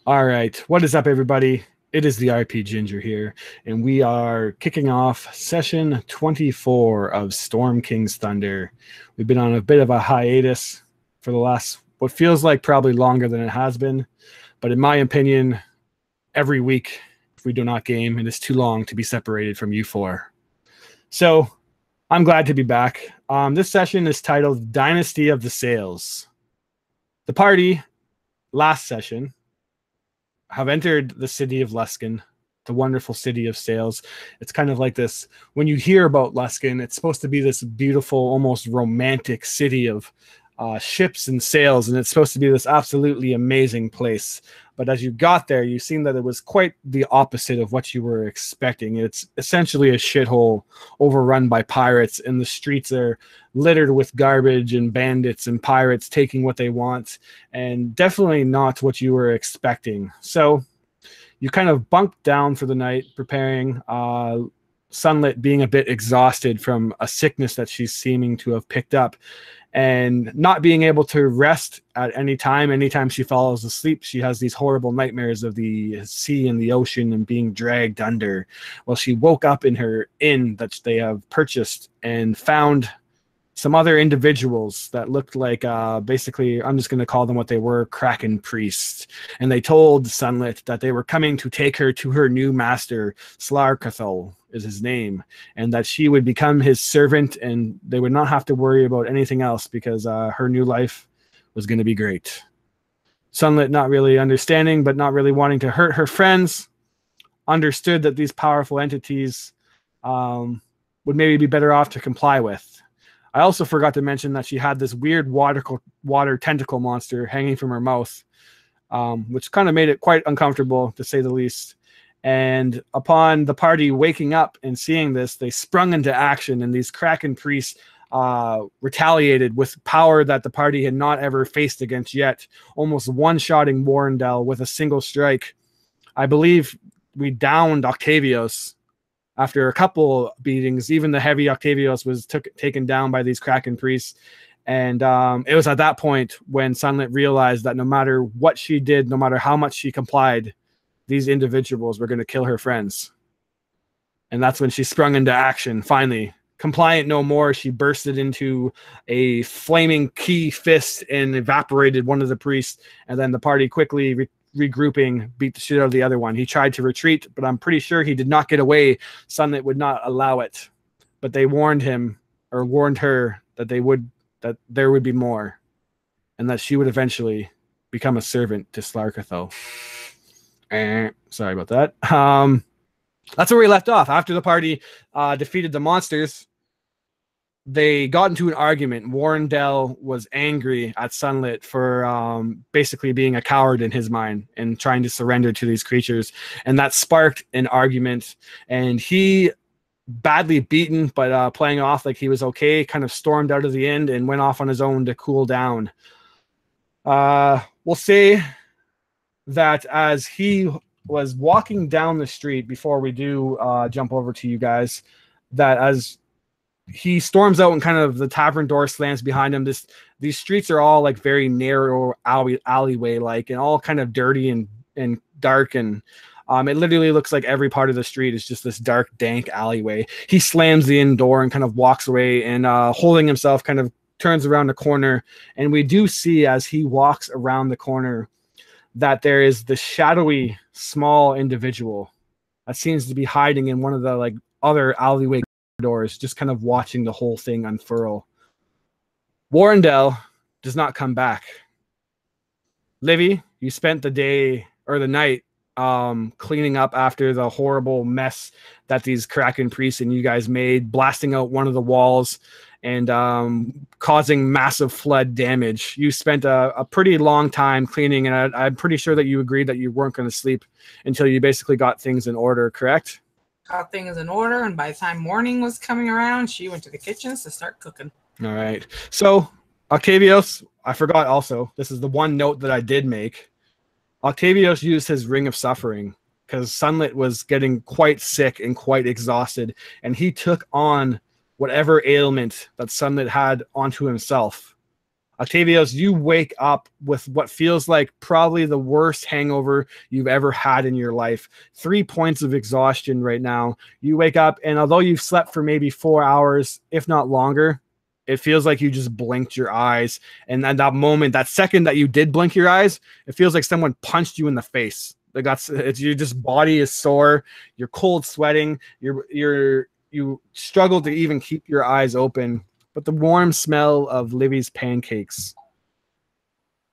All right, what is up, everybody? It is the RP Ginger here, and we are kicking off session 24 of Storm King's Thunder. We've been on a bit of a hiatus for the last, what feels like probably longer than it has been, but in my opinion, every week, if we do not game, it is too long to be separated from you four. So, I'm glad to be back. This session is titled Dynasty of the Sails. The party, last session, have entered the city of Luskan, the wonderful city of sails. It's kind of like this, when you hear about Luskan, it's supposed to be this beautiful, almost romantic city of ships and sails, and it's supposed to be this absolutely amazing place. But as you got there, you seen that it was quite the opposite of what you were expecting. It's essentially a shithole overrun by pirates, and the streets are littered with garbage and bandits and pirates taking what they want, and definitely not what you were expecting. So you kind of bunked down for the night, preparing. Sunlit being a bit exhausted from a sickness that she's seeming to have picked up, and not being able to rest at any time. Anytime she falls asleep, she has these horrible nightmares of the sea and the ocean and being dragged under. Well, she woke up in her inn that they have purchased and found some other individuals that looked like, basically, I'm just going to call them what they were, Kraken priests. And they told Sunlit that they were coming to take her to her new master, Slarkathol is his name, and that she would become his servant, and they would not have to worry about anything else because her new life was going to be great. Sunlit, not really understanding, but not really wanting to hurt her friends, understood that these powerful entities would maybe be better off to comply with. I also forgot to mention that she had this weird water tentacle monster hanging from her mouth, which kind of made it quite uncomfortable, to say the least. And upon the party waking up and seeing this, they sprung into action, and these Kraken priests retaliated with power that the party had not ever faced against yet, almost one-shotting Warrendell with a single strike. I believe we downed Octavios. After a couple beatings, even the heavy Octavios was taken down by these Kraken priests. And it was at that point when Sunlit realized that no matter what she did, no matter how much she complied, these individuals were going to kill her friends. And that's when she sprung into action, finally. Compliant no more, she bursted into a flaming key fist and evaporated one of the priests. And then the party quickly regrouping, beat the shit out of the other one. He tried to retreat, but I'm pretty sure he did not get away. Sunlit would not allow it. But they warned him, or warned her, that there would be more, and that she would eventually become a servant to Slarkathol. Sorry about that. That's where we left off. After the party defeated the monsters, they got into an argument. Warrendell was angry at Sunlit for basically being a coward in his mind and trying to surrender to these creatures. And that sparked an argument. And he, badly beaten, but playing off like he was okay, kind of stormed out of the inn and went off on his own to cool down. We'll say that as he was walking down the street, before we do jump over to you guys, that as he storms out and kind of the tavern door slams behind him, these streets are all like very narrow alleyway like, and all kind of dirty and dark, and it literally looks like every part of the street is just this dark, dank alleyway. He slams the inn door and kind of walks away, and holding himself kind of turns around the corner, and we do see as he walks around the corner that there is the shadowy small individual that seems to be hiding in one of the like other alleyway doors, just kind of watching the whole thing unfurl. Warrendell does not come back. Livy, you spent the day or the night cleaning up after the horrible mess that these Kraken priests and you guys made, blasting out one of the walls and causing massive flood damage. You spent a pretty long time cleaning, and I'm pretty sure that you agreed that you weren't going to sleep until you basically got things in order, correct? Got things in order, and by the time morning was coming around, she went to the kitchens to start cooking. All right. So, Octavios, I forgot also, this is the one note that I did make. Octavios used his Ring of Suffering because Sunlit was getting quite sick and quite exhausted, and he took on whatever ailment that Sunlit had onto himself. Octavius, you wake up with what feels like probably the worst hangover you've ever had in your life. 3 points of exhaustion right now. You wake up, and although you've slept for maybe 4 hours, if not longer, it feels like you just blinked your eyes. And at that moment, that second that you did blink your eyes, it feels like someone punched you in the face. Like it's your just body is sore. You're cold sweating. You struggle to even keep your eyes open. But the warm smell of Livy's pancakes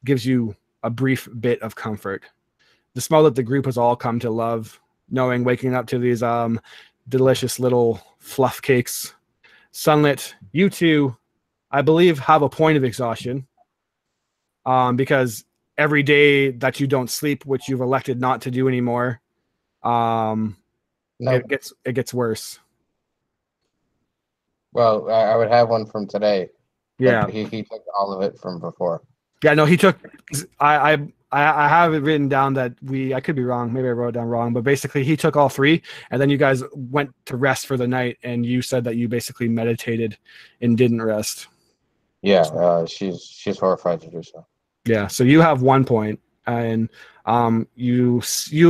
gives you a brief bit of comfort. The smell that the group has all come to love, knowing waking up to these delicious little fluff cakes. Sunlit, you two, I believe, have a point of exhaustion because every day that you don't sleep, which you've elected not to do anymore, it gets worse. Well, I would have one from today. Yeah, he took all of it from before. Yeah, no, he took. I have it written down that I could be wrong. Maybe I wrote it down wrong, but basically he took all 3, and then you guys went to rest for the night, and you said that you basically meditated and didn't rest. Yeah, she's horrified to do so. Yeah, so you have 1 point, and you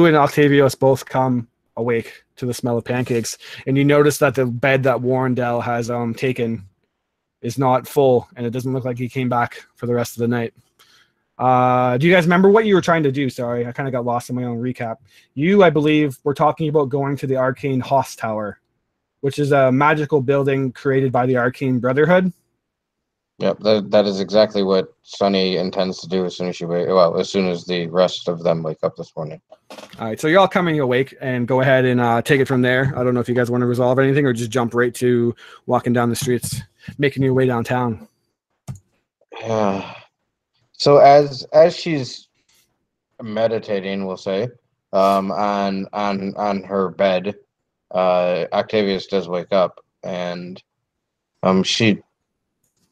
and Octavius both come awake to the smell of pancakes, and you notice that the bed that Warrendale has taken is not full, and it doesn't look like he came back for the rest of the night. Do you guys remember what you were trying to do? Sorry, I kind of got lost in my own recap. You, I believe, were talking about going to the Arcane Hoss Tower, which is a magical building created by the Arcane Brotherhood. Yep, that is exactly what Sunny intends to do as soon as as soon as the rest of them wake up this morning. All right, so you're all coming awake, and go ahead and take it from there. I don't know if you guys want to resolve anything or just jump right to walking down the streets, making your way downtown. So as she's meditating, we'll say, on her bed, Octavius does wake up, and she,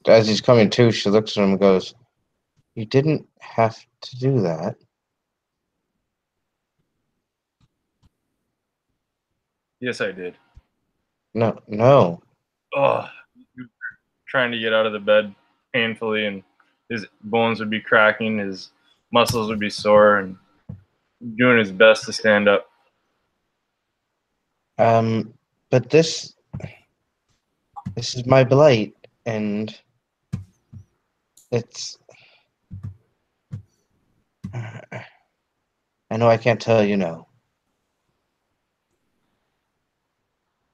as he's coming to, she looks at him and goes, "You didn't have to do that." Yes, I did. No. Oh, you were trying to get out of the bed painfully, and his bones would be cracking, his muscles would be sore, and doing his best to stand up. But this is my blight, and it's. I know I can't tell you no.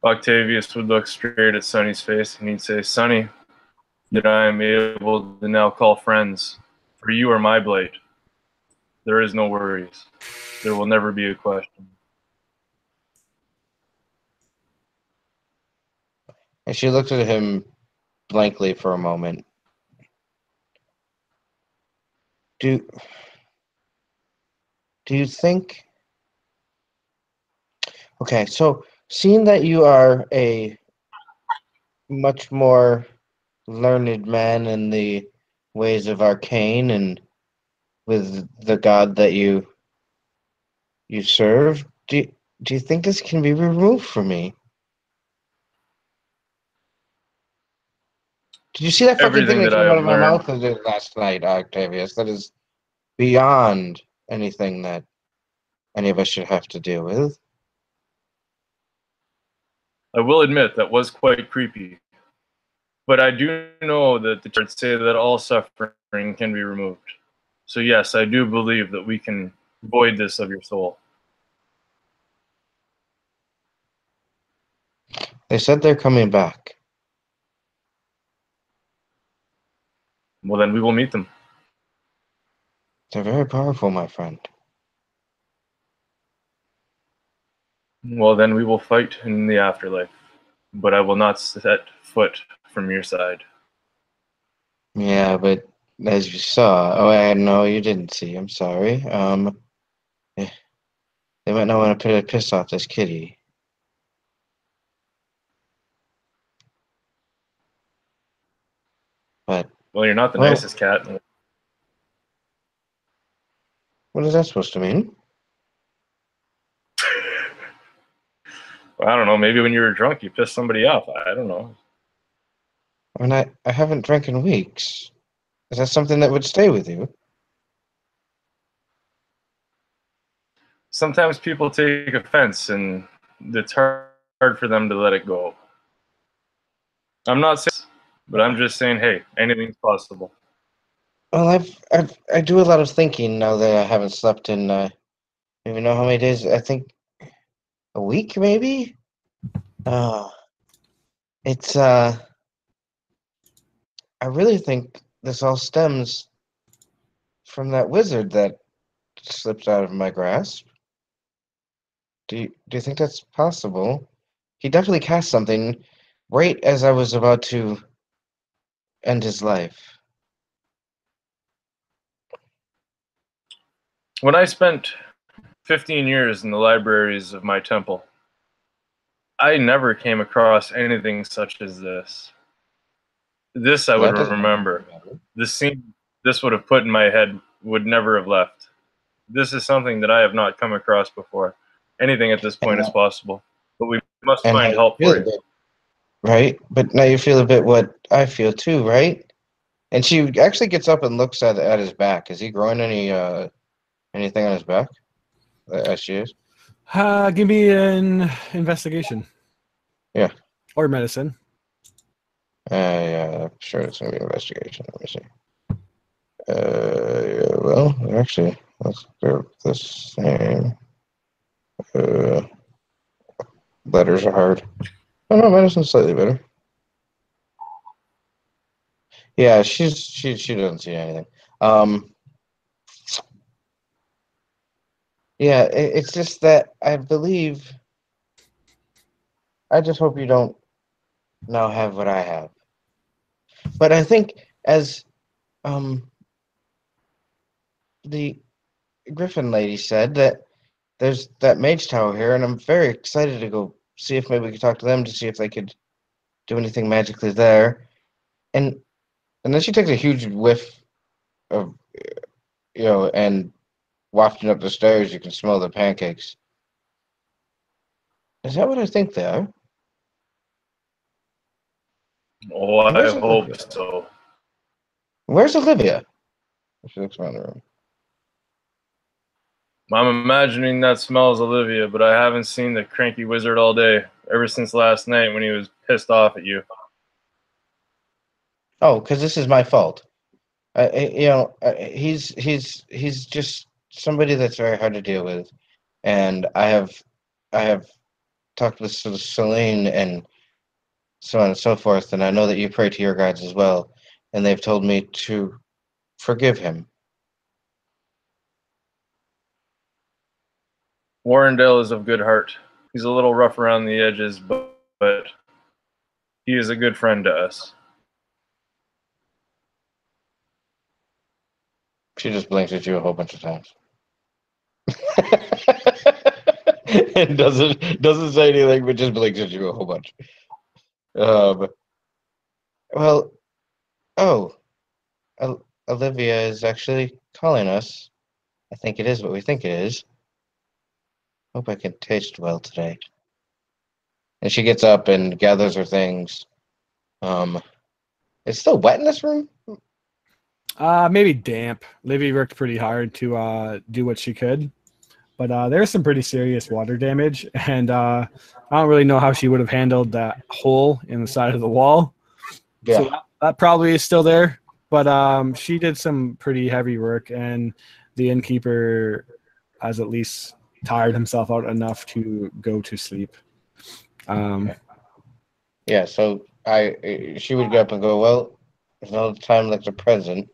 Octavius would look straight at Sonny's face, and he'd say, "Sonny, that I am able to now call friends, for you are my blade. There is no worries. There will never be a question." And she looked at him blankly for a moment. Do you think... Okay, so seeing that you are a much more learned man in the ways of arcane and with the god that you serve, do you think this can be removed from me? Did you see that fucking thing that came out of my mouth last night, Octavius? That is beyond anything that any of us should have to deal with. I will admit that was quite creepy. But I do know that the charts say that all suffering can be removed. So yes, I do believe that we can void this of your soul. They said they're coming back. Well, then we will meet them. They're very powerful, my friend. Well, then we will fight in the afterlife. But I will not set foot from your side. Yeah, but as you saw... Oh, I know you didn't see. I'm sorry. They might not want to piss off this kitty. But... Well, you're not the nicest cat. What is that supposed to mean? Well, I don't know. Maybe when you were drunk, you pissed somebody off. I don't know. I mean, I haven't drank in weeks. Is that something that would stay with you? Sometimes people take offense, and it's hard for them to let it go. I'm not saying, but I'm just saying, hey, anything's possible. Well, I do a lot of thinking now that I haven't slept in. Even know how many days? I think a week, maybe. It's I really think this all stems from that wizard that slipped out of my grasp. Do you think that's possible? He definitely cast something right as I was about to end his life. When I spent 15 years in the libraries of my temple, I never came across anything such as this. This I Well, would that doesn't make it remember. better. The scene this would have put in my head would never have left. This is something that I have not come across before. Anything at this point is possible, but we must And now find you help feel for a you. bit, right? But now you feel a bit what I feel too, right? And she actually gets up and looks at his back. Is he growing anything on his back? As she is. Give me an investigation. Yeah. Or medicine. Yeah, I'm sure it's gonna be investigation. Let me see. Yeah, well, actually, they're the same. Uh, letters are hard. Oh no, medicine's slightly better. Yeah, she doesn't see anything. Um, yeah, it's just that I believe. I just hope you don't now have what I have. But I think as um the Griffin lady said that there's that mage tower here, and I'm very excited to go see if maybe we could talk to them to see if they could do anything magically there. And then she takes a huge whiff of and wafting up the stairs, you can smell the pancakes. Is that what I think they are? Oh, I Where's hope Olivia? so. Where's Olivia? She looks around the room. I'm imagining that smells Olivia, but I haven't seen the cranky wizard all day, ever since last night when he was pissed off at you. Oh, because this is my fault. He's just somebody that's very hard to deal with, and I have talked with Celine and so on and so forth, and I know that you pray to your gods as well, and they've told me to forgive him. Warrendale is of good heart. He's a little rough around the edges, but he is a good friend to us. She just blinks at you a whole bunch of times. And doesn't say anything, but just blinks at you a whole bunch. Well, oh, Olivia is actually calling us. I think it is what we think it is. Hope I can taste well today. And she gets up and gathers her things. It's still wet in this room? Maybe damp. Livy worked pretty hard to do what she could. But there's some pretty serious water damage, and I don't really know how she would have handled that hole in the side of the wall. Yeah. So that probably is still there. But she did some pretty heavy work, and the innkeeper has at least tired himself out enough to go to sleep. Yeah, so she would get up and go, well, there's no time like the present.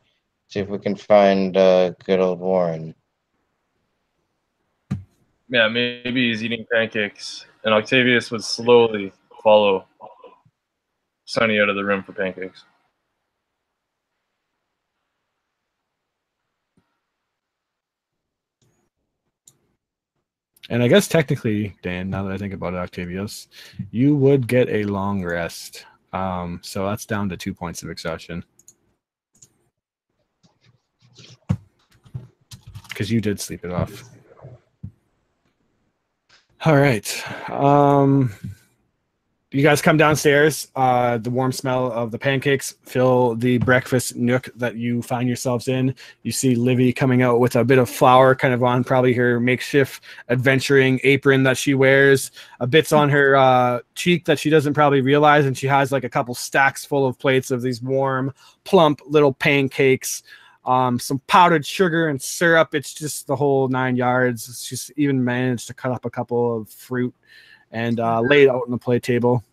See if we can find good old Warren. Yeah, maybe he's eating pancakes, and Octavius would slowly follow Sonny out of the room for pancakes. And I guess technically, Dan, now that I think about it, Octavius, you would get a long rest. So that's down to 2 points of exhaustion. Because you did sleep it off. All right. You guys come downstairs. The warm smell of the pancakes fill the breakfast nook that you find yourselves in. You see Livy coming out with a bit of flour kind of on probably her makeshift adventuring apron that she wears. A bit's on her cheek that she doesn't probably realize, and she has like a couple stacks full of plates of these warm, plump little pancakes. Some powdered sugar and syrup. It's just the whole 9 yards. She's even managed to cut up a couple of fruit and lay it out on the play table.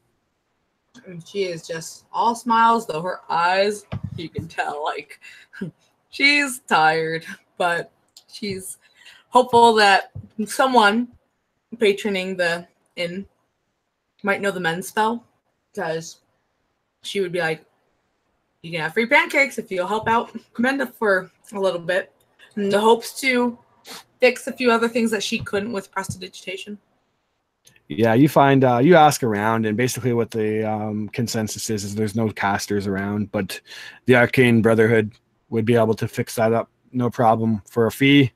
And she is just all smiles, though her eyes, you can tell, like, she's tired, but she's hopeful that someone patroning the inn might know the men's spell, because she would be like, you can have free pancakes if you'll help out Menda for a little bit. And the hopes to fix a few other things that she couldn't with prestidigitation. Yeah, you find you ask around, and basically what the consensus is there's no casters around, but the Arcane Brotherhood would be able to fix that up, no problem, for a fee.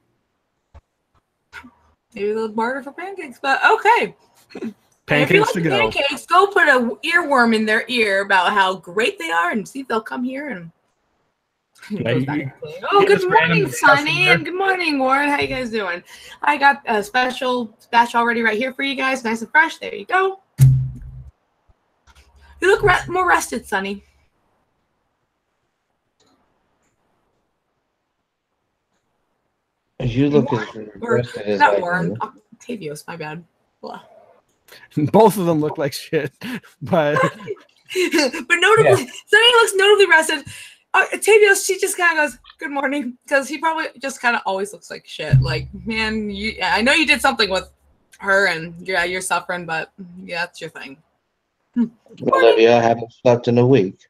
Maybe they'll barter for pancakes, but okay. Pancakes if you to like go. Pancakes, go put an earworm in their ear about how great they are, and see if they'll come here and. Yeah, Good morning, Sonny, and good morning, Warren. How you guys doing? I got a special batch already right here for you guys, nice and fresh. There you go. You look more rested, Sonny. You look as rested as not I Warren. do. Octavius, my bad. Blah. Both of them look like shit, but But notably, Sonny looks notably rested. Octavius, she just kind of goes, good morning, because he probably just kind of always looks like shit. Like, man, I know you did something with her, and yeah, you're suffering, but yeah, that's your thing. Olivia, I haven't slept in a week.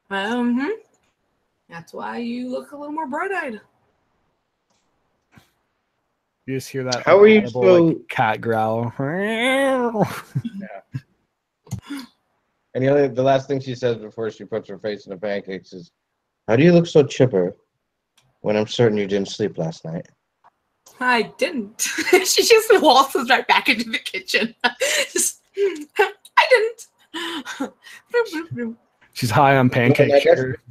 That's why you look a little more bright-eyed. you just hear that How are you audible, so- like, cat growl. And the last thing she says before she puts her face in the pancakes is, "How do you look so chipper when I'm certain you didn't sleep last night?" I didn't. She just waltzes right back into the kitchen. I didn't. She's high on pancake sugar.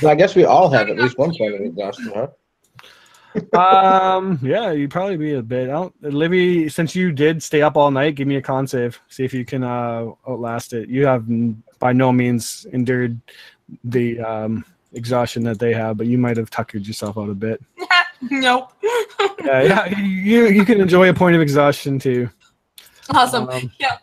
Well, I guess we all have at least one point of exhaustion, huh? Yeah, you'd probably be a bit out. Livy, since you did stay up all night, give me a con save. See if you can outlast it. You have by no means endured the exhaustion that they have, but you might have tuckered yourself out a bit. Nope. Yeah, you can enjoy a point of exhaustion too. Awesome. Yeah.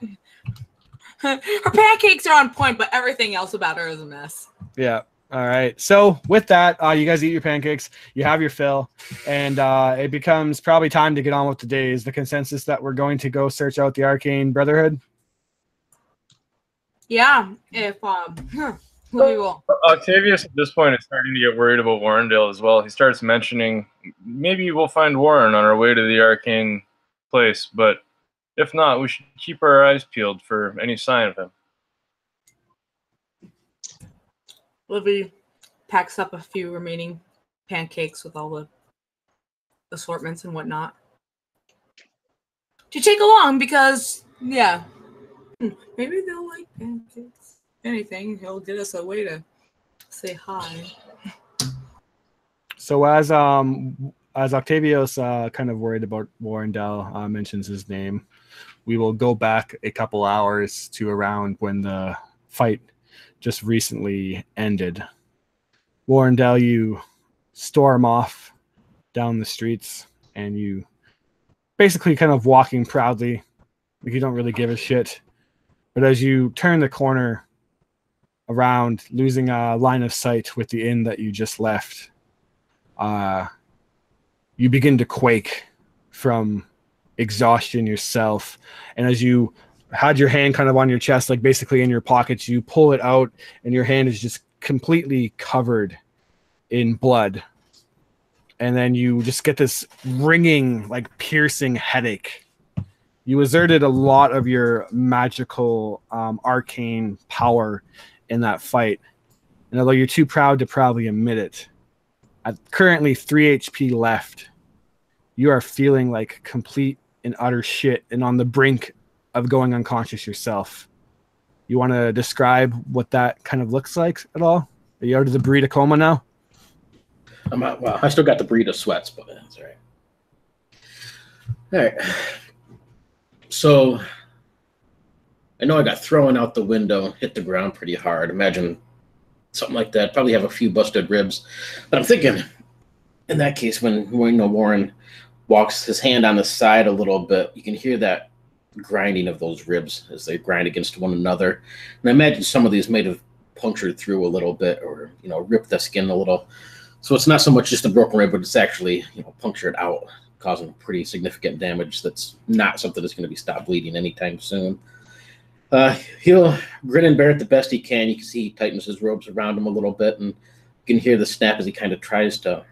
Her pancakes are on point, but everything else about her is a mess. Yeah. All right. So with that, you guys eat your pancakes. You have your fill, and it becomes probably time to get on with the day. Is the consensus that we're going to go search out the Arcane Brotherhood? Yeah. If we will. Octavius at this point is starting to get worried about Warrendale as well. He starts mentioning maybe we'll find Warren on our way to the arcane place, but if not, we should keep our eyes peeled for any sign of him. Livy packs up a few remaining pancakes with all the assortments and whatnot to take along because, yeah, maybe they'll like pancakes. Anything, he'll get us a way to say hi. So as Octavius kind of worried about Warrendale mentions his name, we will go back a couple hours to around when the fight just recently ended. Warrendale, you storm off down the streets and you basically kind of walking proudly, like you don't really give a shit. But as you turn the corner around, losing a line of sight with the inn that you just left, you begin to quake from exhaustion yourself. And as you had your hand kind of on your chest, like basically in your pockets, you pull it out and your hand is just completely covered in blood. And then you just get this ringing, like piercing headache. You exerted a lot of your magical arcane power in that fight. And although you're too proud to probably admit it, at currently 3 HP left, you are feeling like complete in utter shit and on the brink of going unconscious yourself. You want to describe what that kind of looks like at all? Are you out of the burrito coma now? Well, I still got the burrito sweats, but that's all right. All right. So I know I got thrown out the window, hit the ground pretty hard. Imagine something like that. Probably have a few busted ribs. But I'm thinking, in that case, when Warren walks his hand on the side a little bit, you can hear that grinding of those ribs as they grind against one another. And I imagine some of these may have punctured through a little bit, or ripped the skin a little. So it's not so much just a broken rib, but it's actually punctured out, causing pretty significant damage. That's not something that's going to be stopped bleeding anytime soon. He'll grin and bear it the best he can. You can see he tightens his robes around him a little bit, and you can hear the snap as he kind of tries to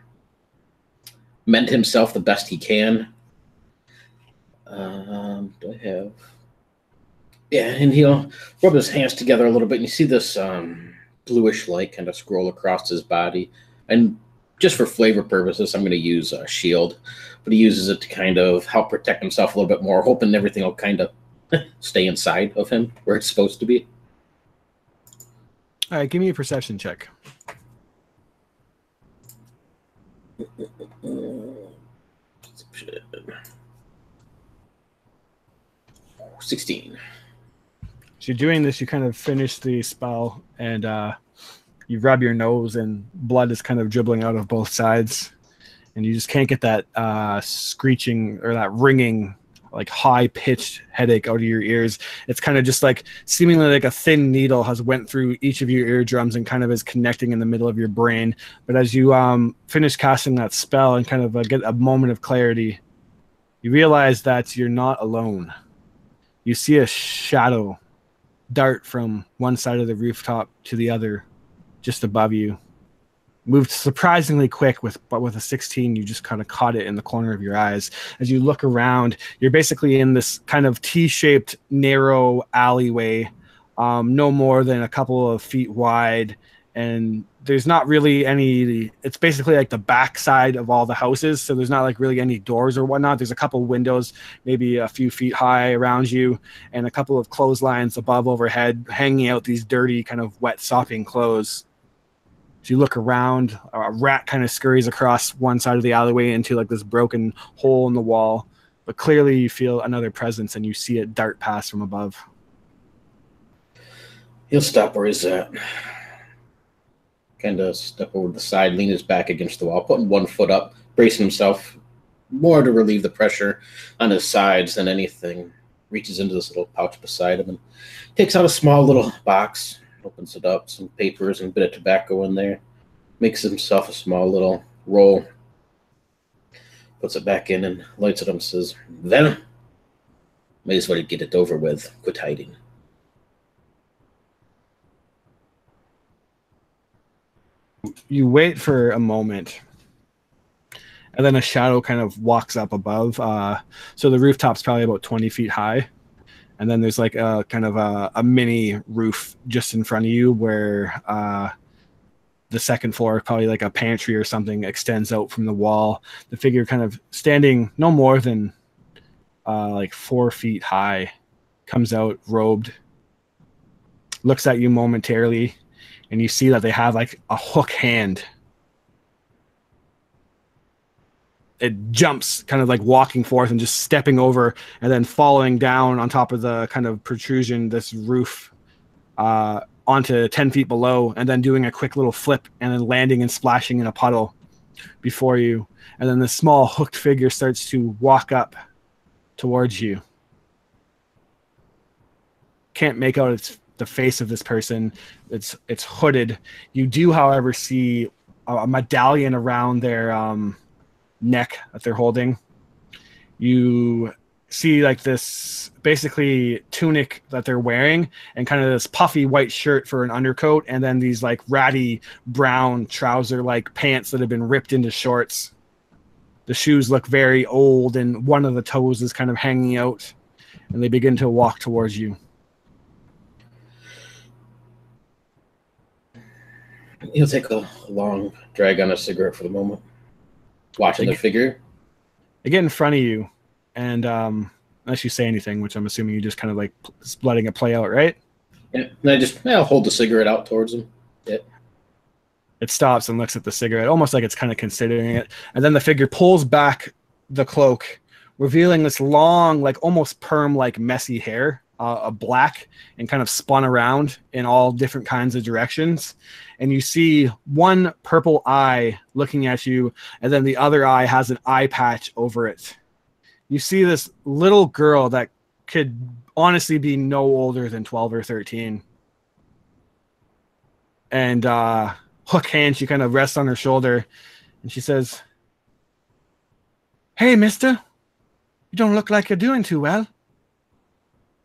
mend himself the best he can. Do I have? Yeah, and he'll rub his hands together a little bit, and you see this bluish light kind of scroll across his body. And just for flavor purposes, I'm going to use a shield, but he uses it to kind of help protect himself a little bit more, hoping everything will kind of stay inside of him where it's supposed to be. All right, give me a perception check. 16. So you're doing this, you kind of finish the spell, and you rub your nose, and blood is kind of dribbling out of both sides, and you just can't get that screeching or that ringing, like high-pitched headache out of your ears. It's kind of just like seemingly like a thin needle has went through each of your eardrums and kind of is connecting in the middle of your brain. But as you finish casting that spell and kind of get a moment of clarity, you realize that you're not alone. You see a shadow dart from one side of the rooftop to the other, just above you. Moved surprisingly quick, but with a 16, you just kind of caught it in the corner of your eyes. As you look around, you're basically in this kind of T-shaped, narrow alleyway, no more than a couple of feet wide, and there's not really any. It's basically like the backside of all the houses, so there's not like really any doors or whatnot. There's a couple windows, maybe a few feet high around you, and a couple of clotheslines above overhead, hanging out these dirty, kind of wet, sopping clothes. As you look around, a rat kind of scurries across one side of the alleyway into like this broken hole in the wall, but clearly you feel another presence and you see it dart past from above. He'll stop where he's at. Kind of step over the side, lean his back against the wall, putting one foot up, bracing himself more to relieve the pressure on his sides than anything. Reaches into this little pouch beside him and takes out a small little box. Opens it up, some papers and a bit of tobacco in there. Makes himself a small little roll. Puts it back in and lights it up and says, "Well, may as well get it over with. Quit hiding." You wait for a moment, and then a shadow kind of walks up above. So the rooftop's probably about 20 feet high. And then there's like a kind of a mini roof just in front of you where the second floor, probably like a pantry or something, extends out from the wall. The figure kind of standing no more than like 4 feet high, comes out robed, looks at you momentarily, and you see that they have like a hook hand. It jumps, kind of like walking forth and just stepping over and then falling down on top of the kind of protrusion, this roof, onto 10 feet below, and then doing a quick little flip and then landing and splashing in a puddle before you. And then the small hooked figure starts to walk up towards you. Can't make out the face of this person. It's hooded. You do, however, see a medallion around their neck that they're holding. You see like this basically tunic that they're wearing and kind of this puffy white shirt for an undercoat, and then these like ratty brown trouser like pants that have been ripped into shorts. The shoes look very old and one of the toes is kind of hanging out, and they begin to walk towards you. He'll take a long drag on a cigarette for the moment, watching the figure. They get in front of you, and unless you say anything, which I'm assuming you just kind of like letting it play out, right? Yeah, and I'll hold the cigarette out towards him. Yeah. It stops and looks at the cigarette, almost like it's kind of considering it. And then the figure pulls back the cloak, revealing this long, like almost perm-like messy hair, black, and kind of spun around in all different kinds of directions. And you see one purple eye looking at you, and then the other eye has an eye patch over it. You see this little girl that could honestly be no older than 12 or 13. And hook hand, she kind of rests on her shoulder, and she says, "Hey, mister, you don't look like you're doing too well.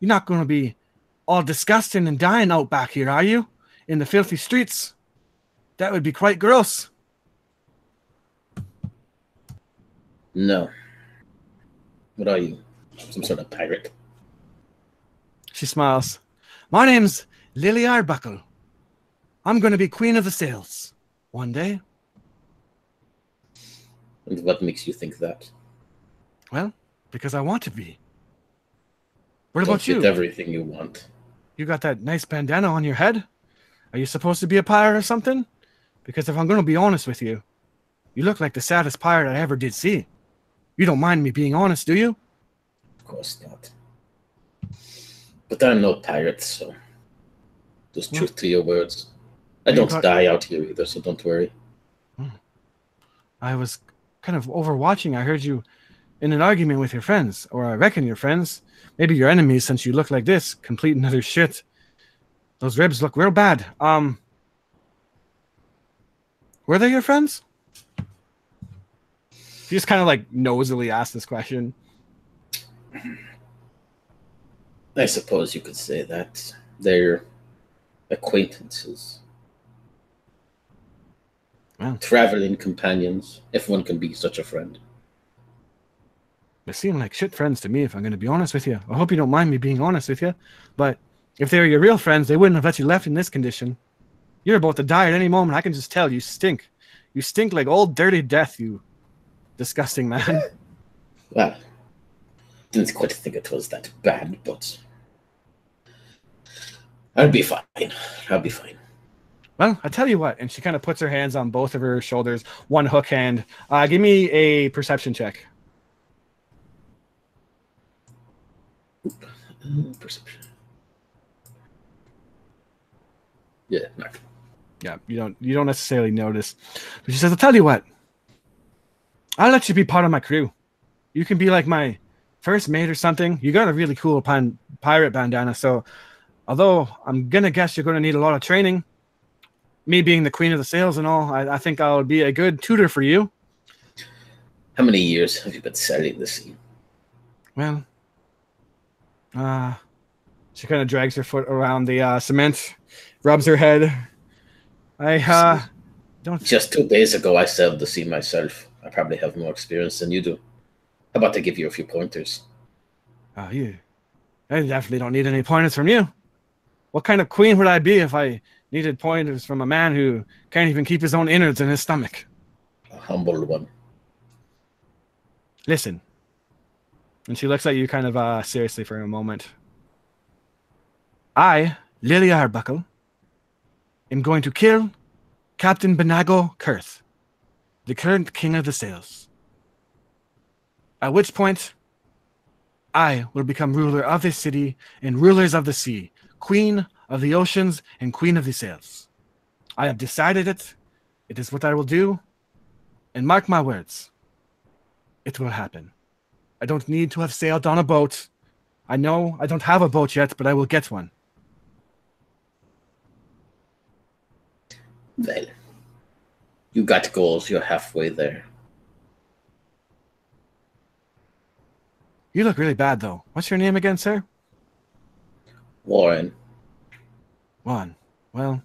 You're not going to be all disgusting and dying out back here, are you? In the filthy streets? That would be quite gross." No. What are you? Some sort of pirate? She smiles. "My name's Lily Arbuckle. I'm going to be queen of the sails one day." And what makes you think that? Well, because I want to be. What Don't about you? get everything you want. You got that nice bandana on your head? Are you supposed to be a pirate or something? Because if I'm going to be honest with you, you look like the saddest pirate I ever did see. You don't mind me being honest, do you? Of course not. But I'm no pirate, so there's truth to your words. I don't die out here either, so don't worry. I was kind of overwatching. I heard you in an argument with your friends, or I reckon your friends. Maybe your enemies, since you look like this, complete and utter shit. Those ribs look real bad. Were they your friends? He just kind of like nosily asked this question. I suppose you could say that. They're acquaintances. Well, traveling companions, if one can be such a friend. They seem like shit friends to me, if I'm going to be honest with you. I hope you don't mind me being honest with you. But if they were your real friends, they wouldn't have let you left in this condition. You're about to die at any moment. I can just tell you stink. You stink like old dirty death, you disgusting man. Well, didn't quite think it was that bad, but I'll be fine. I'll be fine. Well, I tell you what, and she kind of puts her hands on both of her shoulders, one hook hand. Give me a perception check. Perception. Yeah, not. Yeah, you don't necessarily notice. But she says, "I'll tell you what. I'll let you be part of my crew. You can be like my first mate or something. You got a really cool pirate bandana, so although I'm gonna guess you're gonna need a lot of training, me being the queen of the sails and all, I think I'll be a good tutor for you." How many years have you been sailing the sea? Well, she kind of drags her foot around the cement, rubs her head. I don't. Just 2 days ago, I sailed the sea myself. I probably have more experience than you do. How about I give you a few pointers? Oh, I definitely don't need any pointers from you. What kind of queen would I be if I needed pointers from a man who can't even keep his own innards in his stomach? A humble one. Listen. And she looks at you kind of seriously for a moment. I, Lily Arbuckle, am going to kill Captain Benago Kurth, the current king of the sails. At which point, I will become ruler of this city and rulers of the sea, queen of the oceans and queen of the sails. I have decided it. It is what I will do. And mark my words, it will happen. I don't need to have sailed on a boat. I know I don't have a boat yet, but I will get one. Well, you got goals. You're halfway there. You look really bad, though. What's your name again, sir? Warren. Juan. Well,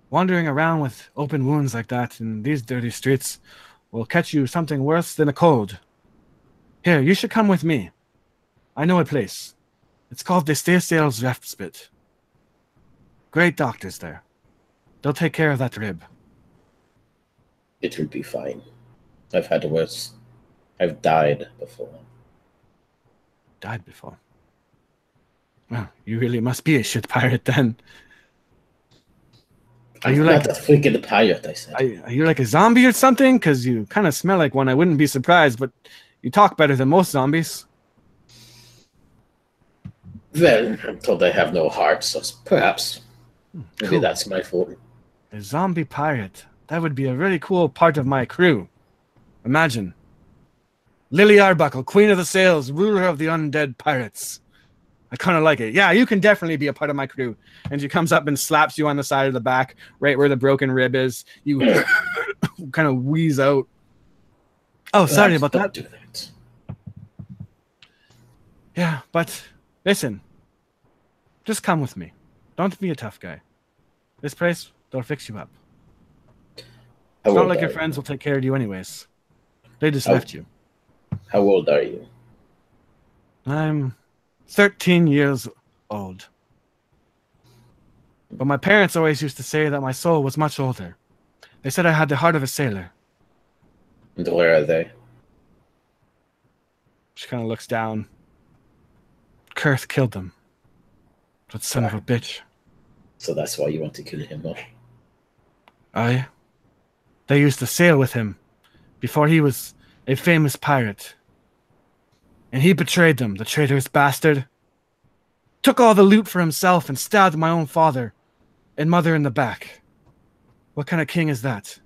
wandering around with open wounds like that in these dirty streets will catch you something worse than a cold. Here, you should come with me. I know a place. It's called the Stay-Sails Respite. Great doctors there. They'll take care of that rib. It will be fine. I've had worse. I've died before. died before. Well, you really must be a shit pirate then. Are you not like a freaking pirate? I said. are you like a zombie or something? Because you kind of smell like one. I wouldn't be surprised, but you talk better than most zombies. Well, I'm told I have no heart, so perhaps maybe Cool. that's my fault. A zombie pirate. That would be a really cool part of my crew. Imagine. Lily Arbuckle, Queen of the Sails, ruler of the undead pirates. I kind of like it. Yeah, you can definitely be a part of my crew. And she comes up and slaps you on the side of the back, right where the broken rib is. You kind of wheeze out. Oh, sorry about that. Do that. Yeah, but listen. Just come with me. Don't be a tough guy. This place, they'll fix you up. It's not like your friends will take care of you anyways. They just left you. How old are you? I'm 13 years old. But my parents always used to say that my soul was much older. They said I had the heart of a sailor. And where are they? She kind of looks down. Kurth killed them. That son of a bitch. So that's why you want to kill him, huh? They used to sail with him before he was a famous pirate. And he betrayed them, the traitorous bastard. Took all the loot for himself and stabbed my own father and mother in the back. What kind of king is that?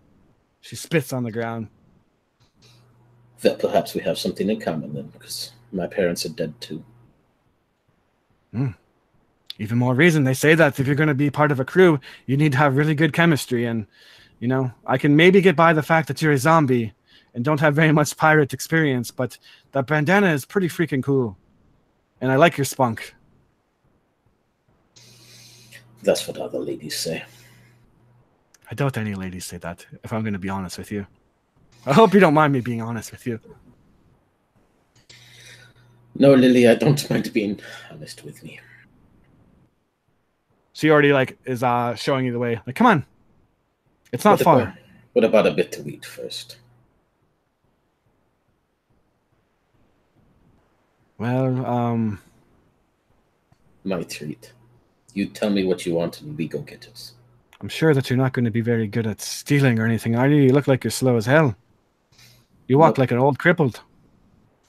She spits on the ground. Well, perhaps we have something in common then, because my parents are dead too. Even more reason. They say that if you're going to be part of a crew, you need to have really good chemistry. And, you know, I can maybe get by the fact that you're a zombie and don't have very much pirate experience, but that bandana is pretty freaking cool. And I like your spunk. That's what other ladies say. I doubt any ladies say that, if I'm going to be honest with you. I hope you don't mind me being honest with you. No, Lily, I don't mind being honest with me. She already is showing you the way. Like, come on. It's not far. What about a bit to eat first? Well, My treat. You tell me what you want and we go get it. I'm sure that you're not going to be very good at stealing or anything, are you? You look like you're slow as hell. You walk like an old crippled.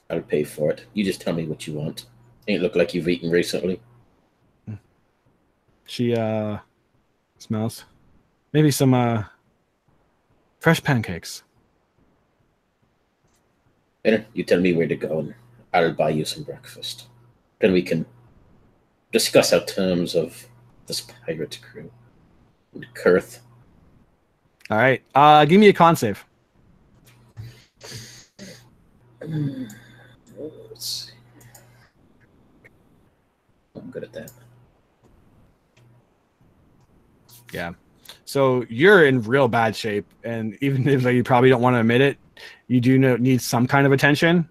I'll pay for it. You just tell me what you want. Ain't look like you've eaten recently. She smells. Maybe some fresh pancakes. Then you tell me where to go and I'll buy you some breakfast. Then we can discuss our terms of this pirate crew. And Kurth. All right. Give me a con save. Let's see. I'm good at that. Yeah. So you're in real bad shape, and even if you probably don't want to admit it, you do need some kind of attention.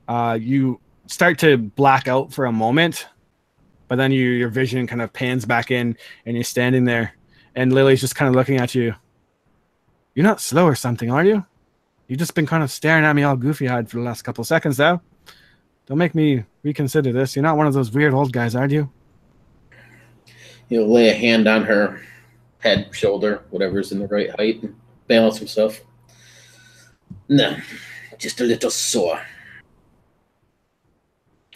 You start to black out for a moment, but then your vision kind of pans back in, and you're standing there, and Lily's just kind of looking at you. You're not slow or something, are you? You've just been kind of staring at me all goofy-eyed for the last couple of seconds, though. Don't make me reconsider this. You're not one of those weird old guys, are you? He'll lay a hand on her head, shoulder, whatever's in the right height, and balance himself. No, just a little sore.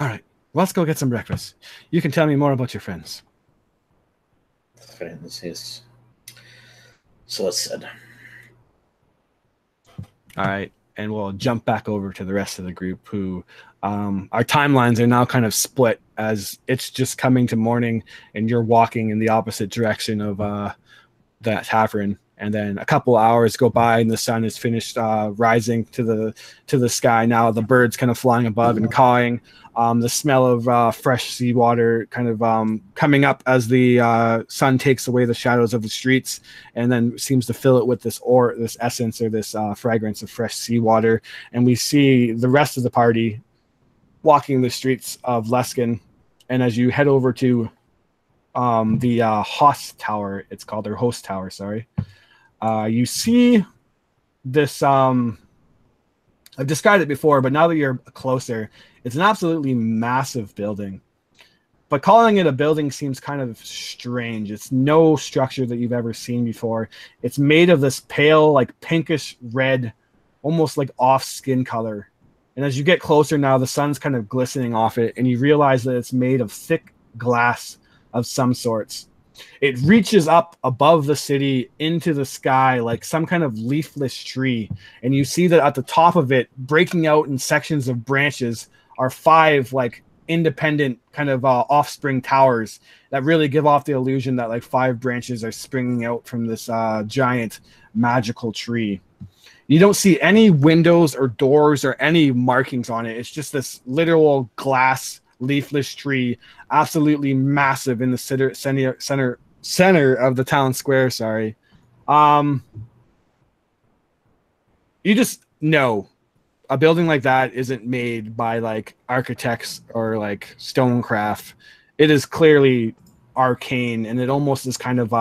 All right, let's go get some breakfast. You can tell me more about your friends. Friends, yes. So it's said. All right, and we'll jump back over to the rest of the group who our timelines are now kind of split as it's just coming to morning and you're walking in the opposite direction of that tavern. And then a couple hours go by and the sun is finished rising to the sky. Now the birds kind of flying above and cawing. The smell of fresh seawater kind of coming up as the sun takes away the shadows of the streets and then seems to fill it with this essence or this fragrance of fresh seawater. And we see the rest of the party walking the streets of Leskin. And as you head over to the host tower, it's called, or host tower, sorry. You see this I've described it before, but now that you're closer, it's an absolutely massive building. But calling it a building seems kind of strange. It's no structure that you've ever seen before. It's made of this pale, like pinkish red, almost like off skin color. And as you get closer now, the sun's kind of glistening off it, and you realize that it's made of thick glass of some sorts. It reaches up above the city into the sky like some kind of leafless tree. And you see that at the top of it, breaking out in sections of branches, are 5 like independent kind of offspring towers that really give off the illusion that like 5 branches are springing out from this giant magical tree. You don't see any windows or doors or any markings on it. It's just this literal glass leafless tree, absolutely massive in the center of the town square. Sorry. You just know a building like that isn't made by like architects or like stonecraft. It is clearly arcane, and it almost is kind of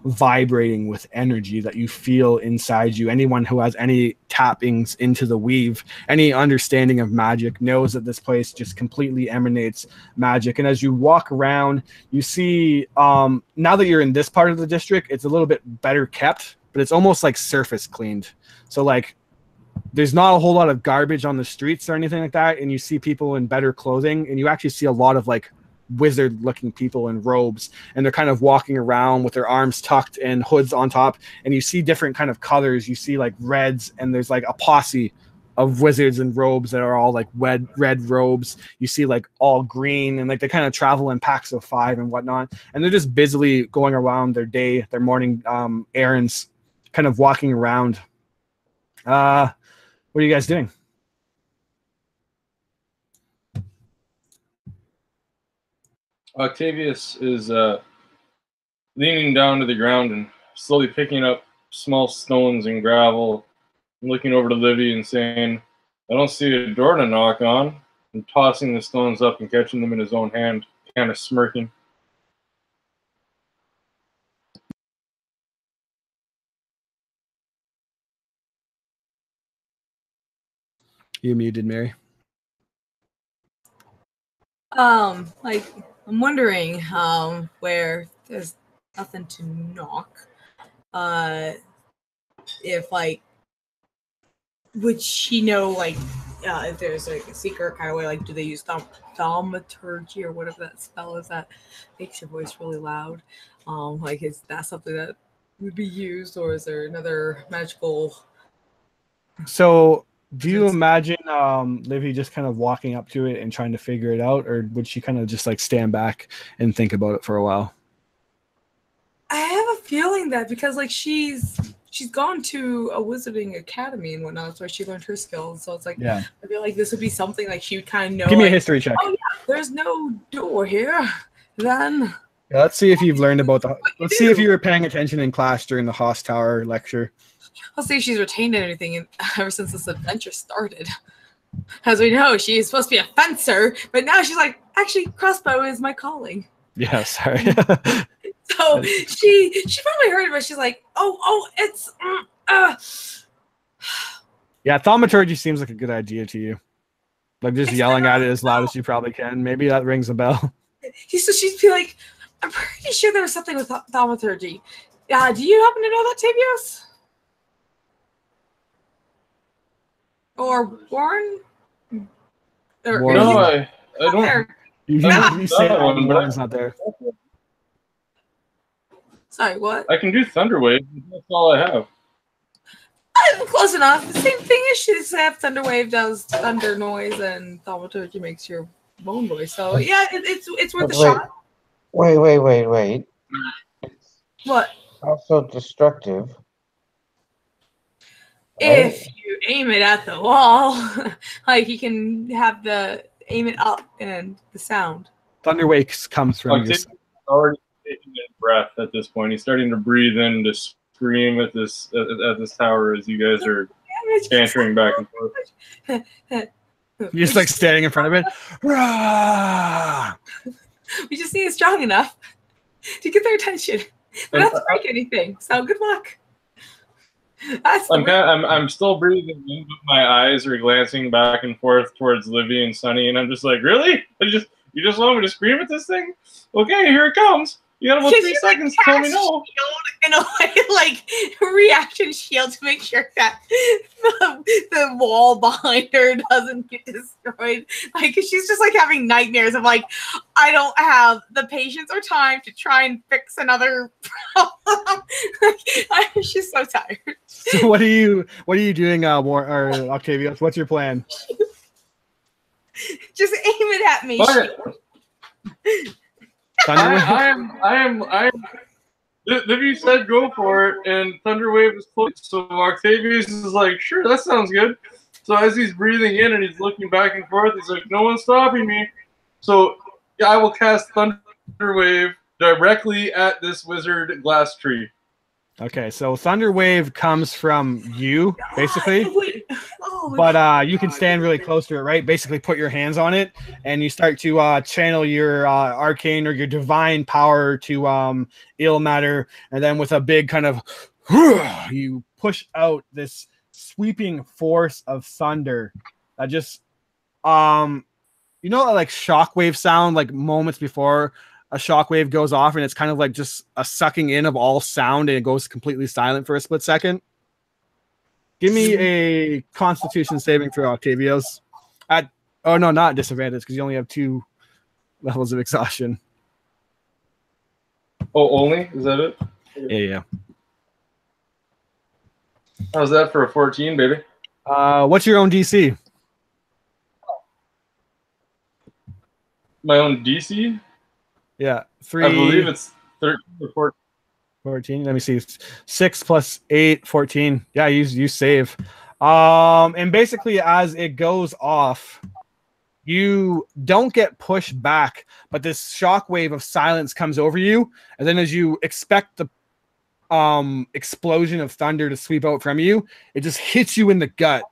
vibrating with energy that you feel inside you. Anyone who has any tappings into the weave, any understanding of magic, knows that this place just completely emanates magic. And as you walk around, you see now that you're in this part of the district, it's a little bit better kept, but it's almost like surface cleaned. So like there's not a whole lot of garbage on the streets or anything like that, and you see people in better clothing, and you actually see a lot of like wizard looking people in robes, and they're kind of walking around with their arms tucked and hoods on top, and you see different kind of colors. You see like reds, and there's like a posse of wizards in robes that are all like red robes. You see like all green, and like they kind of travel in packs of 5 and whatnot, and they're just busily going around their day, their morning errands, kind of walking around. What are you guys doing? Octavius is leaning down to the ground and slowly picking up small stones and gravel, and looking over to Livy and saying, "I don't see a door to knock on," and tossing the stones up and catching them in his own hand, kind of smirking. You muted, Mary. Like I'm wondering, where there's nothing to knock. If like, would she know like, if there's like a secret kind of way? Like, do they use thaumaturgy or whatever that spell is that makes your voice really loud? Like, is that something that would be used, or is there another magical? So do you imagine Livy just kind of walking up to it and trying to figure it out, or would she kind of just like stand back and think about it for a while? I have a feeling that because like she's gone to a wizarding academy and whatnot, that's where she learned her skills. So it's like, yeah, I feel like this would be something like she would kind of know. Give me like, a history check. Oh yeah, there's no door here. Then yeah, let's see if you've learned about the. Let's see if you were paying attention in class during the Haas Tower lecture. I'll see if she's retained anything ever since this adventure started. As we know, she's supposed to be a fencer, but now she's like, actually, crossbow is my calling. Yeah, sorry. So she probably heard it, but she's like, oh, it's. Yeah, thaumaturgy seems like a good idea to you. Like just yelling at it as loud as you probably can. Maybe that rings a bell. So she'd be like, I'm pretty sure there was something with thaumaturgy. Do you happen to know that, Tavios? Or Warren? Warren. No, I don't. You say that one, but Warren's not there. Sorry, what? I can do Thunderwave. That's all I have. Close enough. The same thing as she said. Thunderwave does thunder noise, and thaumaturgy makes your bone voice. So yeah, it's worth a shot. Wait. What? Also destructive. If you aim it at the wall, like you can have the aim it up and the sound. Thunderwakes comes from your... already taking a breath at this point. He's starting to breathe in to scream at this tower as you guys are bantering back and forth. You're just like standing in front of it. Rah! We just need it strong enough to get their attention. Not to break anything. So good luck. That's I'm still breathing in, but my eyes are glancing back and forth towards Livy and Sunny, and I'm just like, really? You just want me to scream at this thing? Okay, here it comes. You got about 3 seconds to tell me no. In a way, like reaction shield to make sure that the wall behind her doesn't get destroyed. Like she's just like having nightmares of like, I don't have the patience or time to try and fix another problem. She's so tired. So what are you doing, Octavius? What's your plan? Just aim it at me. I am. Livy said go for it, and Thunderwave is close. So Octavius is like, sure, that sounds good. So as he's breathing in and he's looking back and forth, he's like, no one's stopping me. So I will cast Thunderwave directly at this wizard glass tree. Okay, so Thunderwave comes from you, basically. But you can stand really close to it, right? Basically put your hands on it, and you start to channel your arcane or your divine power to ill matter, and then with a big kind of you push out this sweeping force of thunder that just you know, like shockwave sound, like moments before a shockwave goes off, and it's kind of like just a sucking in of all sound, and it goes completely silent for a split second. Give me a Constitution saving throw, Octavius. Oh no, not disadvantage, because you only have 2 levels of exhaustion. Oh, only? Is that it? Yeah. How's that for a 14, baby? What's your own DC? My own DC? Yeah, 3. I believe it's 13 or 14. 14. Let me see. 6 plus 8, 14. Yeah, you save. And basically as it goes off, you don't get pushed back, but this shockwave of silence comes over you, and then as you expect the explosion of thunder to sweep out from you, it just hits you in the gut.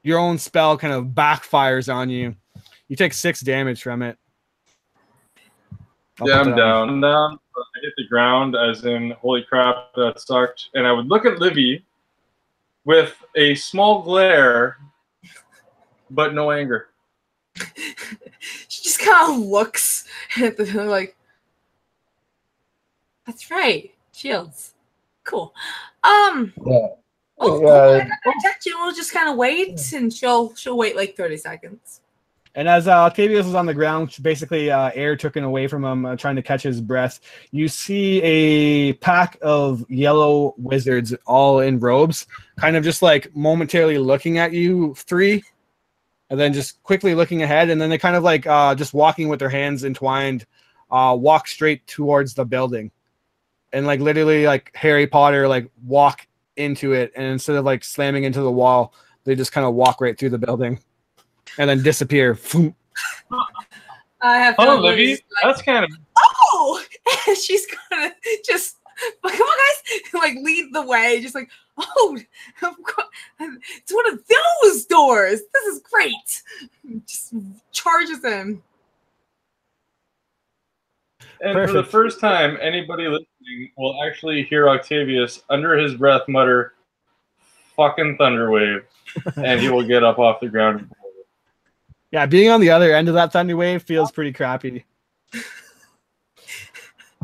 Your own spell kind of backfires on you. You take 6 damage from it. I'm down. I'm down. I hit the ground, as in, holy crap, that sucked. And I would look at Livy with a small glare, but no anger. She just kind of looks at the like, that's right, shields, cool. Yeah. Protect you. We'll just kind of wait, and she'll wait like 30 seconds. And as Octavius was on the ground, basically air taken away from him, trying to catch his breath, you see a pack of yellow wizards all in robes, kind of just like momentarily looking at you 3, and then just quickly looking ahead, and then they kind of like just walking with their hands entwined, walk straight towards the building. And like literally like Harry Potter, like walk into it, and instead of like slamming into the wall, they just kind of walk right through the building. And then disappear. I have Livy, like, that's kind of. Oh, she's gonna just come on, guys, like lead the way. Just like, oh, it's one of those doors. This is great. Just charges in. And for the first time, anybody listening will actually hear Octavius under his breath mutter, "Fucking Thunderwave," and he will get up off the ground. Yeah, being on the other end of that thunder wave feels pretty crappy.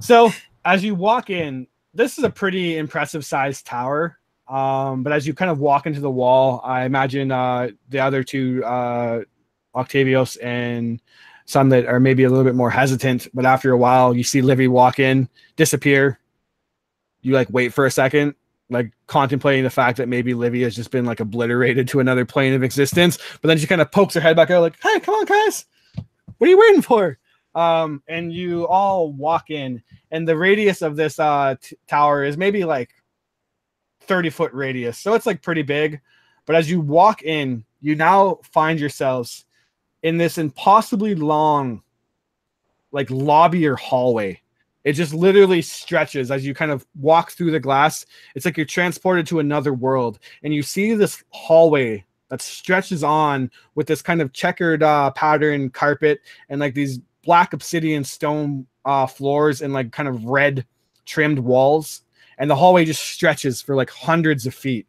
So as you walk in, this is a pretty impressive sized tower. But as you kind of walk into the wall, I imagine the other 2, Octavius and Sunlit, are maybe a little bit more hesitant. But after a while, you see Livy walk in, disappear. You like wait for a second, like contemplating the fact that maybe Livy has just been like obliterated to another plane of existence. But then she kind of pokes her head back out like, hey, come on, guys. What are you waiting for? And you all walk in, and the radius of this tower is maybe like 30-foot radius. So it's like pretty big. But as you walk in, you now find yourselves in this impossibly long like lobby or hallway. It just literally stretches as you kind of walk through the glass. It's like you're transported to another world, and you see this hallway that stretches on with this kind of checkered pattern carpet and like these black obsidian stone floors and like kind of red trimmed walls. and the hallway just stretches for like hundreds of feet.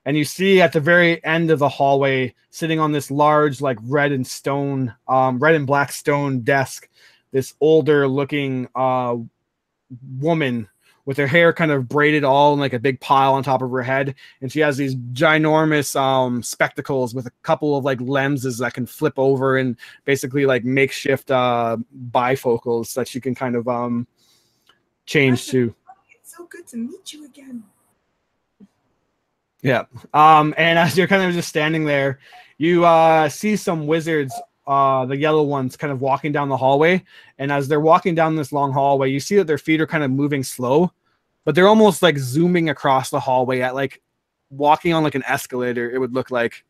And you see at the very end of the hallway, sitting on this large, like red and black stone desk, this older looking woman with her hair kind of braided all in like a big pile on top of her head. And she has these ginormous spectacles with a couple of like lenses that can flip over and basically like makeshift bifocals that she can kind of change to. It's so good to meet you again. Yeah. And as you're kind of just standing there, you see some wizards, the yellow ones, kind of walking down the hallway. And as they're walking down this long hallway, you see that their feet are kind of moving slow, but they're almost like zooming across the hallway at like walking on like an escalator, it would look like.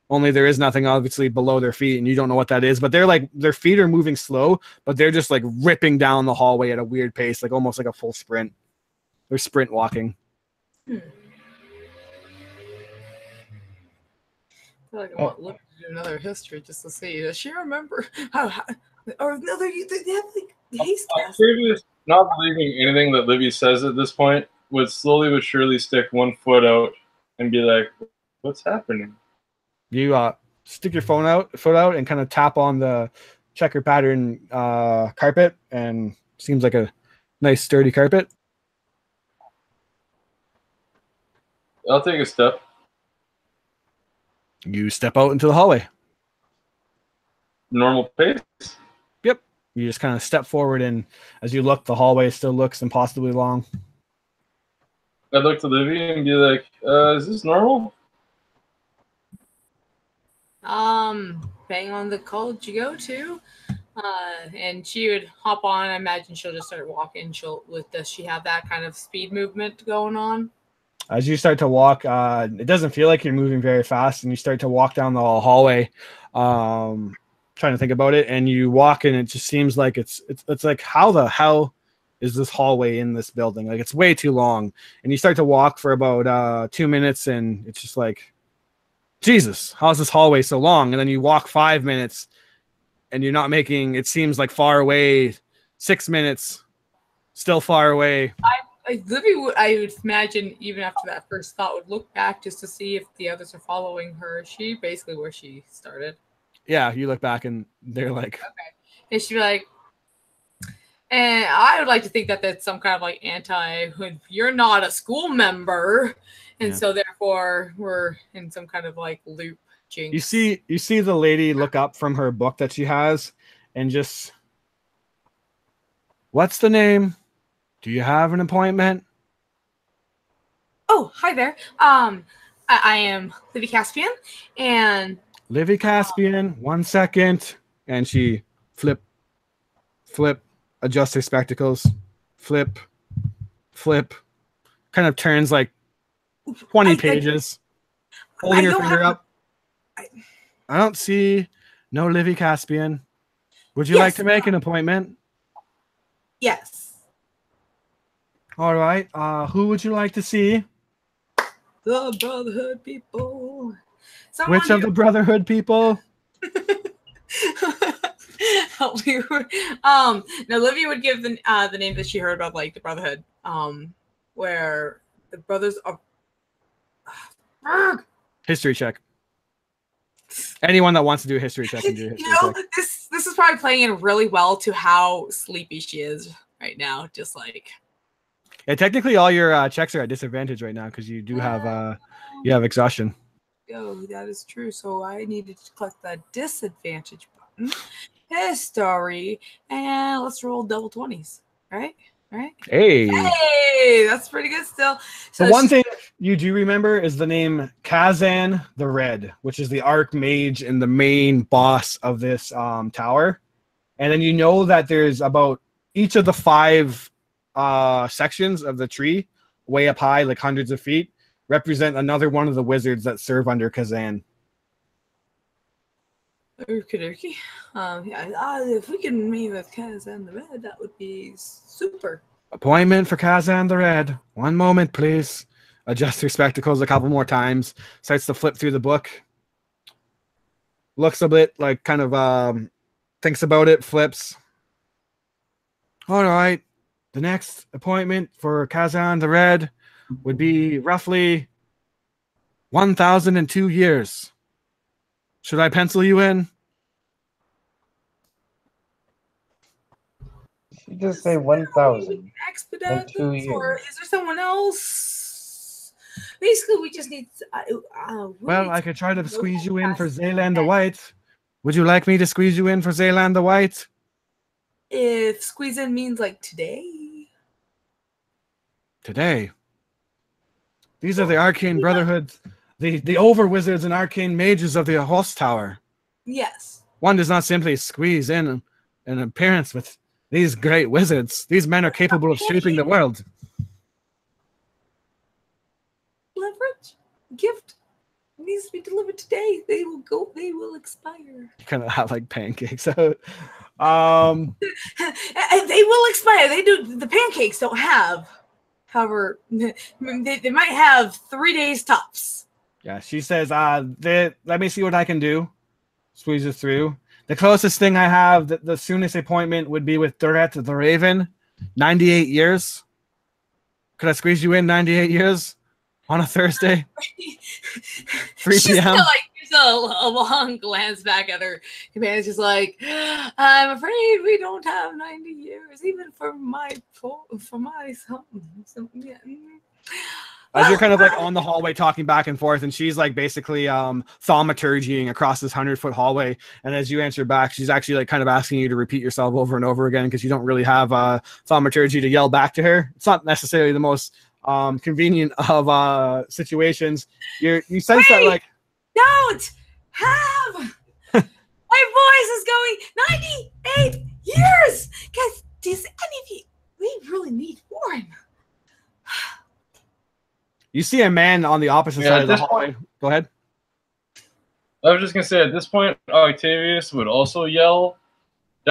Only there is nothing obviously below their feet, and you don't know what that is. But they're like, their feet are moving slow, but they're just like ripping down the hallway at a weird pace, like almost like a full sprint. They're sprint walking. I feel like I want to look at another history just to see. Does she remember how or another? They have like haste I'm curious, not believing anything that Livy says at this point, would slowly but surely stick one foot out and be like, "What's happening?" You stick your foot out, and kind of tap on the checker pattern carpet, and seems like a nice sturdy carpet. I'll take a step. You step out into the hallway. Normal pace. Yep. You just kind of step forward, and as you look, the hallway still looks impossibly long. I'd look to Livy and be like, "Is this normal?" Depending on the college you go to, and she would hop on. I imagine she'll just start walking. Does she have that kind of speed movement going on? As you start to walk, it doesn't feel like you're moving very fast, and you start to walk down the hallway, trying to think about it, and you walk, and it just seems like it's like, how the hell is this hallway in this building? Like, it's way too long. And you start to walk for about 2 minutes, and it's just like, Jesus, how's this hallway so long? And then you walk 5 minutes, and you're not making, it seems like far away. 6 minutes, still far away. Livy I would imagine, even after that first thought, would look back just to see if the others are following her. She basically where she started. Yeah, you look back and they're like, okay. And she'd be like, and I would like to think that that's some kind of like you're not a school member, and so therefore we're in some kind of like loop jinx. You see the lady look up from her book that she has and just, what's the name? Do you have an appointment? Oh, hi there. I am Livy Caspian, and Livy Caspian, 1 second. And she flip, adjusts her spectacles, flip, kind of turns like 20 pages, holding her finger up. I don't see no Livy Caspian. Would you like to make an appointment? Yes. All right. Who would you like to see? The Brotherhood people. Which of the Brotherhood people? Now Livy would give the name that she heard about, like the Brotherhood, where the brothers are. History check. Anyone that wants to do a history check can do a history check. This is probably playing in really well to how sleepy she is right now. Just like. Yeah, technically all your checks are at disadvantage right now because you do have exhaustion. Oh, that is true. So I needed to click the disadvantage button. History, and let's roll double 20s. Right? Hey, that's pretty good still. So the one thing you do remember is the name Kazan the Red, which is the Archmage and the main boss of this tower. And then you know that there's about each of the 5 sections of the tree, way up high, like hundreds of feet, represent another one of the wizards that serve under Kazan. Okey-dokey. If we can meet with Kazan the Red, that would be super. Appointment for Kazan the Red. 1 moment, please. Adjusts her spectacles a couple more times. Starts to flip through the book. Looks a bit like thinks about it, flips. All right. the next appointment for Kazan the Red would be roughly 1,002 years. Should I pencil you in? You just say 1,000 Expedite in 2 this, or years. is there someone else? Basically, we just need. Well, I could try to squeeze you in for Zaylan the White. Would you like me to squeeze you in for Zaylan the White? If squeeze in means like today. Today. These are the Arcane Brotherhoods, the over wizards and arcane mages of the Host Tower. Yes. One does not simply squeeze in an appearance with these great wizards. These men are capable of shaping the world. Leverage, gift needs to be delivered today. They will go. They will expire. You kind of have like pancakes. They will expire. They do. The pancakes don't have. However, they might have 3 days tops. Yeah, she says, let me see what I can do. Squeezes through. The closest thing I have, the soonest appointment would be with Duret the Raven. 98 years. Could I squeeze you in 98 years on a Thursday? 3 p.m. Gives a long glance back at her companions, just like, I'm afraid we don't have 90 years, even for my something. Yeah. As you're kind of like on the hallway talking back and forth, and she's like basically thaumaturgying across this 100-foot hallway. And as you answer back, she's actually like kind of asking you to repeat yourself over and over again because you don't really have thaumaturgy to yell back to her. It's not necessarily the most convenient of situations. You sense that like don't have my voice is going 98 years. Guys, does any of you we really need Warren? You see a man on the opposite side of the hallway. Go ahead. I was just gonna say, at this point, Octavius would also yell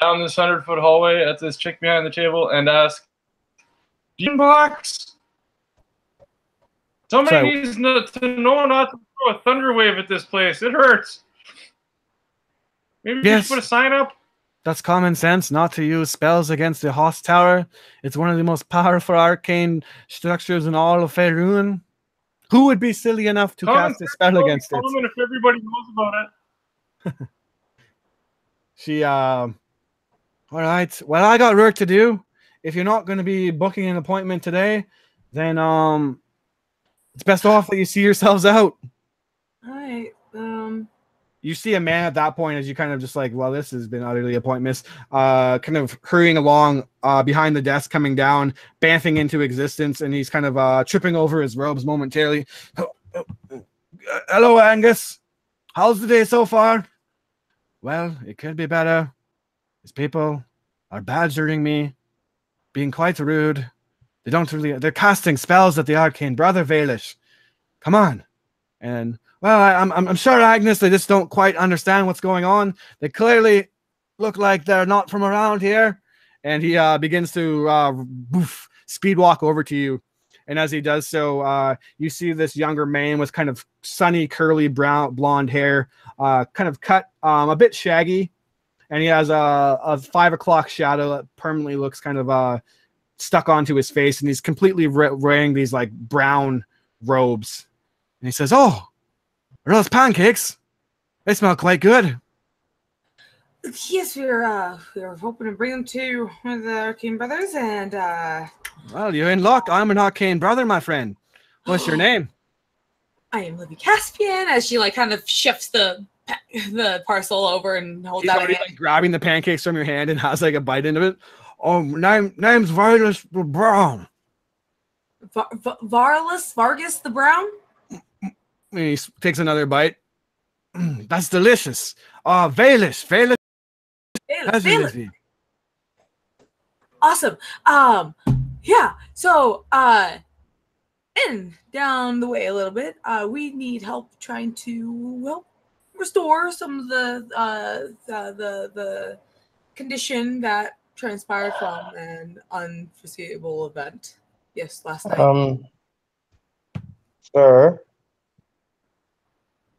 down this 100-foot hallway at this chick behind the table and ask, "Gene box? Somebody needs to know not to throw a thunder wave at this place. It hurts. Maybe you should put a sign up." That's common sense, not to use spells against the Host Tower. It's one of the most powerful arcane structures in all of Faerun. Who would be silly enough to cast a spell against it? If everybody knows about it. She, all right. Well, I got work to do. If you're not going to be booking an appointment today, then it's best off that you see yourselves out. All right. You see a man at that point as you kind of just like, well, this has been utterly a point miss. Kind of hurrying along behind the desk, coming down, banthing into existence, and he's kind of tripping over his robes momentarily. Hello, Angus. How's the day so far? Well, it could be better. These people are badgering me, being quite rude. They're casting spells at the Arcane Brother Valish. Come on. And well, I'm sure, Agnes, they just don't quite understand what's going on. They clearly look like they're not from around here. And he begins to speed walk over to you. And as he does so, you see this younger man with kind of sunny, curly, blonde hair, kind of cut a bit shaggy. And he has a 5 o'clock shadow that permanently looks kind of stuck onto his face. And he's completely wearing these like brown robes. And he says, "Oh, are those pancakes? They smell quite good." Yes, we were hoping to bring them to one of the Arcane Brothers, and well, you're in luck. I'm an Arcane Brother, my friend. What's your name? I am Libby Caspian. As she like kind of shifts the parcel over and holds out. He's like grabbing the pancakes from your hand and has like a bite into it. Oh, name's Vargas the Brown. Vargas the Brown. And he takes another bite. That's delicious. Valish. Awesome. Yeah. So, and down the way a little bit, we need help trying to restore some of the condition that transpired from an unforeseeable event. Yes, last night. Sir.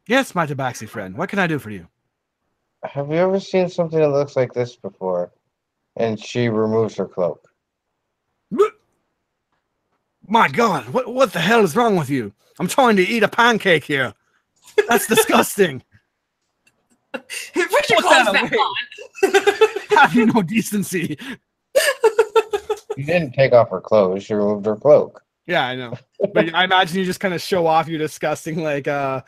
Yes, my tabaxi friend. What can I do for you? Have you ever seen something that looks like this before? And she removes her cloak. My God, what the hell is wrong with you? I'm trying to eat a pancake here. That's disgusting. Put your Put that clothes back away. on. Have you no decency? You didn't take off her clothes. She removed her cloak. Yeah, I know. But I imagine you just kind of show off your disgusting, like, Yeah.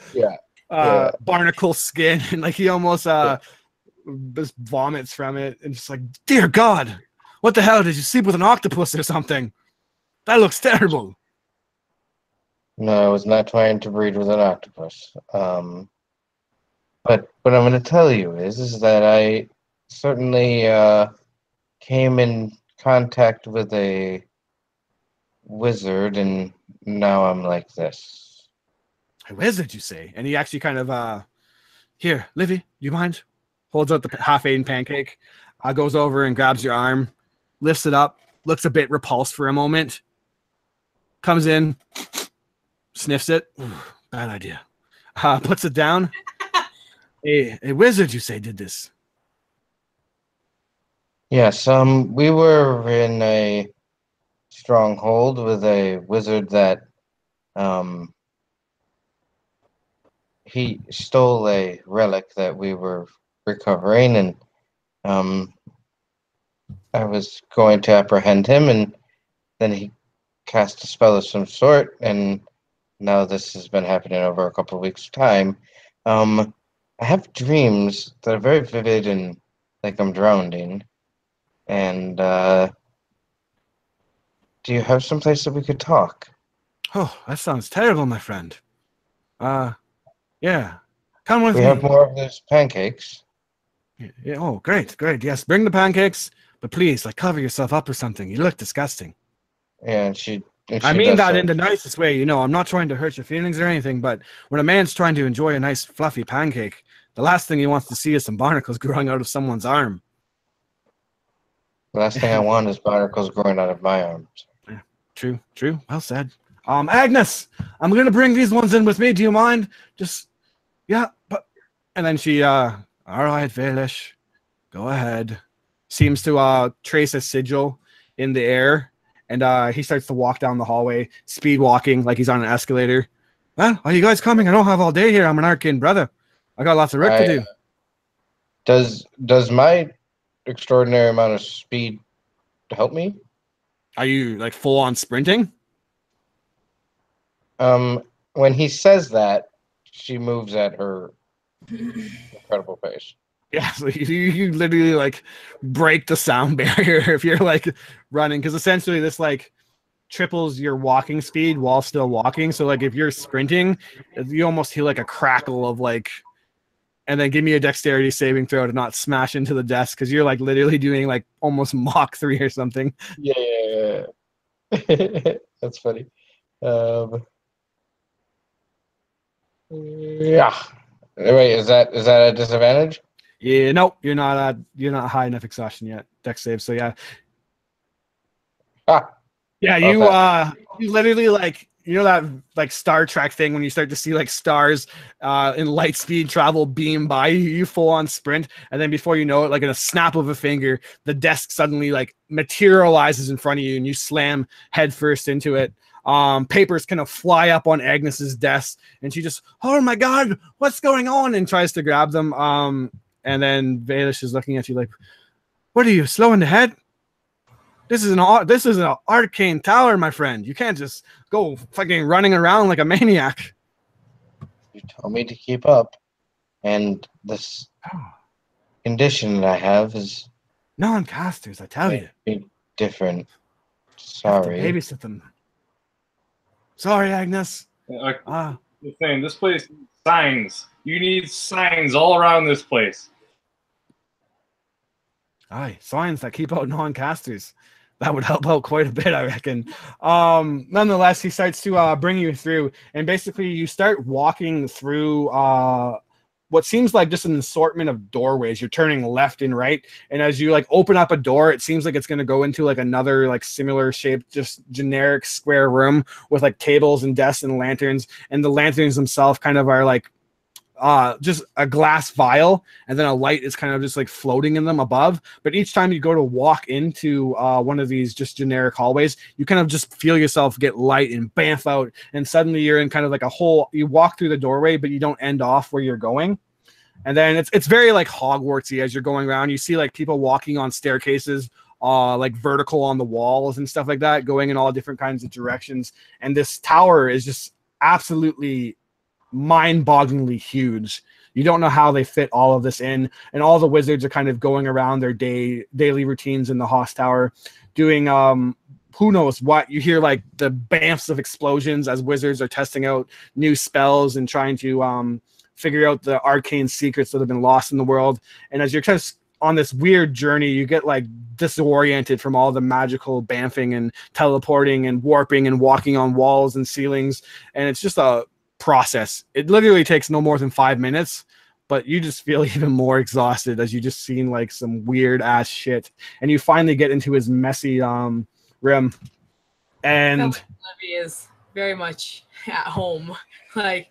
barnacle skin, and like he almost just vomits from it, and just like, dear God, what the hell, did you sleep with an octopus or something? That looks terrible. No, I was not trying to breed with an octopus. But what I'm going to tell you is that I certainly came in contact with a wizard, and now I'm like this. A wizard, you say? And he actually kind of, here, Livy, do you mind? Holds out the half-eaten pancake, goes over and grabs your arm, lifts it up, looks a bit repulsed for a moment, comes in, sniffs it. Ooh, bad idea. Puts it down. A wizard, you say, did this? Yes, we were in a stronghold with a wizard that he stole a relic that we were recovering, and I was going to apprehend him, and then he cast a spell of some sort, and now this has been happening over a couple of weeks' time. I have dreams that are very vivid and like I'm drowning. And do you have some place that we could talk? Oh, that sounds terrible, my friend. Yeah. Come with We me. have more of those pancakes. Yeah, oh, great. Yes, bring the pancakes, but please, like, cover yourself up or something. You look disgusting. And she I mean that does in the nicest way, you know. I'm not trying to hurt your feelings or anything, but when a man's trying to enjoy a nice fluffy pancake, the last thing he wants to see is some barnacles growing out of someone's arm. The last thing I want is barnacles growing out of my arms. Yeah, true. Well said. Agnes, I'm gonna bring these ones in with me. Do you mind? Just, yeah, but, and then she, all right, Valish, go ahead. Seems to trace a sigil in the air, and he starts to walk down the hallway, speed walking like he's on an escalator. Well, are you guys coming? I don't have all day here. I'm an arcane brother. I got lots of work to do. Does my extraordinary amount of speed help me? Are you like full on sprinting? When he says that, she moves at her incredible pace. Yeah, so you literally like break the sound barrier if you're like running, because essentially this like triples your walking speed while still walking. So like if you're sprinting, you almost hear like a crackle of like, and then give me a dexterity saving throw to not smash into the desk, because you're like literally doing like almost Mach 3 or something. Yeah. That's funny. Yeah. Wait, is that a disadvantage? Yeah, no, you're not high enough exhaustion yet. Dex save. So yeah. Yeah, you literally like, you know that like Star Trek thing when you start to see like stars in light speed travel beam by you full on sprint, and then before you know it, like in a snap of a finger, the desk suddenly like materializes in front of you and you slam headfirst into it. Papers kind of fly up on Agnes's desk, and she just, oh my God, what's going on? And tries to grab them. And then Valish is looking at you like, what are you, slow in the head? This is an arcane tower, my friend. You can't just go fucking running around like a maniac. You told me to keep up, and this condition that I have is non-casters, I tell you. Different. Sorry. Sorry. Babysit them. Sorry, Agnes. The thing, this place needs signs. You need signs all around this place. Aye, signs that keep out non-casters. That would help out quite a bit, I reckon. Nonetheless, he starts to bring you through, and basically you start walking through what seems like just an assortment of doorways. You're turning left and right, and as you like open up a door, it seems like it's going to go into like another like similar shaped, just generic square room with like tables and desks and lanterns, and the lanterns themselves kind of are like just a glass vial, and then a light is kind of just like floating in them above. But each time you go to walk into one of these just generic hallways, you kind of just feel yourself get light and bamf out, and suddenly you're in kind of like a hole. You walk through the doorway, but you don't end off where you're going. And then it's very like Hogwartsy as you're going around. You see like people walking on staircases, like vertical on the walls and stuff like that, going in all different kinds of directions. And this tower is just absolutely mind-bogglingly huge. You don't know how they fit all of this in, and all the wizards are kind of going around their daily routines in the Hoss Tower, doing who knows what. You hear like the bamfs of explosions as wizards are testing out new spells and trying to figure out the arcane secrets that have been lost in the world. And as you're kind of on this weird journey, you get like disoriented from all the magical bamfing and teleporting and warping and walking on walls and ceilings, and it's just a process. It literally takes no more than 5 minutes, but you just feel even more exhausted as you just seen like some weird ass shit, and you finally get into his messy room, and Levy is very much at home, like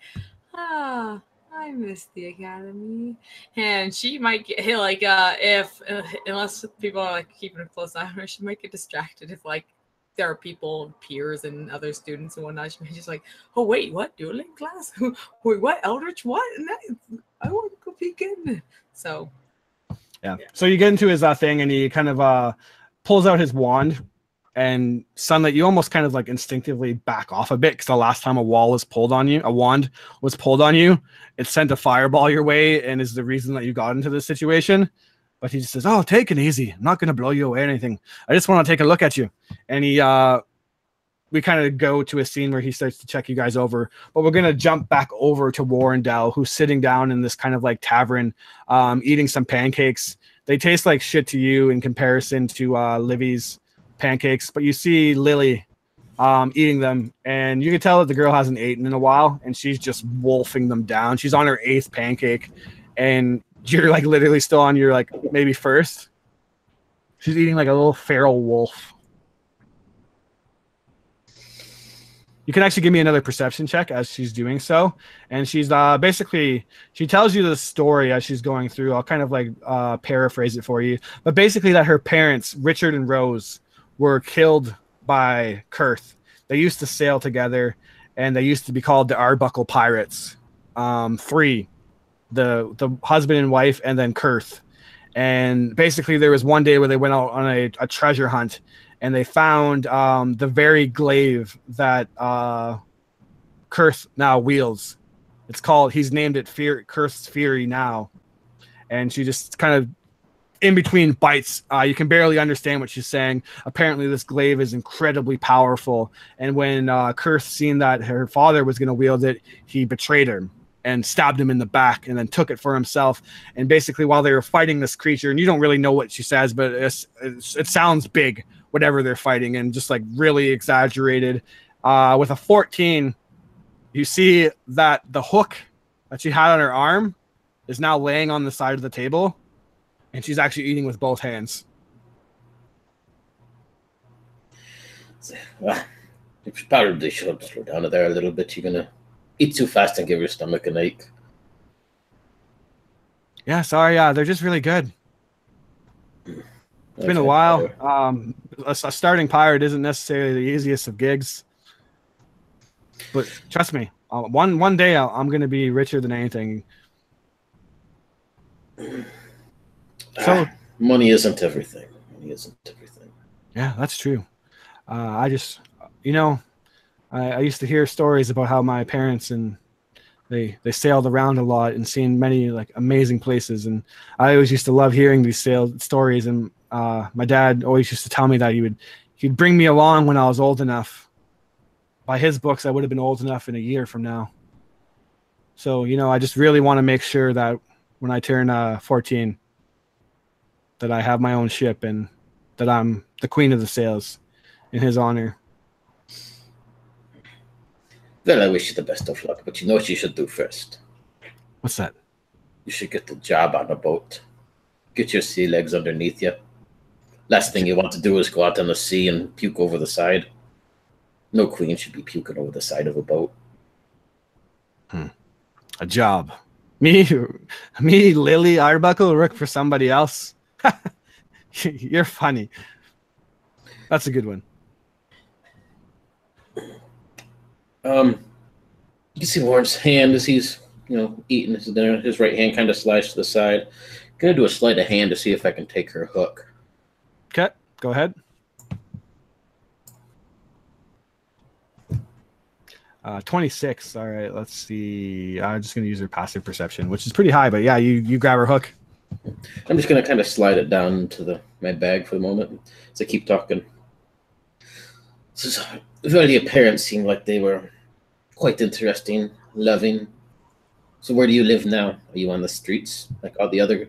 I miss the academy, and she might get hit like if unless people are like keeping a close eye on her, she might get distracted if like there are people, peers, and other students and whatnot. She may just like, oh wait, what dueling class? Wait, what Eldritch? What? I want to go peek in. So yeah. So you get into his thing, and he kind of pulls out his wand, and Sunlight, you almost kind of like instinctively back off a bit, because the last time a wand was pulled on you, it sent a fireball your way, and is the reason that you got into this situation. But he just says, oh, take it easy. I'm not going to blow you away or anything. I just want to take a look at you. And we kind of go to a scene where he starts to check you guys over. But we're going to jump back over to Warrendale, who's sitting down in this kind of like tavern, eating some pancakes. They taste like shit to you in comparison to Livy's pancakes. But you see Lily eating them. And you can tell that the girl hasn't eaten in a while. And she's just wolfing them down. She's on her 8th pancake. And you're like literally still on your like maybe first. She's eating like a little feral wolf. You can actually give me another perception check as she's doing so. And she's basically, she tells you the story as she's going through. I'll kind of like paraphrase it for you. But basically that her parents, Richard and Rose, were killed by Kurth. They used to sail together, and they used to be called the Arbuckle Pirates. 3. The husband and wife, and then Kurth. And basically there was one day where they went out on a treasure hunt, and they found the very glaive that Kurth now wields. He's named it Kurth's Fury now. And she just kind of in between bites, you can barely understand what she's saying. Apparently this glaive is incredibly powerful, and when Kurth seen that her father was going to wield it, he betrayed her and stabbed him in the back, and then took it for himself. And basically while they were fighting this creature, and you don't really know what she says, but it sounds big, whatever they're fighting, and just like really exaggerated. With a 14, you see that the hook that she had on her arm is now laying on the side of the table, and she's actually eating with both hands. Well, you probably should slow down there a little bit. You're going to eat too fast and give your stomach an ache. Yeah, sorry. They're just really good. It's been a while. A starting pirate isn't necessarily the easiest of gigs. But trust me, one day I'm going to be richer than anything. So money isn't everything. Money isn't everything. Yeah, that's true. I just, I used to hear stories about how my parents and they sailed around a lot and seen many like amazing places, and I always used to love hearing these stories. And my dad always used to tell me that he'd bring me along when I was old enough. By his books, I would have been old enough in a year from now. So I just really want to make sure that when I turn 14, that I have my own ship and that I'm the queen of the sails in his honor. Well, I wish you the best of luck, but you know what you should do first? What's that? You should get the job on a boat. Get your sea legs underneath you. Last thing you want to do is go out on the sea and puke over the side. No queen should be puking over the side of a boat. A job. Me, Lily Arbuckle, work for somebody else. You're funny. That's a good one. You can see Warren's hand as he's, eating his dinner. His right hand kind of sliced to the side. Gonna do a sleight of hand to see if I can take her hook. Okay, go ahead. 26. All right, let's see. I'm just gonna use her passive perception, which is pretty high, but yeah, you grab her hook. I'm just gonna kind of slide it down into my bag for the moment as I keep talking. So, the appearance seemed like they were quite interesting, loving. So where do you live now? Are you on the streets like all the other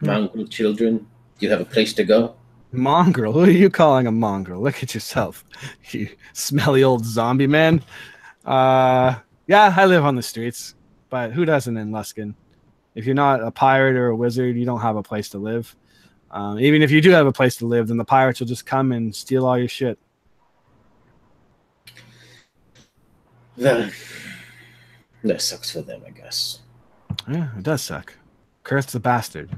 mongrel children? Do you have a place to go? Mongrel? Who are you calling a mongrel? Look at yourself, you smelly old zombie man. Yeah, I live on the streets, but who doesn't in Luskin? If you're not a pirate or a wizard, you don't have a place to live. Even if you do have a place to live, then the pirates will just come and steal all your shit. That sucks for them, I guess. Yeah, it does suck. Kurth's a bastard.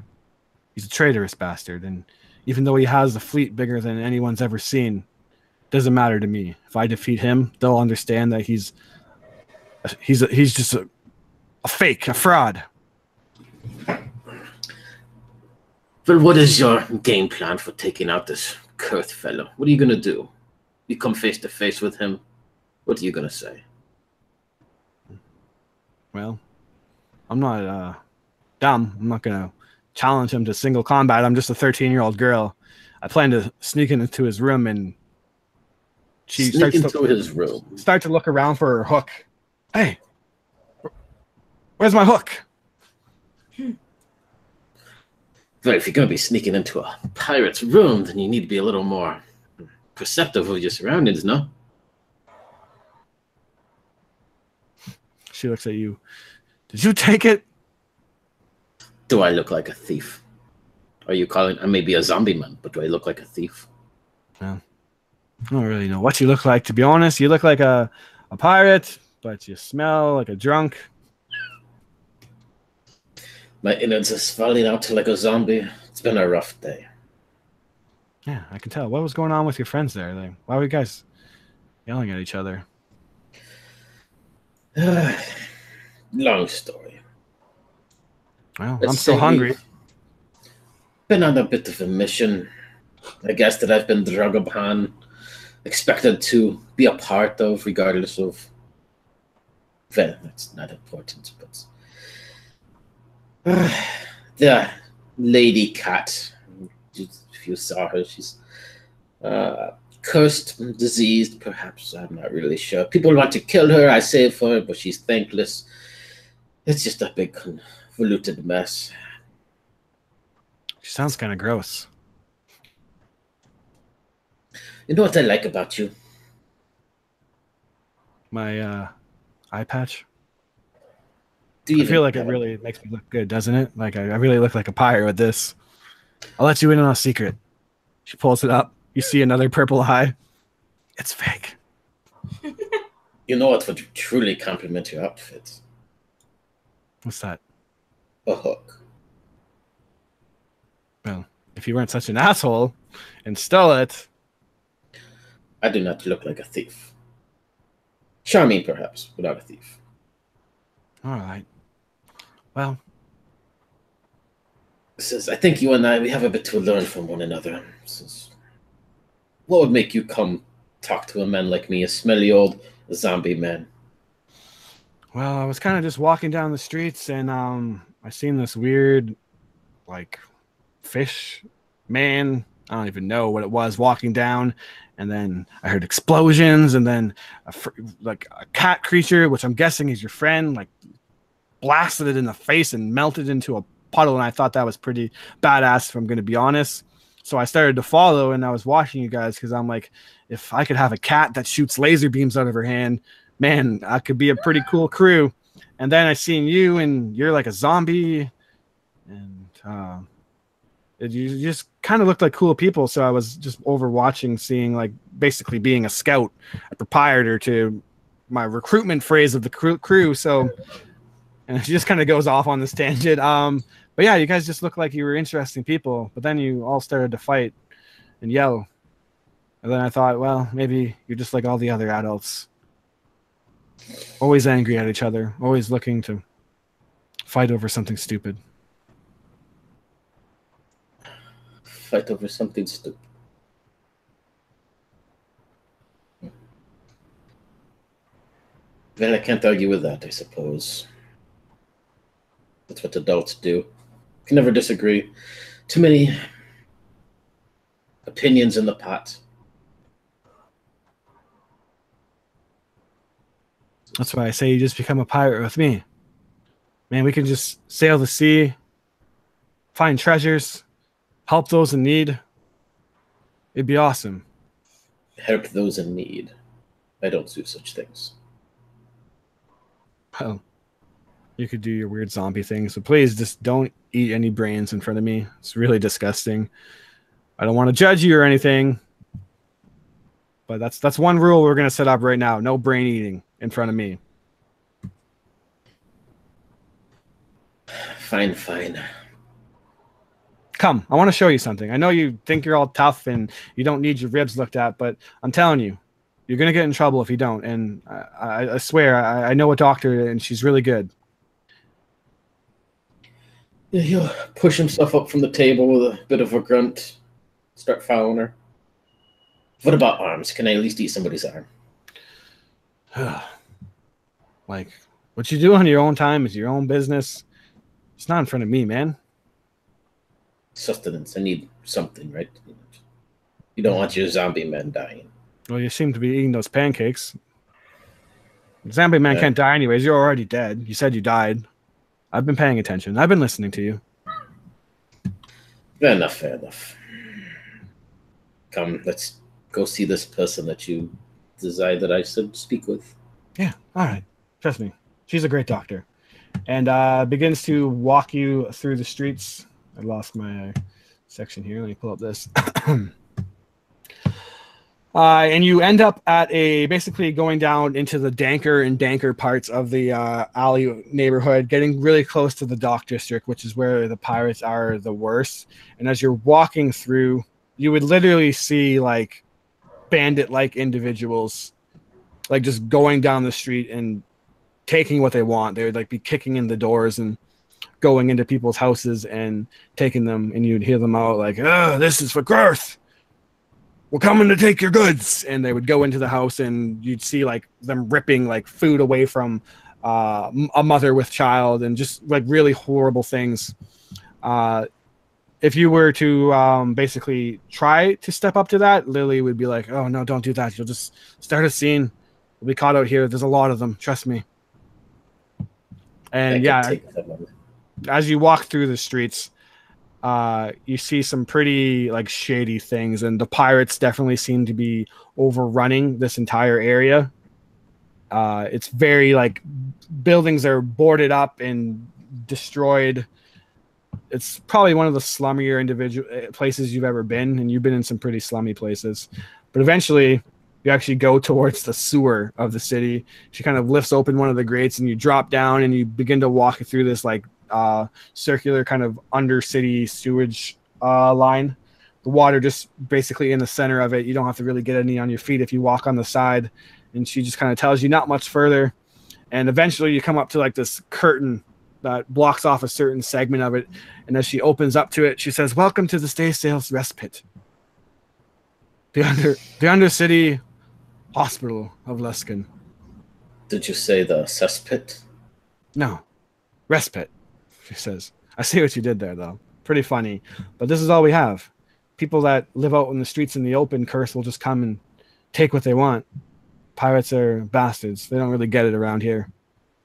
He's a traitorous bastard, and even though he has a fleet bigger than anyone's ever seen, doesn't matter to me. If I defeat him, they'll understand that he's just a fake, a fraud. Well, what is your game plan for taking out this Kurth fellow? What are you gonna do? You come face to face with him. What are you gonna say? Well, I'm not dumb. I'm not gonna challenge him to single combat. I'm just a 13-year-old girl. I plan to sneak into his room and Sneak into his room. Start to look around for her hook. Hey, where's my hook? Well, if you're going to be sneaking into a pirate's room, then you need to be a little more perceptive of your surroundings, no? She looks at you. Did you take it? Do I look like a thief? Are you calling? I may be a zombie man, but do I look like a thief? No. I don't really know what you look like, to be honest. You look like a pirate, but you smell like a drunk. My innards are falling out like a zombie. It's been a rough day. Yeah, I can tell. What was going on with your friends there? Like, why were you guys yelling at each other? Long story. Well, I'm still hungry. Been on a bit of a mission. I guess that I've been drug upon, expected to be a part of, regardless of. Well, it's not important, but the lady cat. If you saw her, she's cursed, diseased, perhaps. I'm not really sure. People want to kill her. I save her, but she's thankless. It's just a big convoluted mess. She sounds kind of gross. You know what I like about you? My eye patch. I feel like it really makes me look good, doesn't it? Like I really look like a pirate with this. I'll let you in on a secret. She pulls it up. You see another purple eye. It's fake. You know what would truly compliment your outfit? What's that? A hook. Well, if you weren't such an asshole and stole it. I do not look like a thief. Charming, perhaps, but not a thief. All right. Well, I think you and I, we have a bit to learn from one another. What would make you come talk to a man like me, a smelly old zombie man? Well, I was kind of just walking down the streets and I seen this weird, like, fish man. I don't even know what it was walking down. And then I heard explosions and then a cat creature, which I'm guessing is your friend, like blasted it in the face and melted into a puddle. And I thought that was pretty badass, if I'm going to be honest. So I started to follow and I was watching you guys because I'm like, if I could have a cat that shoots laser beams out of her hand, man, I could be a pretty cool crew. And then I seen you and you're like a zombie and you just kind of looked like cool people. So I was just overwatching, seeing like basically being a scout, a proprietor to my recruitment phrase of the crew. So And she just kind of goes off on this tangent. But yeah, you guys just look like you were interesting people, but then you all started to fight and yell. And then I thought, well, maybe you're just like all the other adults. Always angry at each other, always looking to fight over something stupid. Fight over something stupid. Well, I can't argue with that, I suppose. That's what adults do. Can never disagree. Too many opinions in the pot. That's why I say you just become a pirate with me. Man, we can just sail the sea, find treasures, help those in need. It'd be awesome. Help those in need. I don't do such things. Well, you could do your weird zombie things, so please just don't eat any brains in front of me. It's really disgusting. I don't want to judge you or anything, but that's one rule we're going to set up right now. No brain eating in front of me. Fine, fine. Come, I want to show you something. I know you think you're all tough and you don't need your ribs looked at, but I'm telling you, you're going to get in trouble if you don't. And I swear, I know a doctor and she's really good. He'll push himself up from the table with a bit of a grunt. Start following her. What about arms? Can I at least eat somebody's arm? Like, what you do on your own time is your own business. It's not in front of me, man. Sustenance. I need something, right? You don't want your zombie men dying. Well, you seem to be eating those pancakes. Zombie man can't die anyways. You're already dead. You said you died. I've been paying attention. I've been listening to you. Fair enough, fair enough. Come, let's go see this person that you desired that I should speak with. Yeah, all right. Trust me. She's a great doctor. And begins to walk you through the streets. I lost my section here. Let me pull up this. And you end up at basically going down into the danker and danker parts of the alley neighborhood, getting really close to the dock district, which is where the pirates are the worst. And as you're walking through, you would literally see like bandit-like individuals, like just going down the street and taking what they want. They would like be kicking in the doors and going into people's houses and taking them, and you'd hear them out like, "Oh, this is for Girth. We're coming to take your goods." And they would go into the house and you'd see like them ripping like food away from a mother with child and just like really horrible things. If you were to basically try to step up to that, Lily would be like, "Oh no, don't do that. You'll just start a scene. We'll be caught out here. There's a lot of them. Trust me." And yeah, as you walk through the streets, you see some pretty like shady things, and the pirates definitely seem to be overrunning this entire area. It's very like buildings are boarded up and destroyed. It's probably one of the slummier places you've ever been, and you've been in some pretty slummy places. But eventually, you actually go towards the sewer of the city. She kind of lifts open one of the grates, and you drop down, and you begin to walk through this like circular kind of under-city sewage line. The water just basically in the center of it. You don't have to really get any on your feet if you walk on the side. And she just kind of tells you not much further. And eventually you come up to like this curtain that blocks off a certain segment of it. And as she opens up to it, she says, "Welcome to the Stay Sales Respite. The Undercity Hospital of Luskin." Did you say the cesspit? No. Respite, she says. "I see what you did there, though. Pretty funny. But this is all we have. People that live out in the streets in the open, Curse will just come and take what they want. Pirates are bastards. They don't really get it around here."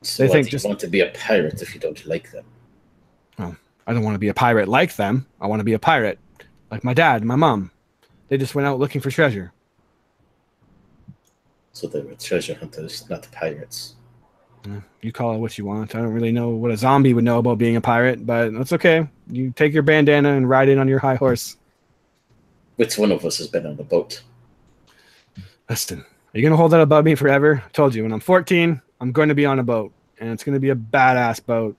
So they think you want to be a pirate if you don't like them. Well, I don't want to be a pirate like them. I want to be a pirate like my dad and my mom. They just went out looking for treasure. So they were treasure hunters, not pirates. You call it what you want. I don't really know what a zombie would know about being a pirate, but that's okay. You take your bandana and ride in on your high horse. Which one of us has been on the boat? Listen, are you going to hold that above me forever? I told you, when I'm 14, I'm going to be on a boat. and it's going to be a badass boat.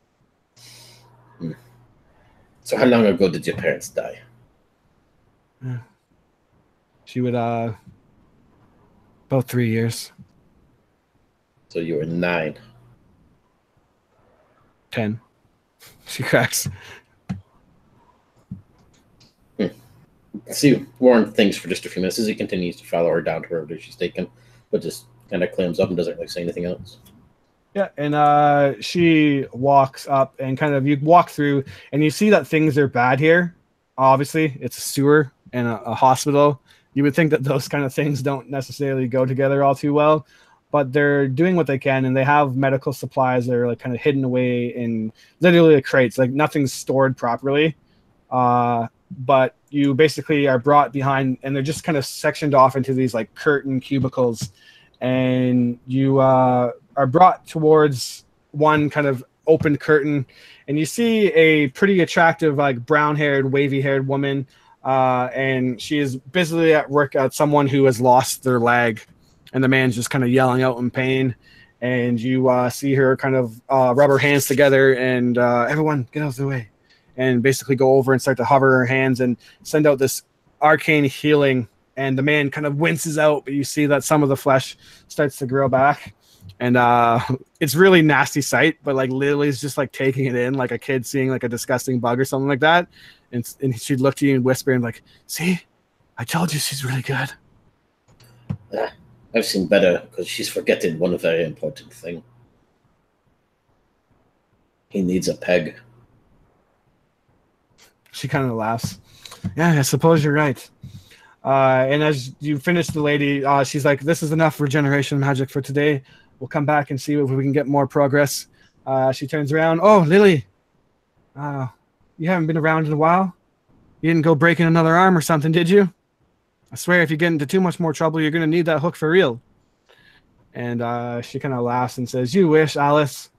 So how long ago did your parents die? She would about 3 years. So you were 9. 10. She cracks. See, Warren thinks for just a few minutes as he continues to follow her down to wherever she's taken, but just kind of clams up and doesn't really say anything else. Yeah, and she walks up and kind of, you walk through and you see that things are bad here. Obviously, it's a sewer and a hospital. You would think that those kind of things don't necessarily go together all too well, but they're doing what they can, and they have medical supplies that are like kind of hidden away in literally crates, like nothing's stored properly. But you basically are brought behind, and they're just kind of sectioned off into these like curtain cubicles, and you are brought towards one kind of open curtain, and you see a pretty attractive, like brown-haired, wavy-haired woman, and she is busily at work at someone who has lost their leg, and the man's just kind of yelling out in pain, and you see her kind of rub her hands together and everyone get out of the way, and basically go over and start to hover her hands and send out this arcane healing, and the man kind of winces out, but you see that some of the flesh starts to grow back, and it's really nasty sight, but like Lily's just like taking it in like a kid seeing like a disgusting bug or something like that, and she'd look to you and whisper and like, see, I told you she's really good. I've seen better, because she's forgetting one very important thing. He needs a peg. She kind of laughs. Yeah, I suppose you're right. And as you finish the lady, she's like, this is enough regeneration magic for today. We'll come back and see if we can get more progress. She turns around. Oh, Lily. You haven't been around in a while? You didn't go breaking another arm or something, did you? I swear if you get into too much more trouble, you're going to need that hook for real. And she kind of laughs and says, you wish, Alice.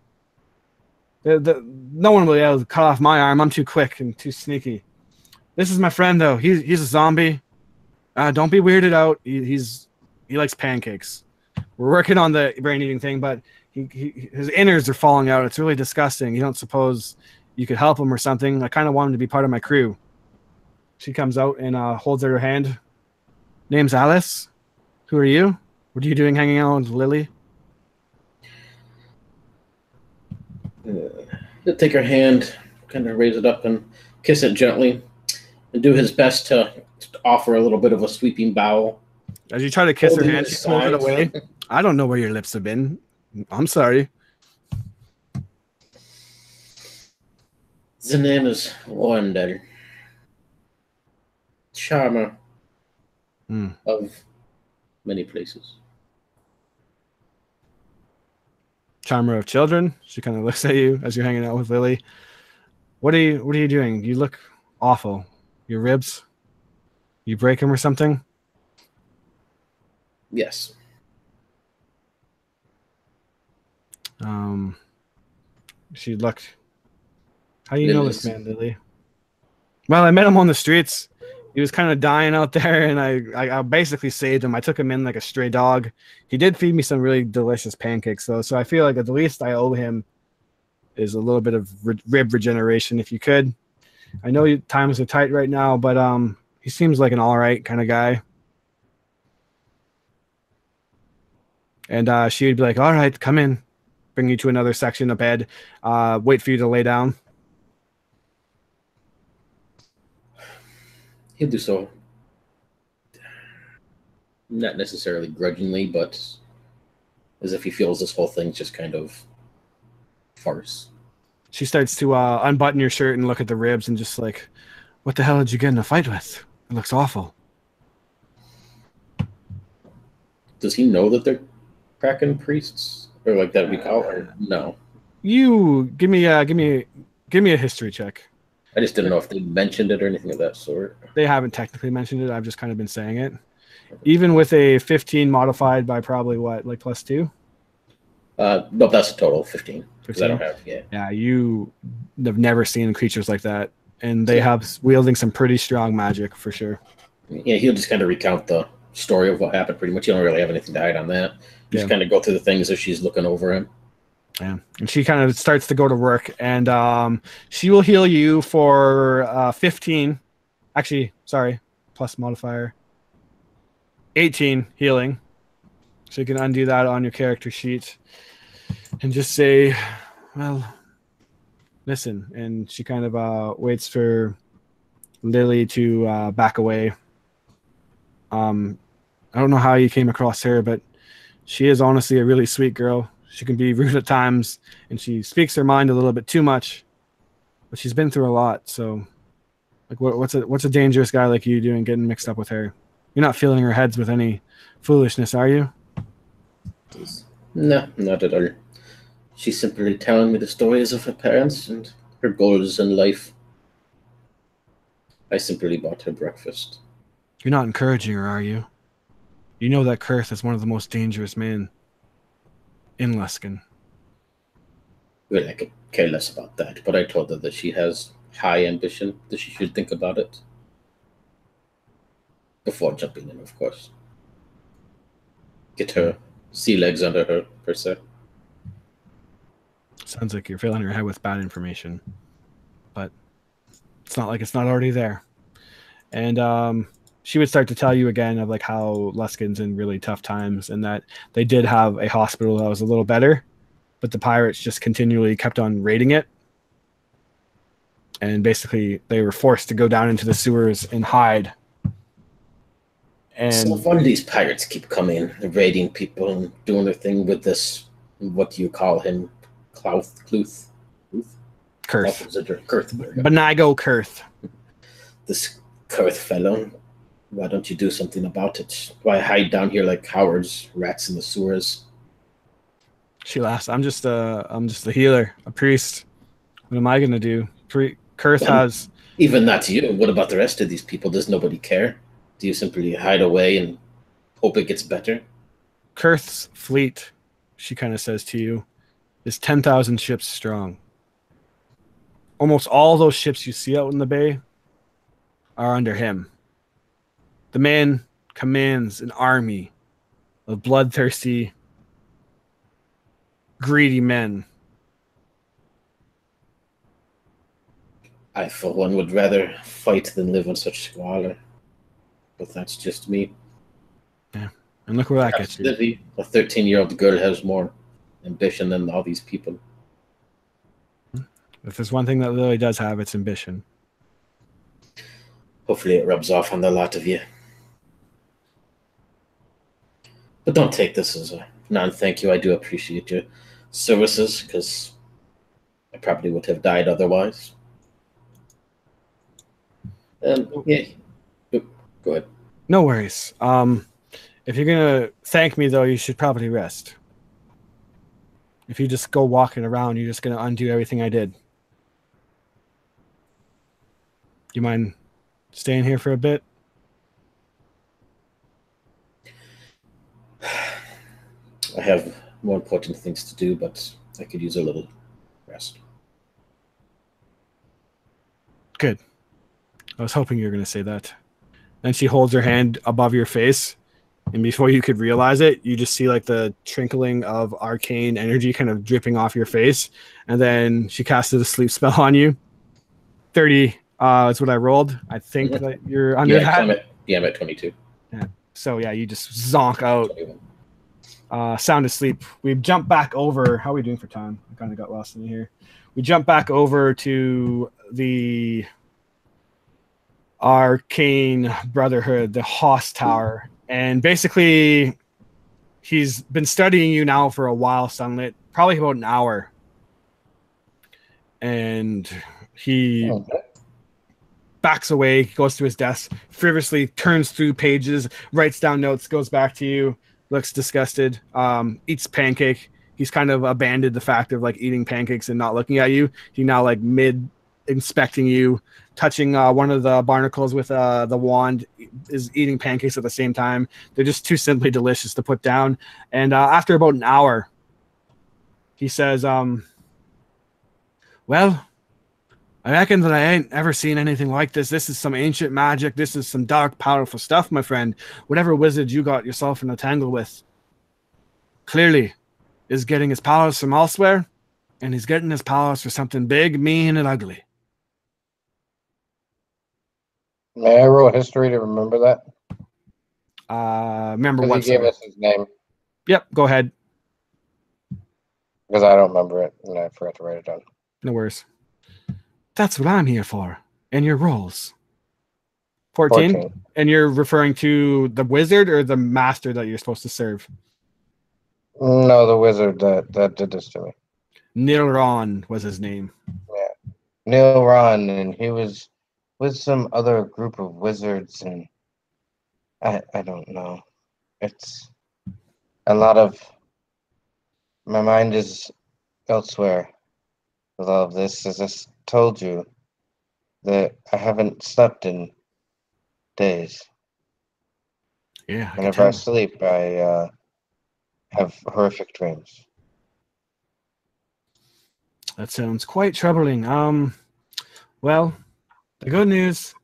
No one will be able to cut off my arm. I'm too quick and too sneaky. This is my friend, though. He's a zombie. Don't be weirded out. He likes pancakes. We're working on the brain-eating thing, but his innards are falling out. It's really disgusting. You don't suppose you could help him or something? I kind of want him to be part of my crew. She comes out and holds out her hand. Name's Alice. Who are you? What are you doing hanging out with Lily? He'll take her hand, kind of raise it up and kiss it gently, and do his best to offer a little bit of a sweeping bow. As you try to kiss her hand, she pulls it away. I don't know where your lips have been. I'm sorry. The name is Wandel. Charmer of many places. Charmer of children. She kind of looks at you as you're hanging out with Lily. What are you doing? You look awful. Your ribs? You break them or something? Yes. She looked. How do you know this man, Lily? Well, I met him on the streets. He was kind of dying out there, and I basically saved him. I took him in like a stray dog. He did feed me some really delicious pancakes, though, so I feel like at the least I owe him is a little bit of rib regeneration, if you could. I know times are tight right now, but he seems like an all right kind of guy. And she would be like, all right, come in. Bring you to another section of bed. Wait for you to lay down. He'll do so. Not necessarily grudgingly, but as if he feels this whole thing's just kind of farce. She starts to unbutton your shirt and look at the ribs and just like, what the hell did you get in a fight with? It looks awful. Does he know that they're Kraken priests? Or like that would be called? Or no. You give me a history check. I just didn't know if they mentioned it or anything of that sort. They haven't technically mentioned it. I've just kind of been saying it. Even with a 15 modified by probably what, like +2? No, that's a total 15. Because I don't have, Yeah, you have never seen creatures like that. And they have wielding some pretty strong magic for sure. Yeah, he'll just kind of recount the story of what happened pretty much. You don't really have anything to hide on that. Just kind of go through the things as she's looking over him. Yeah, and she kind of starts to go to work, and she will heal you for 15. Actually, sorry, plus modifier 18 healing. So you can undo that on your character sheet, and just say, "Well, listen." And she kind of waits for Lily to back away. I don't know how you came across her, but she is honestly a really sweet girl. She can be rude at times, and she speaks her mind a little bit too much. But she's been through a lot, so like, what's a dangerous guy like you doing getting mixed up with her? You're not filling her heads with any foolishness, are you? No, not at all. She's simply telling me the stories of her parents and her goals in life. I simply bought her breakfast. You're not encouraging her, are you? You know that Kurth is one of the most dangerous men in Luskin. Well, I could care less about that, but I told her that she has high ambition, that she should think about it. Before jumping in, of course. Get her sea legs under her, per se. Sounds like you're filling her head with bad information. But it's not like it's not already there. And she would start to tell you again of like how Luskin's in really tough times, and that they did have a hospital that was a little better, but the pirates just continually kept on raiding it. And basically they were forced to go down into the sewers and hide. And so if one of these pirates keep coming, raiding people and doing their thing with this, what do you call him? Kurth. Benigo Kurth. This Kurth fellow. Why don't you do something about it? Why hide down here like cowards, rats in the sewers? She laughs. I'm just a healer, a priest. What am I gonna do? Kurth has. Even not you. What about the rest of these people? Does nobody care? Do you simply hide away and hope it gets better? Kurth's fleet, she kind of says to you, is 10,000 ships strong. Almost all those ships you see out in the bay are under him. The man commands an army of bloodthirsty, greedy men. I, for one, would rather fight than live in such squalor. But that's just me. Yeah, and look where that gets you. Livy, a 13-year-old girl, has more ambition than all these people. If there's one thing that Lily does have, it's ambition. Hopefully it rubs off on the lot of you. But don't take this as a non-thank you. I do appreciate your services, because I probably would have died otherwise. And yeah, go ahead. No worries. If you're gonna thank me, though, you should probably rest. If you just go walking around, you're just gonna undo everything I did. You mind staying here for a bit? I have more important things to do, but I could use a little rest. Good. I was hoping you were going to say that. Then she holds her hand above your face, and before you could realize it, you just see like the trickling of arcane energy kind of dripping off your face, and then she casted a sleep spell on you. 30 is what I rolled. I think that you're under that. I'm at 22. Yeah. So yeah, you just zonk out. 21. Sound asleep. We jump back over. How are we doing for time? I kind of got lost in here. We jump back over to the Arcane Brotherhood, the Hoss Tower, and basically he's been studying you now for a while, Sunlit, probably about an hour, and he backs away, goes to his desk, frivolously turns through pages, writes down notes, goes back to you, looks disgusted, eats pancake. He's kind of abandoned the fact of like eating pancakes and not looking at you. He now like mid inspecting you, touching one of the barnacles with the wand, is eating pancakes at the same time. They're just too simply delicious to put down. And after about an hour, he says, well, I reckon that I ain't ever seen anything like this. This is some ancient magic. This is some dark, powerful stuff, my friend. Whatever wizard you got yourself in a tangle with. Clearly, is getting his powers from elsewhere, and he's getting his powers for something big, mean, and ugly. May I roll history to remember that? Remember Because what? he gave Sir? us his name. Yep, go ahead. Because I don't remember it, and I forgot to write it down. No worries. That's what I'm here for. And your rolls. 14? And you're referring to the wizard or the master that you're supposed to serve? No, the wizard that did this to me. Nilron was his name. Yeah. Neil Ron, and he was with some other group of wizards, and I don't know. It's a lot of... My mind is elsewhere with all of this. As I told you, that I haven't slept in days. Yeah. Whenever I sleep, I have horrific dreams. That sounds quite troubling. Well, the good news,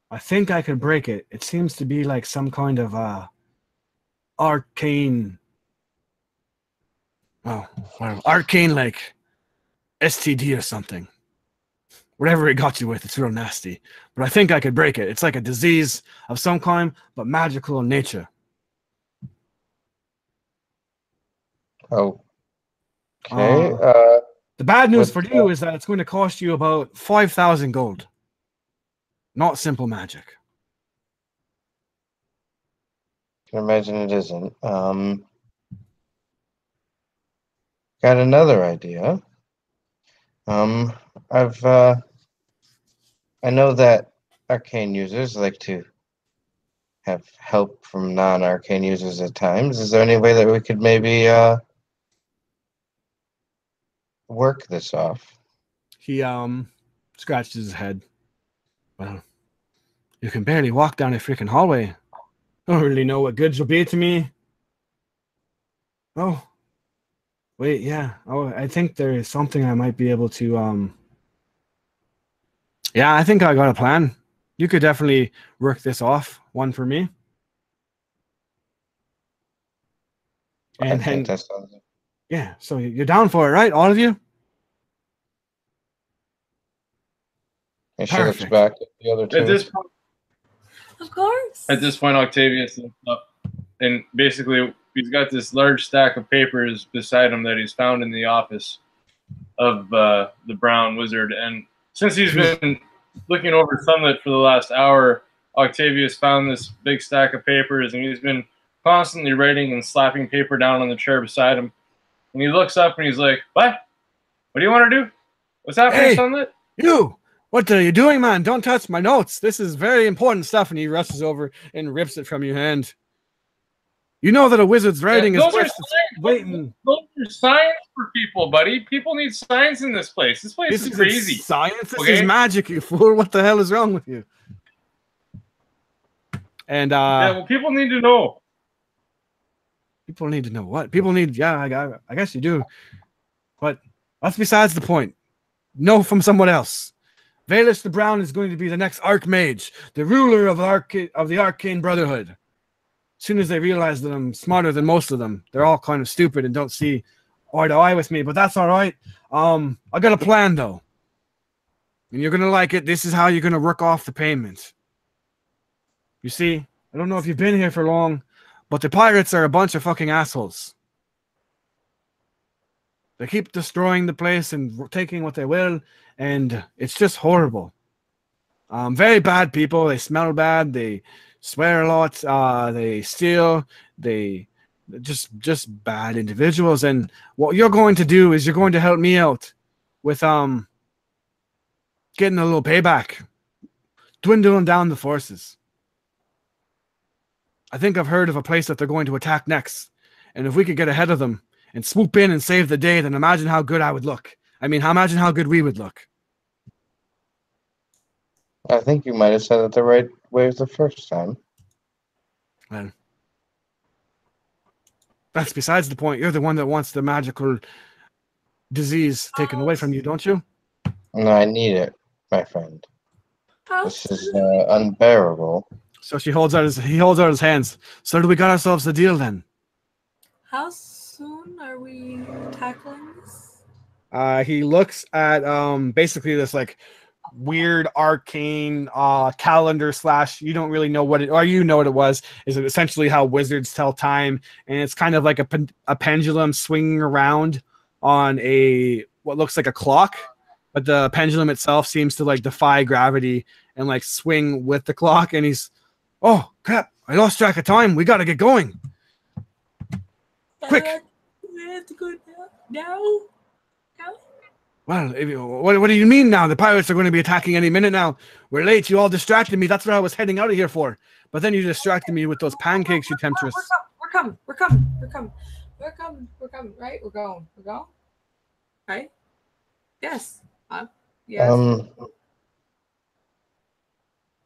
I think I could break it. It seems to be like some kind of arcane, arcane like STD or something. Whatever it got you with, it's real nasty. But I think I could break it. It's like a disease of some kind, but magical in nature. Oh. Okay. The bad news for you is that it's going to cost you about 5,000 gold. Not simple magic. I can imagine it isn't. Got another idea. I know that arcane users like to have help from non-arcane users at times. Is there any way that we could maybe work this off? He scratched his head. Well, you can barely walk down a freaking hallway. I don't really know what good you'll be to me. Oh. Wait, yeah. Oh, I think there is something I might be able to Yeah, I think I got a plan. You could definitely work this off. One for me. And then, yeah, so you're down for it, right? All of you? And she looks back at the other two. At this point, of course. At this point, Octavius looks up, and basically he's got this large stack of papers beside him that he's found in the office of the Brown Wizard. And since he's been looking over Sunlit for the last hour, Octavius found this big stack of papers, and he's been constantly writing and slapping paper down on the chair beside him. And he looks up and he's like, "What? What do you want to do? What's happening, Sunlit?" You! What are you doing, man? Don't touch my notes. This is very important stuff. And he rushes over and rips it from your hand. You know that a wizard's writing is waiting. Those are science for people, buddy. People need science in this place. This place is crazy. Science? This is magic, you fool. What the hell is wrong with you? And yeah, well, people need to know. People need to know what? People need, yeah, I guess you do. But that's besides the point. Know from someone else. Valus the Brown is going to be the next Archmage, the ruler of the Arcane Brotherhood. As soon as they realize that I'm smarter than most of them, they're all kind of stupid and don't see eye to eye with me, but that's all right. I got a plan, though. And you're going to like it. This is how you're going to work off the payment. You see, I don't know if you've been here for long, but the pirates are a bunch of fucking assholes. They keep destroying the place and taking what they will, and it's just horrible. Very bad people. They smell bad. They swear a lot. They steal. They just bad individuals. And what you're going to do is you're going to help me out with getting a little payback, dwindling down the forces. I think I've heard of a place that they're going to attack next, and if we could get ahead of them and swoop in and save the day, then imagine how good I would look. I mean, imagine how good we would look. I think you might have said it the right way the first time. Well, that's besides the point. You're the one that wants the magical disease taken away from you, don't you? No, I need it, my friend. This is unbearable. So he holds out his hands. So do we got ourselves a deal then? How soon are we tackling this? He looks at basically this like weird arcane calendar slash, you don't really know what it, or you know what it was, is it essentially how wizards tell time, and it's kind of like a pendulum swinging around on a what looks like a clock, but the pendulum itself seems to like defy gravity and like swing with the clock. And he's, oh crap, I lost track of time, we gotta get going quick. We have to go now. Well, what do you mean now? The pirates are going to be attacking any minute now. We're late. You all distracted me. That's what I was heading out of here for. But then you distracted me with those pancakes, you temptress. We're coming. Right? We're going. Right? Yes. Yes.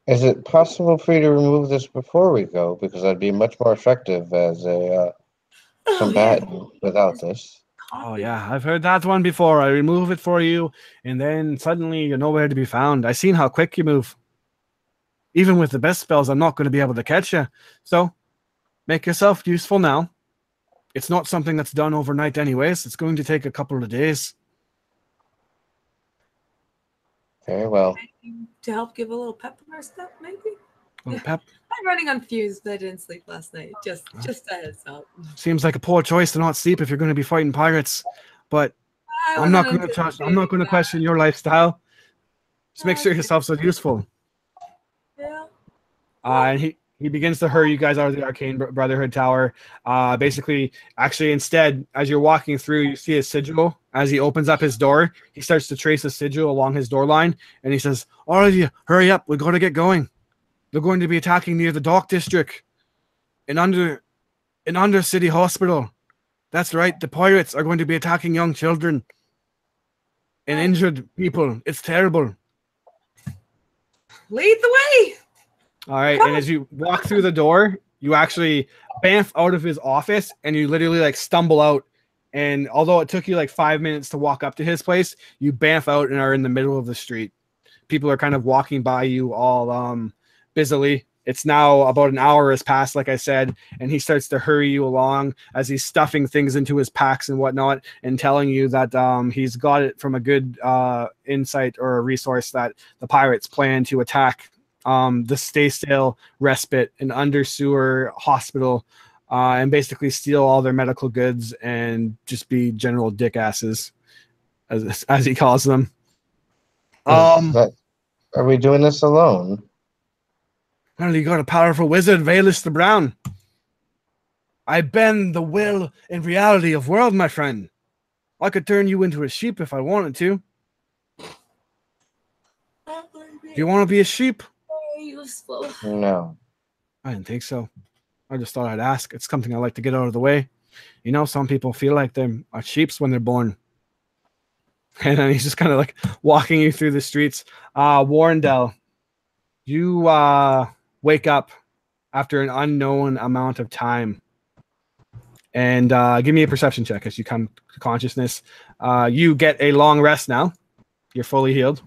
Is it possible for you to remove this before we go? Because I'd be much more effective as a combatant without this. Oh, yeah, I've heard that one before. I remove it for you, and then suddenly you're nowhere to be found. I've seen how quick you move. Even with the best spells, I'm not going to be able to catch you. So, make yourself useful now. It's not something that's done overnight anyways. It's going to take a couple of days. Very well. To help give a little pep in our step, maybe? A little pep. I'm running on fumes, but I didn't sleep last night. Just a heads up. Seems like a poor choice to not sleep if you're going to be fighting pirates. But I'm not going to question your lifestyle. Just make sure yourself so useful. Yeah. And he begins to hurry you guys out of the Arcane Brotherhood Tower. Actually, instead, as you're walking through, you see a sigil. As he opens up his door, he starts to trace a sigil along his door line, and he says, all of you, hurry up. We've got to get going. They're going to be attacking near the Dock District in under City Hospital. That's right. The pirates are going to be attacking young children and injured people. It's terrible. Lead the way. All right. And as you walk through the door, you actually bamf out of his office, and you literally like stumble out. And although it took you like 5 minutes to walk up to his place, you bamf out and are in the middle of the street. People are kind of walking by you all busily. It's now about an hour has passed, like I said, and he starts to hurry you along as he's stuffing things into his packs and whatnot, and telling you that he's got it from a good insight or a resource that the pirates plan to attack the Stay Still Respite, an under sewer hospital, and basically steal all their medical goods and just be general dickasses, as he calls them. Are we doing this alone? Well, you got a powerful wizard, Valus the Brown. I bend the will and reality of world, my friend. I could turn you into a sheep if I wanted to. Do you want to be a sheep? Useful. No. I didn't think so. I just thought I'd ask. It's something I like to get out of the way. You know, some people feel like they're sheeps when they're born. And then he's just kind of like walking you through the streets. Warrendale, you wake up after an unknown amount of time. And give me a perception check as you come to consciousness. You get a long rest now. You're fully healed.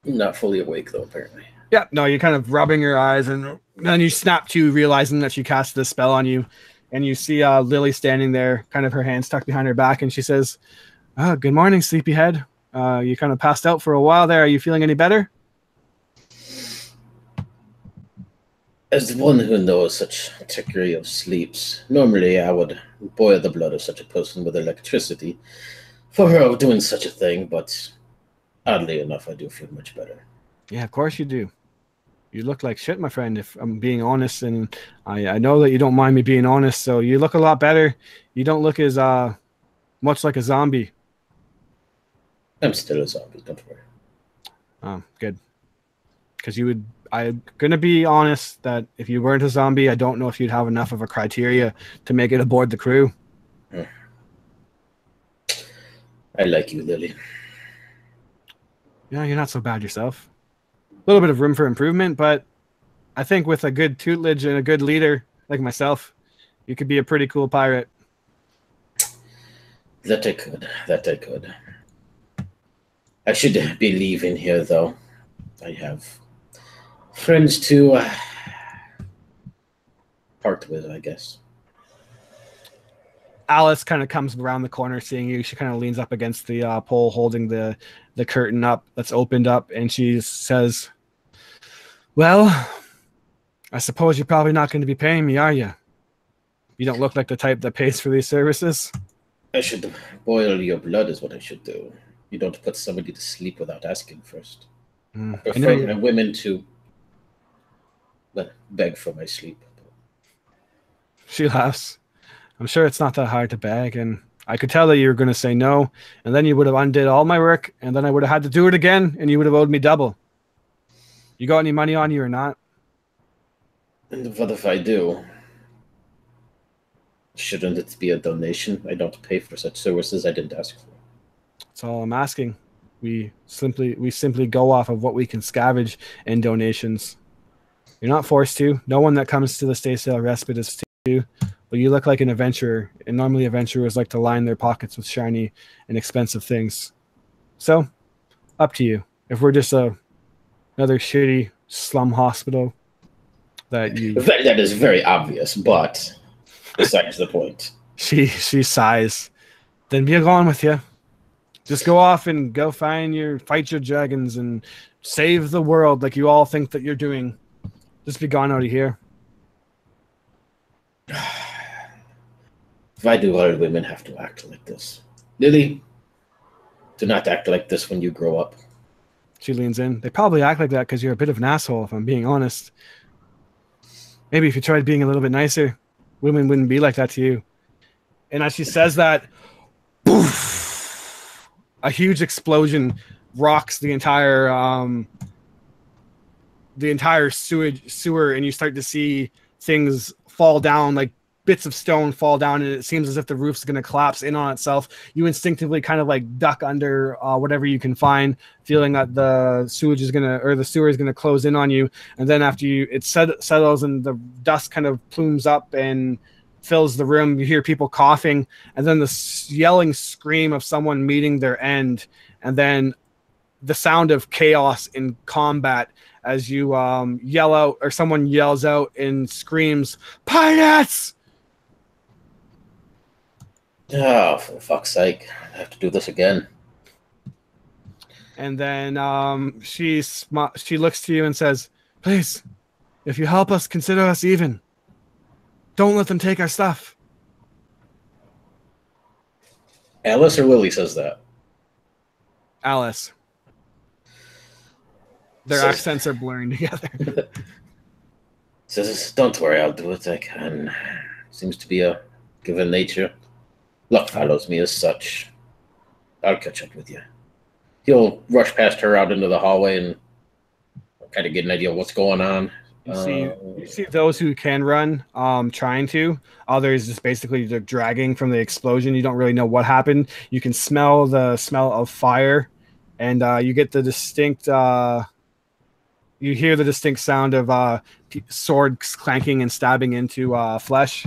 Not fully awake, though, apparently. Yeah, no, you're kind of rubbing your eyes, and then you snap to realizing that she cast the spell on you. And you see Lily standing there, kind of her hands tucked behind her back, and she says, oh, good morning, sleepyhead. You kind of passed out for a while there. Are you feeling any better? As one who knows such trickery of sleeps, normally I would boil the blood of such a person with electricity for her of doing such a thing, but oddly enough, I do feel much better. Yeah, of course you do. You look like shit, my friend, if I'm being honest, and I know that you don't mind me being honest, so you look a lot better. You don't look as much like a zombie. I'm still a zombie, don't worry. Oh, good. Because I'm going to be honest that if you weren't a zombie, I don't know if you'd have enough of a criteria to make it aboard the crew. I like you, Lily. Yeah, you're not so bad yourself. A little bit of room for improvement, but I think with a good tutelage and a good leader like myself, you could be a pretty cool pirate. That I could. I should be leaving here, though. I have friends to part with, I guess. Alice kind of comes around the corner, seeing you. She kind of leans up against the pole, holding the curtain up that's opened up, and she says, "Well, I suppose you're probably not going to be paying me, are you? You don't look like the type that pays for these services." I should boil your blood is what I should do. You don't put somebody to sleep without asking first. I prefer my women to beg for my sleep. She laughs. "I'm sure it's not that hard to beg, and I could tell that you were going to say no, and then you would have undid all my work, and then I would have had to do it again, and you would have owed me double. You got any money on you or not?" And what if I do? Shouldn't it be a donation? I don't pay for such services I didn't ask for. That's all I'm asking. We simply go off of what we can scavenge in donations. You're not forced to. No one that comes to the Stay Sail Respite is to. But you look like an adventurer, and normally adventurers like to line their pockets with shiny and expensive things. So, up to you. If we're just another shitty slum hospital that is very obvious, but besides the point. She sighs. Then be gone with you. Just go off and go fight your dragons and save the world like you all think that you're doing. Just be gone out of here. Why do all women have to act like this? Lily, do not act like this when you grow up. She leans in. They probably act like that because you're a bit of an asshole, if I'm being honest. Maybe if you tried being a little bit nicer, women wouldn't be like that to you. And as she says that, poof, a huge explosion rocks the entire sewer, and you start to see things fall down, like bits of stone fall down, and it seems as if the roof's going to collapse in on itself. You instinctively kind of like duck under whatever you can find, feeling that the sewer is going to close in on you. And then after it settles and the dust kind of plumes up and fills the room, you hear people coughing, and then the yelling scream of someone meeting their end, and then the sound of chaos in combat as you yell out, or someone yells out and screams, "Pirates!" Oh, for fuck's sake. I have to do this again. And then she looks to you and says, "Please, if you help us, consider us even. Don't let them take our stuff." Alice or Lily says that? Alice. Their accents are blurring together. Says, "Don't worry, I'll do what I can. Seems to be a given nature. Luck follows me as such. I'll catch up with you." He'll rush past her out into the hallway and kind of get an idea of what's going on. You see those who can run trying to. Others just basically dragging from the explosion. You don't really know what happened. You can smell the smell of fire, and you get the distinct... you hear the distinct sound of swords clanking and stabbing into flesh.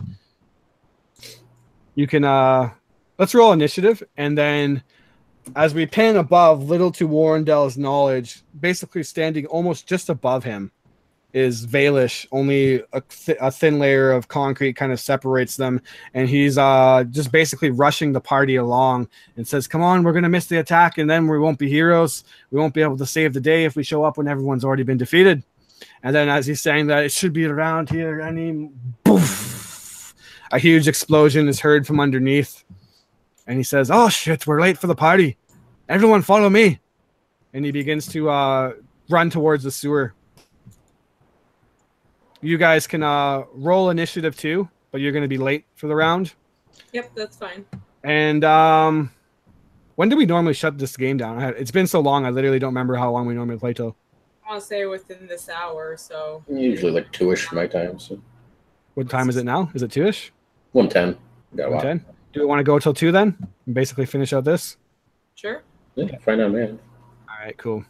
You can... let's roll initiative, and then as we pan above, little to Warrendel's knowledge, basically standing almost just above him is Valish. Only a thin layer of concrete kind of separates them, and he's just basically rushing the party along and says, "Come on, we're going to miss the attack, and then we won't be heroes. We won't be able to save the day if we show up when everyone's already been defeated." And then as he's saying that, "It should be around here," poof, a huge explosion is heard from underneath. And he says, "Oh shit, we're late for the party. Everyone follow me." And he begins to run towards the sewer. You guys can roll initiative too, but you're going to be late for the round. Yep, that's fine. And when do we normally shut this game down? It's been so long, I literally don't remember how long we normally play till. I want to say within this hour, so. Usually like 2-ish my time. So. What time is it now? Is it 2-ish? 1:10. 1:10. Do we want to go till 2 then? And basically finish out this? Sure. Yeah, find out, man. All right, cool.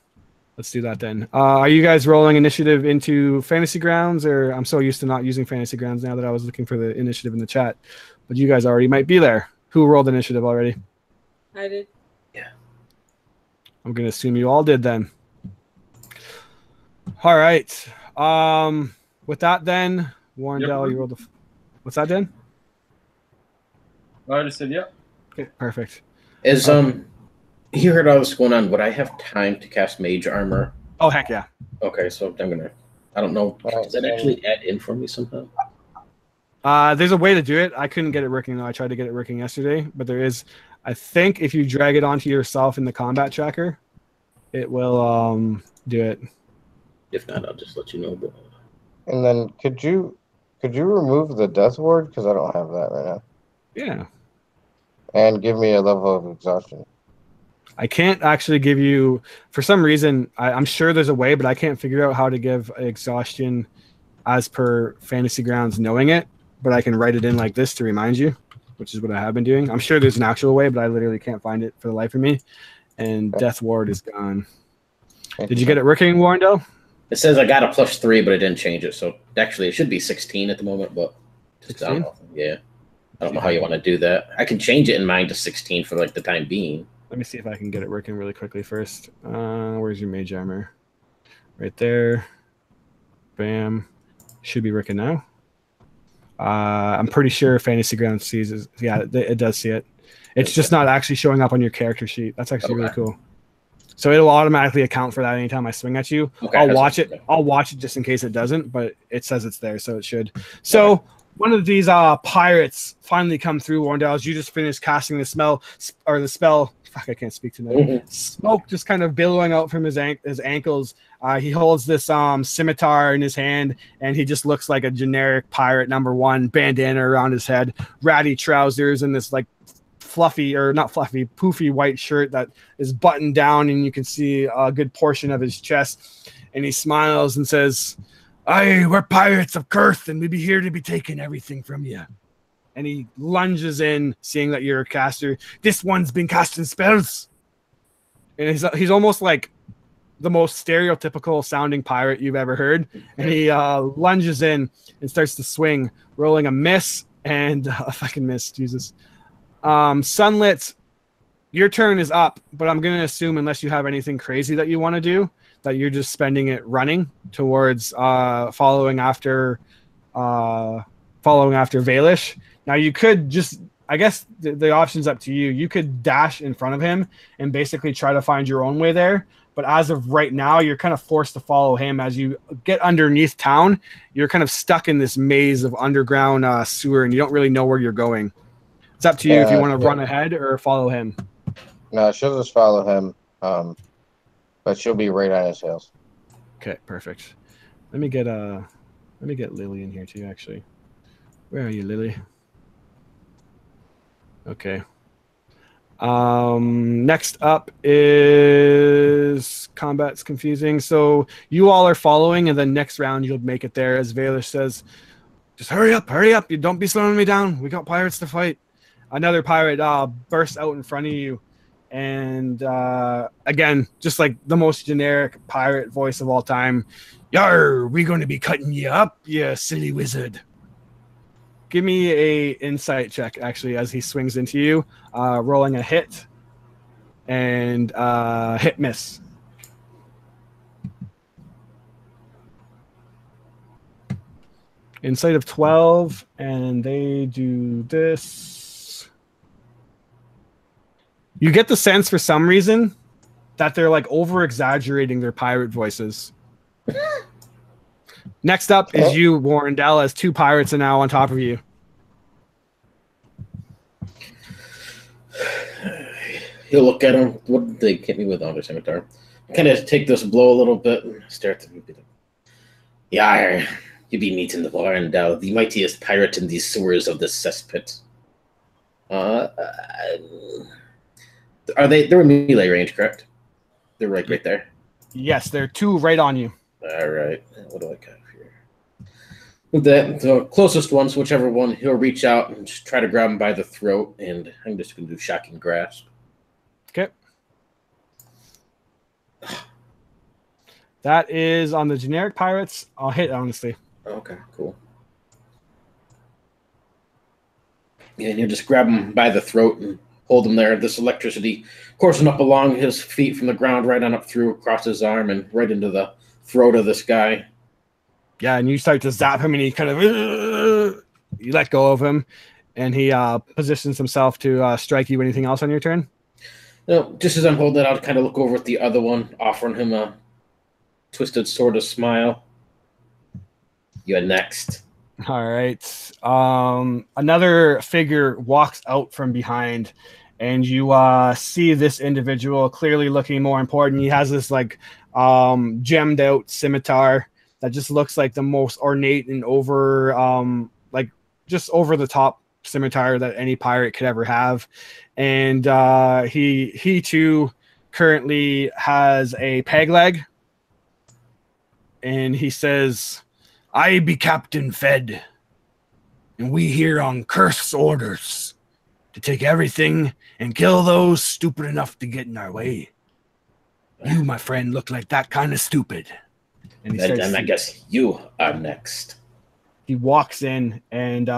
Let's do that then. Are you guys rolling initiative into Fantasy Grounds, or I'm so used to not using Fantasy Grounds now that I was looking for the initiative in the chat, but you guys already might be there. Who rolled initiative already? I did. Yeah. I'm going to assume you all did then. All right. With that then, Warrendale, you rolled What's that, Dan? I just said, yeah. Okay, perfect. Is you heard all this going on? Would I have time to cast Mage Armor? Oh heck yeah. Okay, so I'm gonna. I don't know. Does that actually add in for me somehow? There's a way to do it. I couldn't get it working though. I tried to get it working yesterday, but there is. I think if you drag it onto yourself in the combat tracker, it will do it. If not, I'll just let you know. But... And then could you remove the death ward, because I don't have that right now, Yeah. and give me a level of exhaustion? I can't actually give you, for some reason, I'm sure there's a way, but I can't figure out how to give exhaustion as per Fantasy Grounds knowing it, but I can write it in like this to remind you, which is what I have been doing. I'm sure there's an actual way, but I literally can't find it for the life of me. And Death Ward is gone. Did you get it working, Warrendale? It says I got a +3, but I didn't change it. So actually, it should be 16 at the moment, but just, I don't know. Yeah. I don't know how you want to do that. I can change it in mine to 16 for like the time being. Let me see if I can get it working really quickly first. Where's your Mage Armor? Right there. Bam. Should be working now. I'm pretty sure Fantasy Grounds sees it. Yeah, it does see it. It's just not actually showing up on your character sheet. That's actually really cool. So it'll automatically account for that anytime I swing at you. Okay, I'll watch it. I'll watch it just in case it doesn't, but it says it's there, so it should. So one of these pirates finally come through, Warrendale, as you just finished casting the spell. Fuck, I can't speak tonight. Smoke just kind of billowing out from his ankles. He holds this scimitar in his hand, and he just looks like a generic pirate #1, bandana around his head, ratty trousers, and this like poofy white shirt that is buttoned down, and you can see a good portion of his chest. And he smiles and says, "Aye, we're pirates of Kurth, and we be here to be taking everything from you." And he lunges in, seeing that you're a caster. "This one's been casting spells." And he's almost like the most stereotypical sounding pirate you've ever heard. And he lunges in and starts to swing, rolling a miss and a fucking miss, Jesus. Sunlit, your turn is up, but I'm going to assume, unless you have anything crazy that you want to do, that you're just spending it running towards following after Valish. Now you could just, I guess the option's up to you. You could dash in front of him and basically try to find your own way there. But as of right now, you're kind of forced to follow him. As you get underneath town, you're kind of stuck in this maze of underground sewer, and you don't really know where you're going. It's up to you if you want to run ahead or follow him. No, she'll just follow him, but she'll be right on his heels. Okay, perfect. Let me get Lily in here too. Actually, where are you, Lily? Okay. Next up is combat's confusing. So you all are following, and then next round you'll make it there. As Valish says, "Just hurry up! You don't be slowing me down. We got pirates to fight." Another pirate bursts out in front of you, and again, just like the most generic pirate voice of all time, "Yar, we going to be cutting you up, you silly wizard." Give me a insight check, actually, as he swings into you, rolling a hit and hit miss. Insight of 12, and they do this. You get the sense for some reason that they're like over-exaggerating their pirate voices. Next up is you, Warrendale, as 2 pirates are now on top of you. He'll look at him. What did they hit me with on the scimitar? Kind of take this blow a little bit and stare at me. "Yeah, you be meeting the Warrendale, the mightiest pirate in these sewers of this cesspit." Are they? They're in melee range, correct? They're right there. Yes, they're 2 right on you. All right. What do I got here? With the closest ones, whichever one, he'll reach out and just try to grab him by the throat, and I'm just going to do Shocking Grasp. Okay. That is on the generic pirates. I'll hit, honestly. Okay, cool. Yeah, and you just grab him by the throat and hold him there. This electricity coursing up along his feet from the ground, right on up through, across his arm, and right into the throat of this guy. Yeah, and you start to zap him, and he kind of you let go of him, and he positions himself to strike you. Anything else on your turn? No, just as I'm holding it, I'll kind of look over at the other one, offering him a twisted sort of smile. You're next. All right. Another figure walks out from behind, and you see this individual clearly looking more important. He has this like gemmed out scimitar that just looks like the most ornate and like just over the top scimitar that any pirate could ever have. And he too currently has a peg leg, and he says, "I be Captain Fed, and we here on Curse's orders to take everything and kill those stupid enough to get in our way. You, my friend, look like that kind of stupid." And I guess you are next. He walks in, and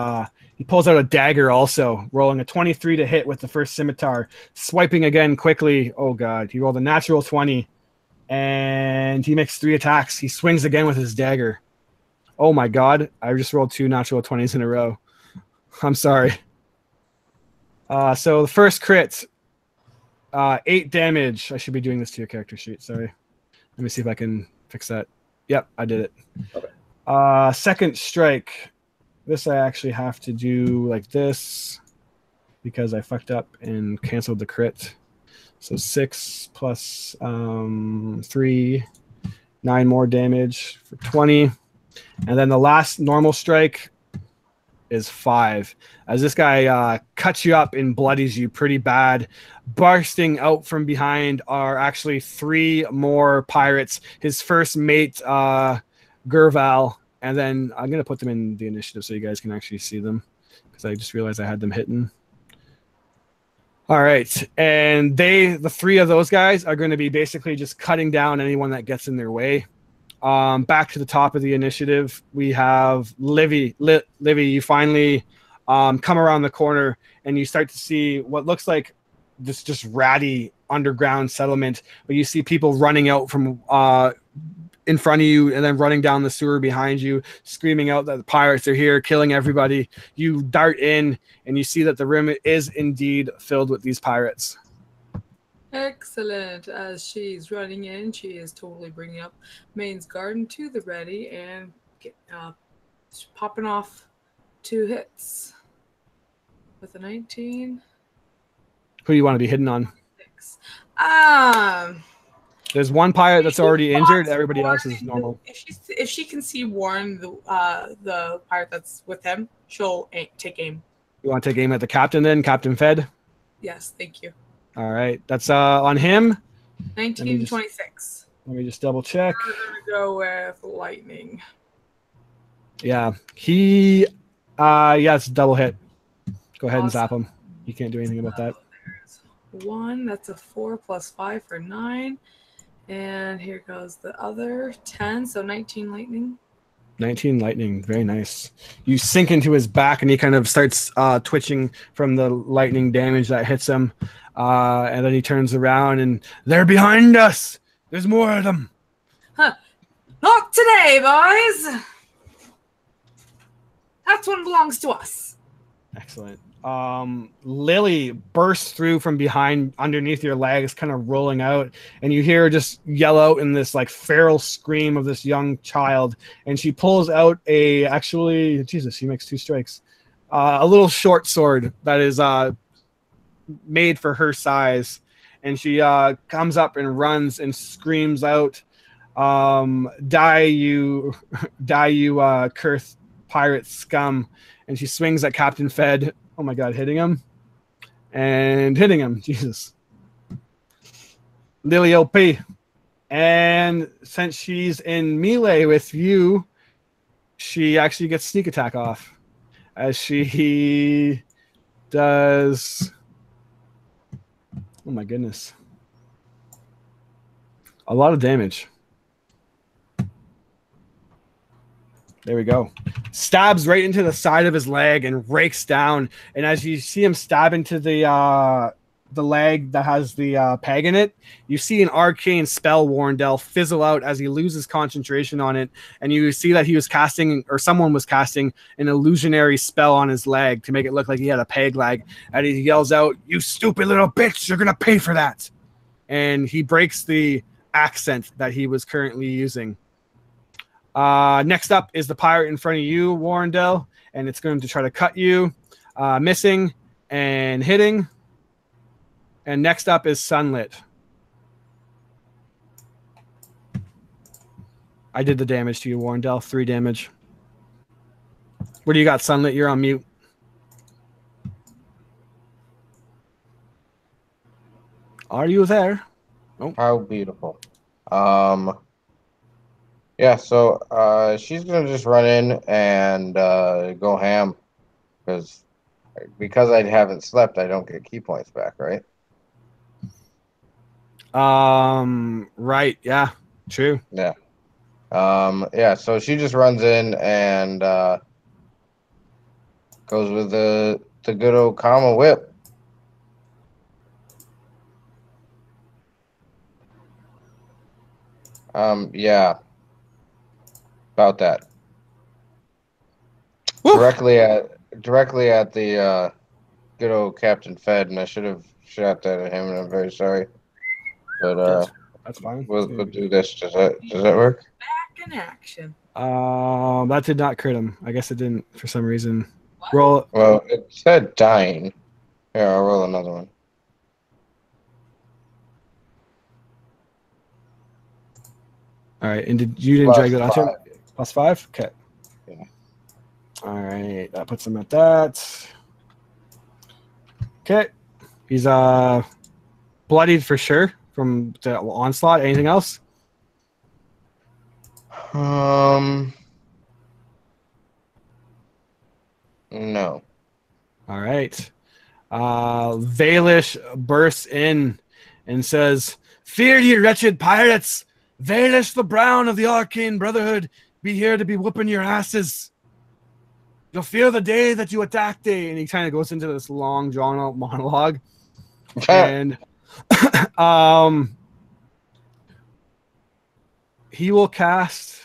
he pulls out a dagger also, rolling a 23 to hit with the first scimitar, swiping again quickly. Oh, God. He rolled a natural 20, and he makes 3 attacks. He swings again with his dagger. Oh, my God. I just rolled 2 natural 20s in a row. I'm sorry. So the first crit, 8 damage. I should be doing this to your character sheet. Sorry. Let me see if I can fix that. Yep, I did it. Okay. Second strike. This I actually have to do like this because I fucked up and canceled the crit. So 6 plus 3, 9 more damage for 20. And then the last normal strike is 5. As this guy cuts you up and bloodies you pretty bad. Bursting out from behind are actually 3 more pirates. His first mate, Gerval. And then I'm going to put them in the initiative so you guys can actually see them, because I just realized I had them hidden. All right. And the 3 of those guys are going to be basically just cutting down anyone that gets in their way. Back to the top of the initiative, we have Livy. Livy, you finally come around the corner, and you start to see what looks like this just ratty underground settlement, but you see people running out from in front of you and then running down the sewer behind you, screaming out that the pirates are here, killing everybody. You dart in, and you see that the room is indeed filled with these pirates. Excellent. As she's running in, she is totally bringing up Maine's Garden to the ready and popping off 2 hits with a 19. Who do you want to be hidden on? 6. There's one pirate that's already injured. Everybody else is normal. If she can see Warren, the pirate that's with him, she'll take aim. You want to take aim at the captain then? Captain Fed? Yes, thank you. All right. That's on him. 1926. Let me just double check. We're going to go with lightning. Yeah. He, it's a double hit. Go ahead and zap him. You can't do anything about that. There's 1. That's a 4 plus 5 for 9. And here goes the other 10. So 19 lightning. 19 lightning. Very nice. You sink into his back, and he kind of starts twitching from the lightning damage that hits him. And then he turns around, and they're behind us. There's more of them. Huh. Not today, boys. That one belongs to us. Excellent. Lily bursts through from behind underneath your legs, kind of rolling out, and you hear her just yell out in this like feral scream of this young child, and she pulls out she makes 2 strikes, a little short sword that is made for her size, and she comes up and runs and screams out, die you cursed pirate scum, and she swings at Captain Fed. Oh my God, hitting him. Jesus. Lily OP. And since she's in melee with you, she actually gets sneak attack off. As she does. Oh my goodness. A lot of damage. There we go. Stabs right into the side of his leg and rakes down. And as you see him stab into the the leg that has the peg in it, you see an arcane spell, Warrendale, fizzle out as he loses concentration on it, and you see that he was casting, or someone was casting, an illusionary spell on his leg to make it look like he had a peg leg, and he yells out, "You stupid little bitch, you're gonna pay for that!" And he breaks the accent that he was currently using. Next up is the pirate in front of you, Warrendale, and it's going to try to cut you, missing and hitting. And next up is Sunlit. I did the damage to you, Warrendale. 3 damage. What do you got, Sunlit? You're on mute. Are you there? Oh. How beautiful. Yeah, so she's gonna just run in and go ham because I haven't slept, I don't get key points back, right? Right, yeah, true. Yeah. Yeah, so she just runs in and goes with the good old Kama whip. Yeah. About that. Woo! Directly at the good old Captain Fed, and I should have shot that at him, and I'm very sorry. But that's fine. We'll do this. Does that work? Back in action. That did not crit him. I guess it didn't for some reason. What? Roll. Well, it said dying. Here, I'll roll another one. All right, and you didn't drag that onto him? +5? Okay. Yeah. All right, that puts him at that. Okay. He's bloodied for sure from the onslaught. Anything else? No. All right. Valish bursts in and says, "Fear ye, wretched pirates! Valish the Brown of the Arcane Brotherhood be here to be whooping your asses. You'll fear the day that you attack day." And he kind of goes into this long, drawn-out monologue. And he will cast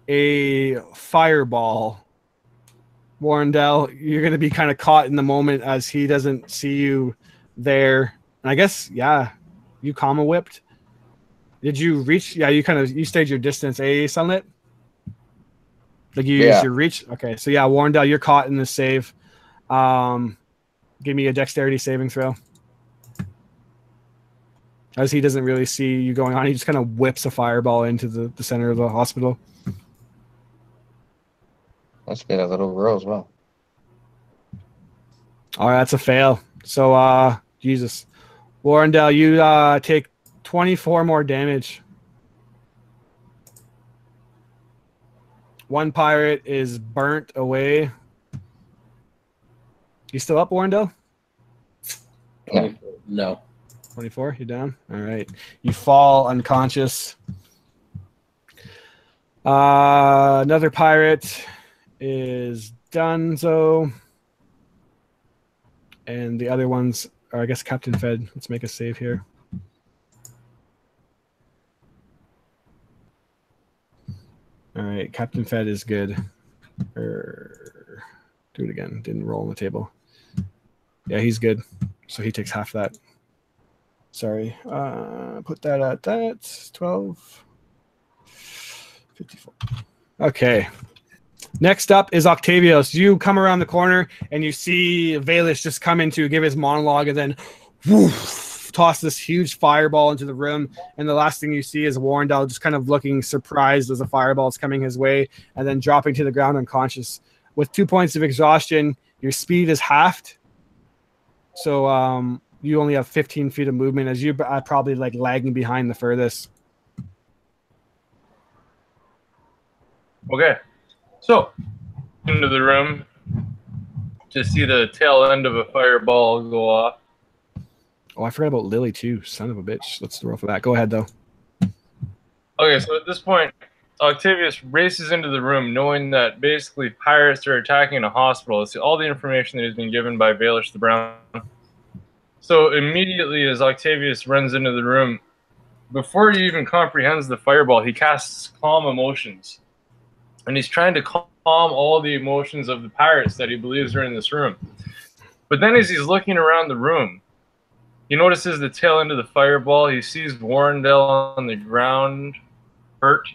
a fireball. Warrendale, you're going to be kind of caught in the moment as he doesn't see you there. And I guess, yeah, you comma whipped. Did you reach? Yeah, you stayed your distance, Sunlit? Like you used your reach? Okay, so yeah, Warrendale, you're caught in the save. Give me a dexterity saving throw. As he doesn't really see you going on, he just kind of whips a fireball into the center of the hospital. Must be a little girl as well. All right, that's a fail. So, Jesus. Warrendale, you take 24 more damage. One pirate is burnt away. You still up, Warrendale? No. 24, you're down? All right. You fall unconscious. Another pirate is Dunzo. And the other ones are, I guess, Captain Fed. Let's make a save here. All right, Captain Fed is good. Do it again. Didn't roll on the table. Yeah, he's good. So he takes half that. Sorry. Put that at that. 12. 54. Okay. Next up is Octavius. You come around the corner and you see Valish just come in to give his monologue and then woof, toss this huge fireball into the room. And the last thing you see is Warrendale just kind of looking surprised as the fireball is coming his way and then dropping to the ground unconscious. With 2 points of exhaustion, your speed is halved. So you only have 15 feet of movement as you are probably like lagging behind the furthest. Okay. So, into the room to see the tail end of a fireball go off. Oh, I forgot about Lily too. Son of a bitch. Let's roll for that. Go ahead, though. Okay, so at this point, Octavius races into the room knowing that basically pirates are attacking a hospital. It's all the information that has been given by Valish the Brown. So immediately as Octavius runs into the room, before he even comprehends the fireball, he casts calm emotions. And he's trying to calm all the emotions of the pirates that he believes are in this room. But then as he's looking around the room, he notices the tail end of the fireball. He sees Warrendale on the ground, hurt.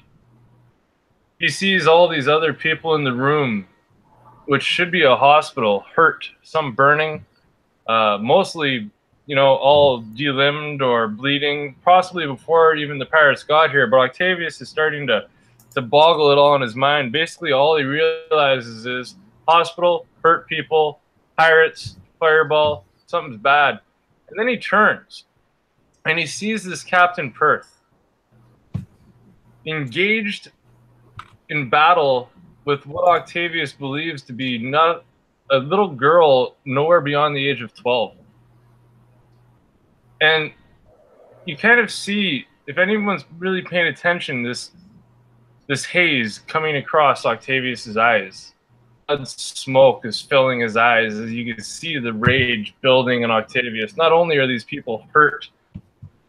He sees all these other people in the room, which should be a hospital, hurt, some burning, mostly, you know, all delimbed or bleeding, possibly before even the pirates got here. But Octavius is starting to boggle it all in his mind. Basically, all he realizes is hospital, hurt people, pirates, fireball, something's bad. And then he turns, and he sees this Captain Perth engaged in battle with what Octavius believes to be not a little girl nowhere beyond the age of 12. And you kind of see, if anyone's really paying attention, this haze coming across Octavius's eyes. Blood smoke is filling his eyes as you can see the rage building in Octavius. Not only are these people hurt,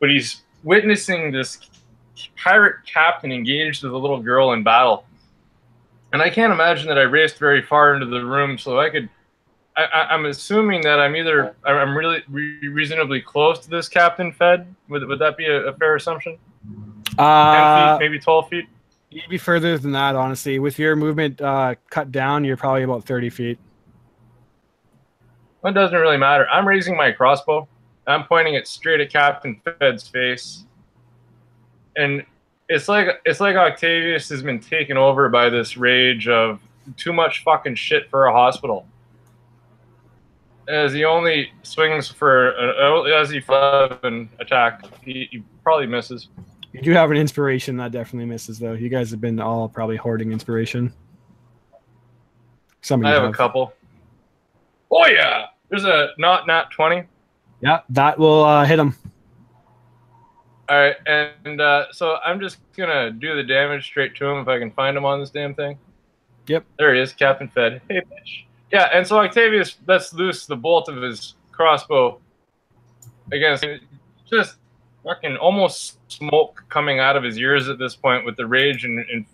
but he's witnessing this pirate captain engaged with a little girl in battle. And I can't imagine that I raced very far into the room, so I'm assuming that I'm really reasonably close to this Captain Fed. Would that be a fair assumption? 10 feet, maybe 12 feet? You'd be further than that, honestly. With your movement cut down, you're probably about 30 feet. Well, it doesn't really matter. I'm raising my crossbow. I'm pointing it straight at Captain Fed's face. And it's like Octavius has been taken over by this rage of too much fucking shit for a hospital. As he only swings for as he flies an attack, he probably misses. You do have an inspiration that definitely misses, though. You guys have been all probably hoarding inspiration. I have a couple. Oh yeah, there's a nat 20. Yeah, that will hit him. All right, and so I'm just gonna do the damage straight to him if I can find him on this damn thing. Yep. There he is, Captain Fed. Hey, bitch. Yeah, and so Octavius lets loose the bolt of his crossbow against just fucking almost smoke coming out of his ears at this point with the rage and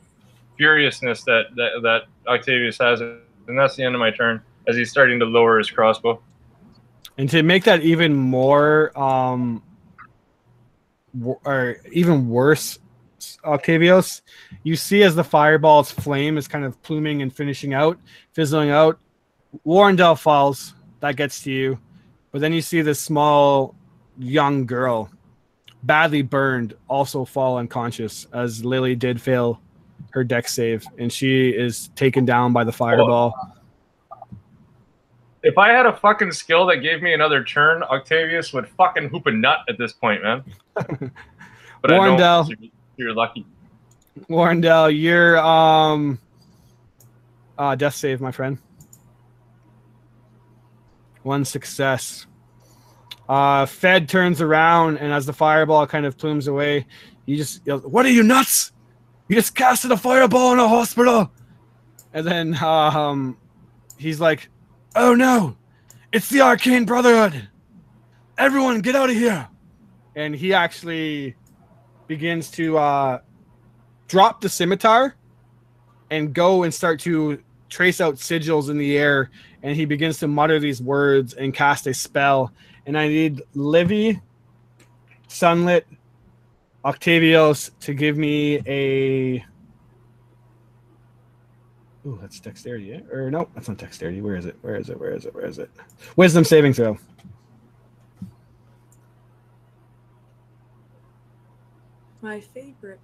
furiousness that Octavius has, and that's the end of my turn as he's starting to lower his crossbow. And to make that even more or even worse, Octavius, you see as the fireball's flame is kind of pluming and finishing out, fizzling out, Warrendale falls. That gets to you. But then you see this small young girl, badly burned, also fall unconscious as Lily did fail her dex save, and she is taken down by the fireball. If I had a fucking skill that gave me another turn, Octavius would fucking hoop a nut at this point, man. But Warrendale, I don't. You're lucky. Warrendale, you're death save, my friend. 1 success. Fed turns around, and as the fireball kind of plumes away, he just yells, "What are you, nuts? You just casted a fireball in a hospital!" And then he's like, "Oh no, it's the Arcane Brotherhood! Everyone get out of here!" And he actually begins to drop the scimitar and go and start to trace out sigils in the air, and he begins to mutter these words and cast a spell. And I need Livy, Sunlit, Octavius to give me a... Ooh, that's dexterity, yeah? Or no, that's not dexterity. Where is it? Where is it? Where is it? Where is it? Wisdom saving throw. My favorite.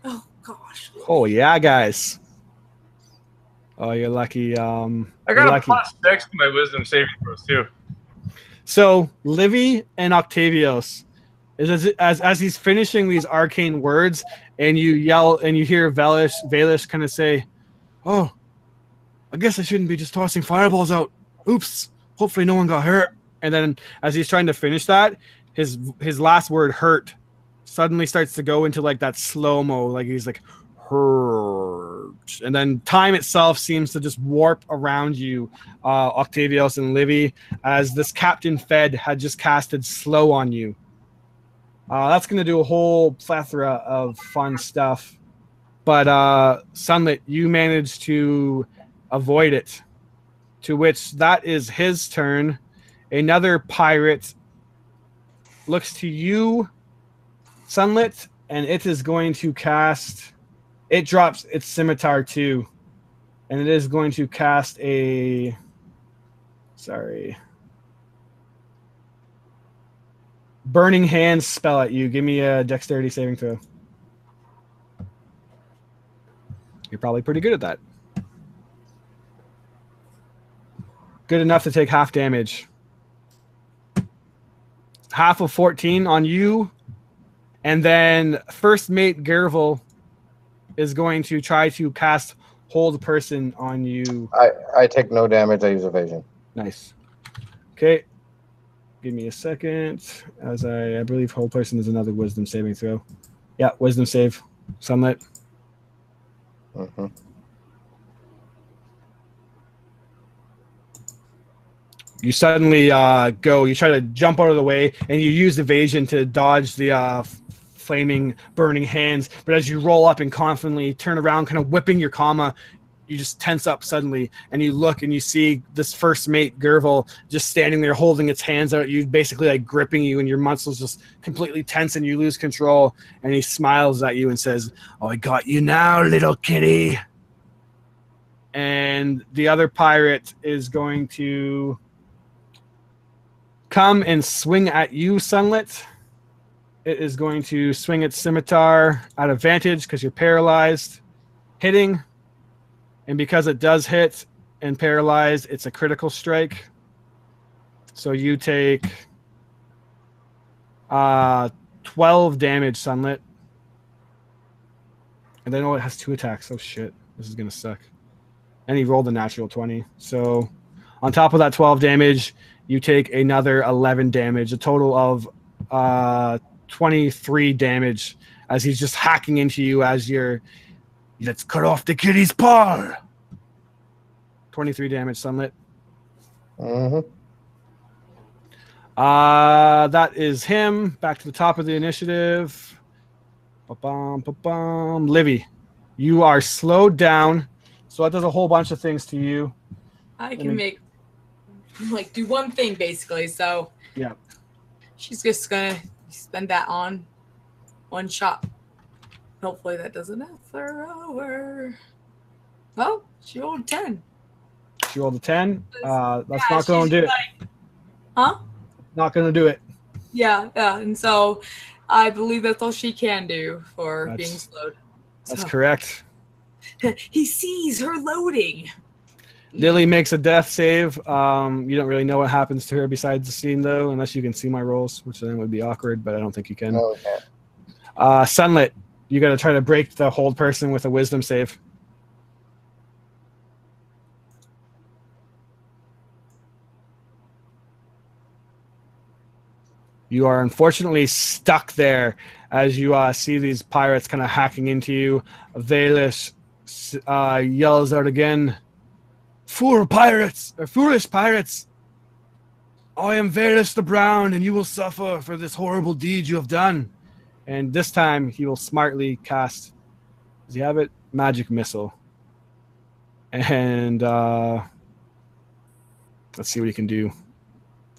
Oh gosh. Oh yeah, guys. Oh, you're lucky. I got a +6 to my wisdom saving throws too. So Livy and Octavius is as he's finishing these arcane words, and you yell and you hear Valish kind of say, "Oh, I guess I shouldn't be just tossing fireballs out. Oops. Hopefully no one got hurt." And then as he's trying to finish that, his last word, "hurt," suddenly starts to go into like that slow-mo, like he's like, And then time itself seems to just warp around you, Octavius and Livy, as this Captain Fed had just casted slow on you. That's going to do a whole plethora of fun stuff. But Sunlit, you managed to avoid it. To which that is his turn. Another pirate looks to you, Sunlit, and it is going to cast... It drops its scimitar too. And it is going to cast a... Sorry. Burning Hands spell at you. Give me a dexterity saving throw. You're probably pretty good at that. Good enough to take half damage. Half of 14 on you. And then first mate Gervil is going to try to cast Hold Person on you. I take no damage. I use evasion. Nice. Okay. Give me a second. As I believe Hold Person is another wisdom saving throw. Yeah, wisdom save. Sunlit. Mm-hmm. You suddenly you try to jump out of the way, and you use evasion to dodge the flaming, burning hands. But as you roll up and confidently turn around, kind of whipping your comma, you just tense up suddenly, and you look and you see this first mate, Gervil, just standing there holding its hands out at you, basically like gripping you, and your muscles just completely tense, and you lose control. And he smiles at you and says, "Oh, I got you now, little kitty." And the other pirate is going to come and swing at you, Sunlit. It is going to swing its scimitar at advantage because you're paralyzed. Hitting. And because it does hit and paralyze, it's a critical strike. So you take 12 damage, Sunlit. And I know it has 2 attacks. Oh, shit. This is going to suck. And he rolled a natural 20. So on top of that 12 damage, you take another 11 damage, a total of 23 damage as he's just hacking into you as you're... Let's cut off the kitty's paw. 23 damage, Sunlit. Mm-hmm. That is him. Back to the top of the initiative. Ba-bum, ba-bum. Livy, you are slowed down. So that does a whole bunch of things to you. I can do one thing basically. So yeah, she's just gonna spend that on one shot. Hopefully that doesn't throw her. Well, she rolled 10. She rolled a 10. That's Yeah, not going to do it. Huh? Not going to do it. Yeah. And so I believe that's all she can do for being slowed. That's correct. He sees her loading. Lily makes a death save. You don't really know what happens to her besides the scene, though, unless you can see my rolls, which then would be awkward, but I don't think you can. No, okay. Sunlit, you got to try to break the Hold Person with a wisdom save. You are unfortunately stuck there as you see these pirates kind of hacking into you. Valis yells out again, foolish pirates! I am Valis the Brown, and you will suffer for this horrible deed you have done. And this time he will smartly cast, does he have it? Magic Missile. And let's see what he can do.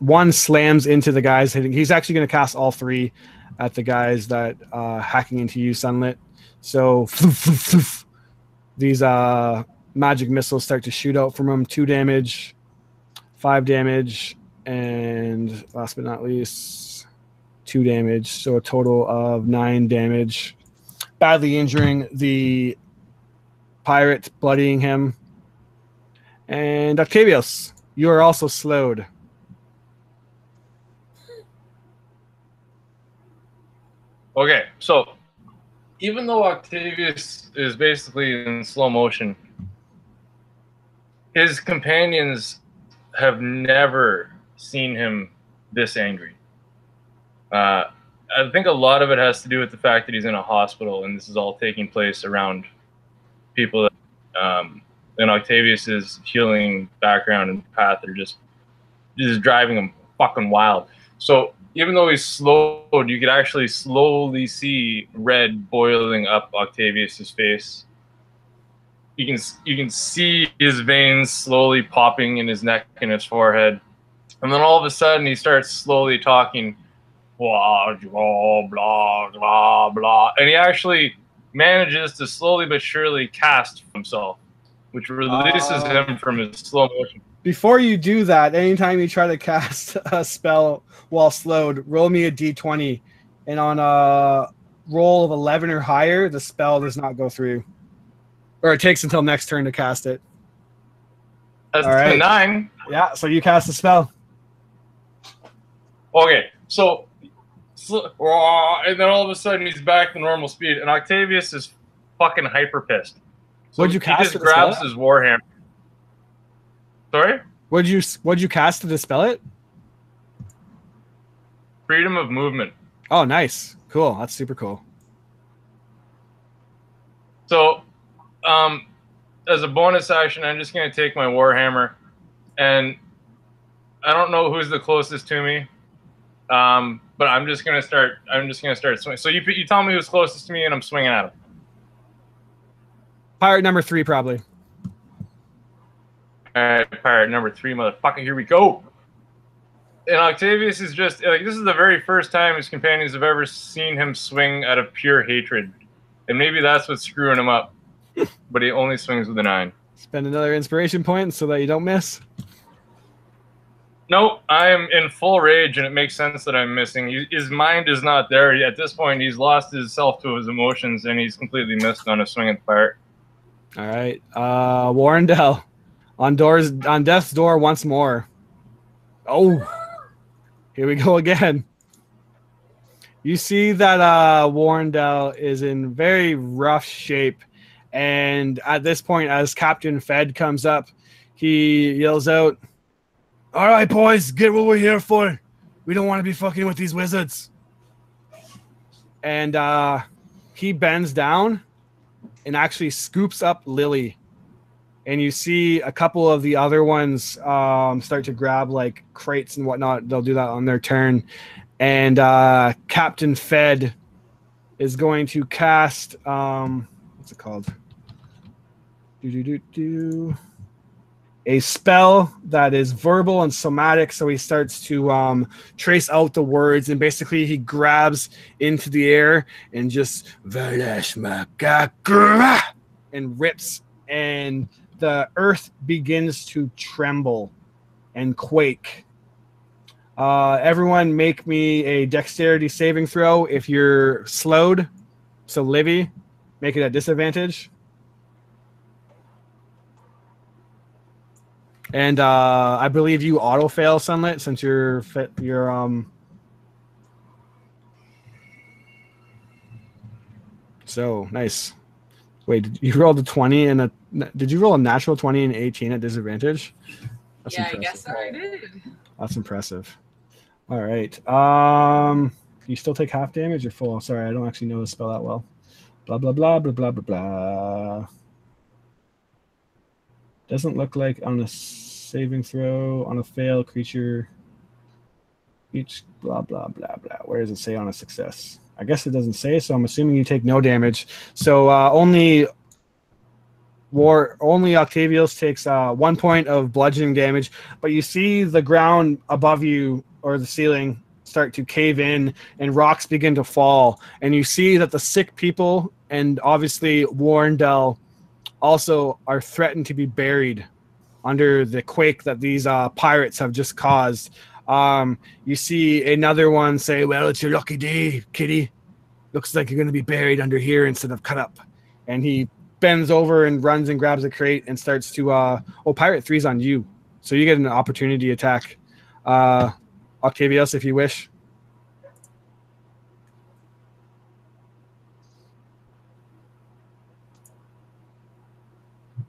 One slams into the guys hitting. He's actually going to cast all 3 at the guys that hacking into you, Sunlit. So these magic missiles start to shoot out from him. 2 damage, 5 damage, and last but not least, 2 damage. So a total of 9 damage. Badly injuring the pirate, bloodying him. And Octavius, you are also slowed. Okay, so even though Octavius is basically in slow motion, his companions have never seen him this angry. I think a lot of it has to do with the fact that he's in a hospital and this is all taking place around people that, in Octavius's healing background and path are just driving him fucking wild. So even though he's slowed, you could actually slowly see red boiling up Octavius's face. You can see his veins slowly popping in his neck and his forehead, and then all of a sudden he starts slowly talking, blah blah blah blah blah, and he actually manages to slowly but surely cast himself, which releases him from his slow motion. Before you do that, anytime you try to cast a spell while slowed, roll me a d20, and on a roll of 11 or higher, the spell does not go through, or it takes until next turn to cast it. That's all right. 9. Yeah, so you cast the spell. Okay, so and then all of a sudden he's back to normal speed, and Octavius is fucking hyper pissed. So What'd you cast? He just grabs his warhammer. Sorry? What'd you cast to dispel it? Freedom of movement. Oh, nice. Cool. That's super cool. So, as a bonus action, I'm just going to take my warhammer, and I don't know who's the closest to me, but I'm just going to start swinging. So you tell me who's closest to me, and I'm swinging at him. Pirate number 3, probably. All right, pirate number 3, motherfucker, here we go. And Octavius is just like, this is the very first time his companions have ever seen him swing out of pure hatred, and maybe that's what's screwing him up. But he only swings with a 9. Spend another inspiration point so that you don't miss. Nope, I am in full rage, and it makes sense that I'm missing. His mind is not there at this point. He's lost himself to his emotions, and he's completely missed on a swing at the pirate. All right, Warrendell. On death's door once more. Oh, here we go again. You see that Warrendell is in very rough shape, and at this point, as Captain Fed comes up, he yells out, "All right, boys, get what we're here for. We don't want to be fucking with these wizards." And he bends down and actually scoops up Lily. And you see a couple of the other ones start to grab like crates and whatnot. They'll do that on their turn. And Captain Fed is going to cast what's it called? A spell that is verbal and somatic. So he starts to trace out the words, and basically he grabs into the air and just and rips, and the earth begins to tremble and quake. Everyone make me a dexterity saving throw if you're slowed. So Livy, make it at disadvantage. And I believe you auto fail, Sunlit, since you're so nice. Wait, did you roll the 20 and did you roll a natural 20 and 18 at disadvantage? That's yeah, impressive. I guess I did. That's impressive. All right. You still take half damage or full? Sorry, I don't actually know the spell that well. Blah blah blah blah blah blah blah. Doesn't look like on a saving throw, on a fail, creature each blah blah blah blah. Where does it say on a success? I guess it doesn't say, so I'm assuming you take no damage. So only Octavius takes 1 point of bludgeoning damage, but you see the ground above you, or the ceiling, start to cave in and rocks begin to fall, and you see that the sick people and obviously Warrendell also are threatened to be buried under the quake that these pirates have just caused. You see another one say, "Well, it's your lucky day, kitty. Looks like you're going to be buried under here instead of cut up." And he bends over and runs and grabs a crate and starts to Pirate 3's on you, so you get an opportunity attack, Octavius, if you wish.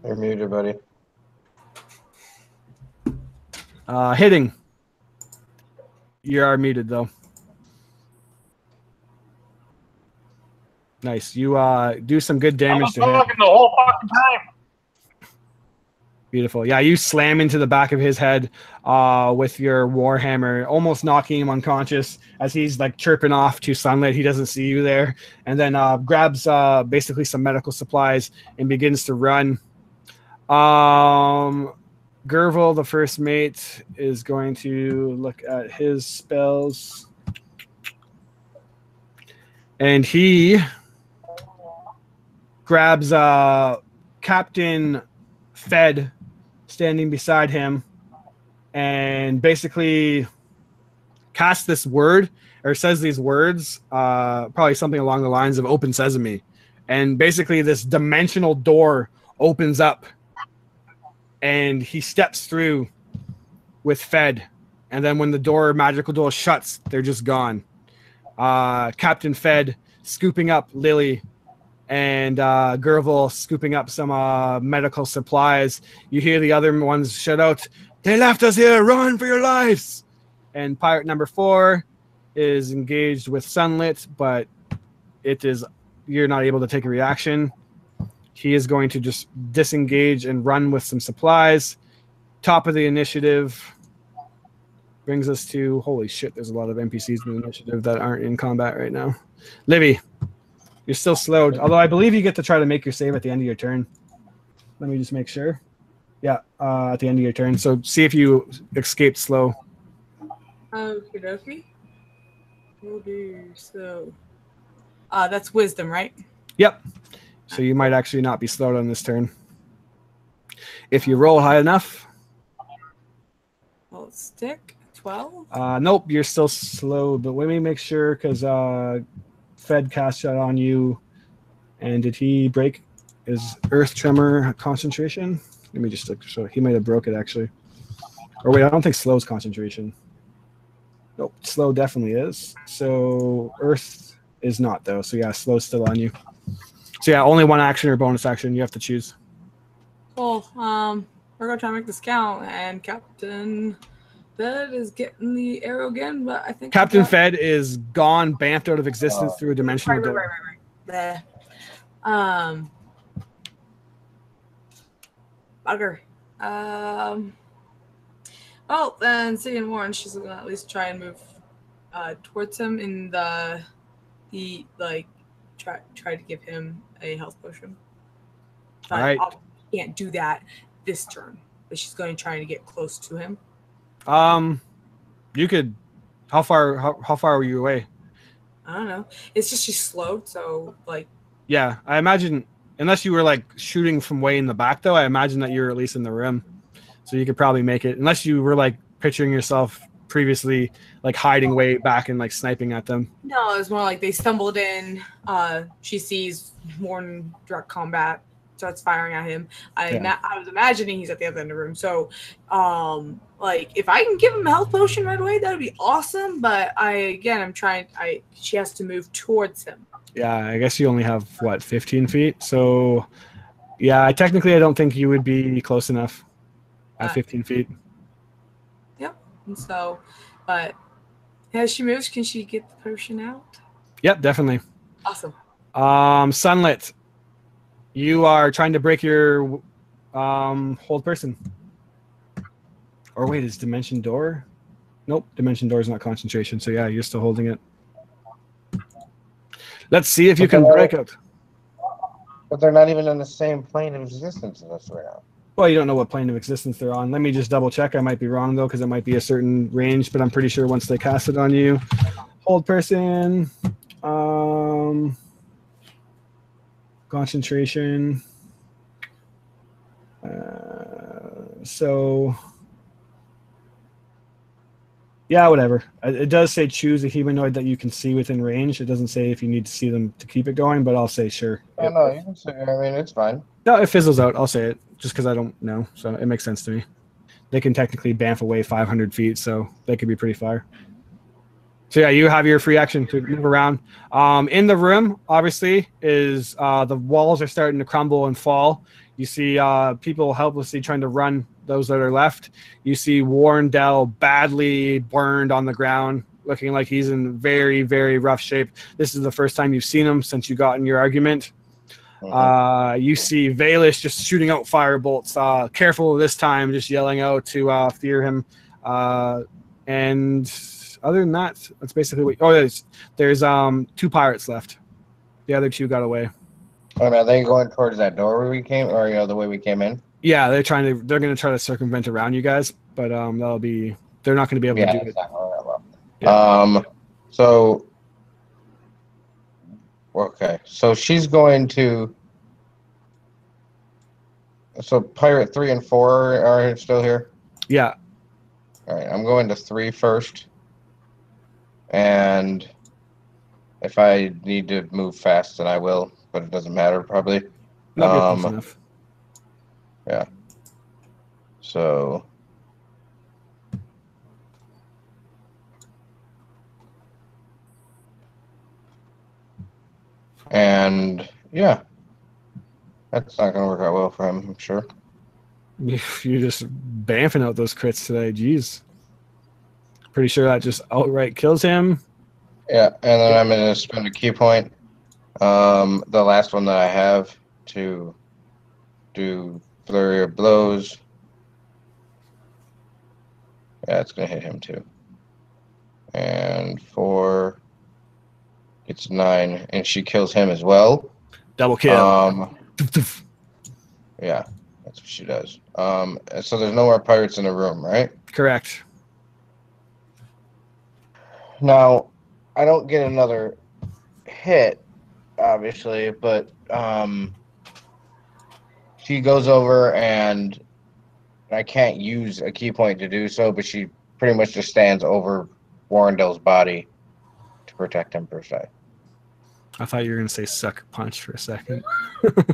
You're muted, buddy. Hitting. You are muted though. Nice. You do some good I was damage to him. talking the whole fucking time. Beautiful. Yeah, you slam into the back of his head with your warhammer, almost knocking him unconscious as he's like chirping off to Sunlit. He doesn't see you there, and then grabs basically some medical supplies and begins to run. Gervil, the first mate, is going to look at his spells, and he grabs Captain Fed standing beside him and basically casts this word or says these words, probably something along the lines of open sesame. And basically this dimensional door opens up and he steps through with Fed. And then when the magical door shuts, they're just gone. Captain Fed scooping up Lily and Gervil scooping up some medical supplies. You hear the other ones shout out, "They left us here, run for your lives!" And pirate number 4 is engaged with Sunlit, but you're not able to take a reaction. He is going to just disengage and run with some supplies. Top of the initiative brings us to, holy shit, there's a lot of NPCs in the initiative that aren't in combat right now. Livy, you're still slowed, although I believe you get to try to make your save at the end of your turn. Let me just make sure. Yeah, at the end of your turn. So see if you escaped slow. Okie dokie. We'll do so. That's wisdom, right? Yep. So you might actually not be slowed on this turn. If you roll high enough. Well, stick 12. Nope, you're still slowed, but let me make sure because Fed cast shot on you. And did he break his earth tremor concentration? Let me just look. So he might have broke it actually. Or wait, I don't think slow's concentration. Nope, slow definitely is. So earth is not though. So yeah, slow's still on you. So yeah, only one action or bonus action you have to choose. Cool. We're gonna try to make this count, and Captain Fed is getting the arrow again, but I think Captain Fed is gone, bamfed out of existence through a dimensional door. Right. Bugger. Well, then seeing Warren, she's gonna at least try and move towards him in the like try to give him a health potion. All right. Can't do that this turn, but she's going to try to get close to him. You could. How far were you away? I don't know. It's just she's slowed, so like. Yeah, I imagine unless you were like shooting from way in the back, though, I imagine that you're at least in the room, so you could probably make it. Unless you were like picturing yourself previously like hiding way back and like sniping at them. No, it was more like they stumbled in. She sees Warren direct combat, starts firing at him. I was imagining he's at the other end of the room. So, like if I can give him a health potion right away, that'd be awesome. But I'm trying. She has to move towards him. Yeah, I guess you only have what 15 feet. So, yeah, technically, I don't think you would be close enough at 15 feet. Yep. And so, but as she moves, can she get the potion out? Yep, definitely. Awesome. Sunlit, you are trying to break your hold person. Or wait, is Dimension Door? Nope, Dimension Door is not concentration. So yeah, you're still holding it. Let's see if you can break it. But they're not even in the same plane of existence as us right now. Well, you don't know what plane of existence they're on. Let me just double check. I might be wrong though, because it might be a certain range, but I'm pretty sure once they cast it on you, hold person, concentration. So yeah, whatever. It does say choose a humanoid that you can see within range. It doesn't say if you need to see them to keep it going, but I'll say sure. Oh, no, you can say, I mean, it's fine. No, it fizzles out. I'll say it just because I don't know. So it makes sense to me. They can technically bamf away 500 feet, so they could be pretty far. So yeah, you have your free action to move around. In the room, obviously, is the walls are starting to crumble and fall. You see people helplessly trying to run, those that are left. You see Warrendell badly burned on the ground, looking like he's in very, very rough shape. This is the first time you've seen him since you got in your argument. You see Valish just shooting out fire bolts. Careful this time, just yelling out to fear him. And other than that, that's basically what. Oh, there's 2 pirates left. The other 2 got away. Oh, are they going towards that door where we came, or the way we came in? Yeah, they're going to try to circumvent around you guys, but they're not going to be able to do it. Yeah. So okay, so she's going to. So pirate 3 and 4 are still here. Yeah. All right, I'm going to 3 first, and if I need to move fast, then I will, but it doesn't matter probably. Nope, you're close enough. Yeah. So. And yeah, that's not going to work out well for him, I'm sure. You're just bamfing out those crits today. Jeez. Pretty sure that just outright kills him. Yeah, and then I'm going to spend a key point. The last one that I have to do flurry of blows. Yeah, it's going to hit him too. And 4, it's 9, and she kills him as well. Double kill. Yeah, that's what she does. So there's no more pirates in the room, right? Correct. Now, I don't get another hit, obviously, but she goes over, and I can't use a key point to do so, but she pretty much just stands over Warrendel's body to protect him per se. I thought you were going to say suck punch for a second.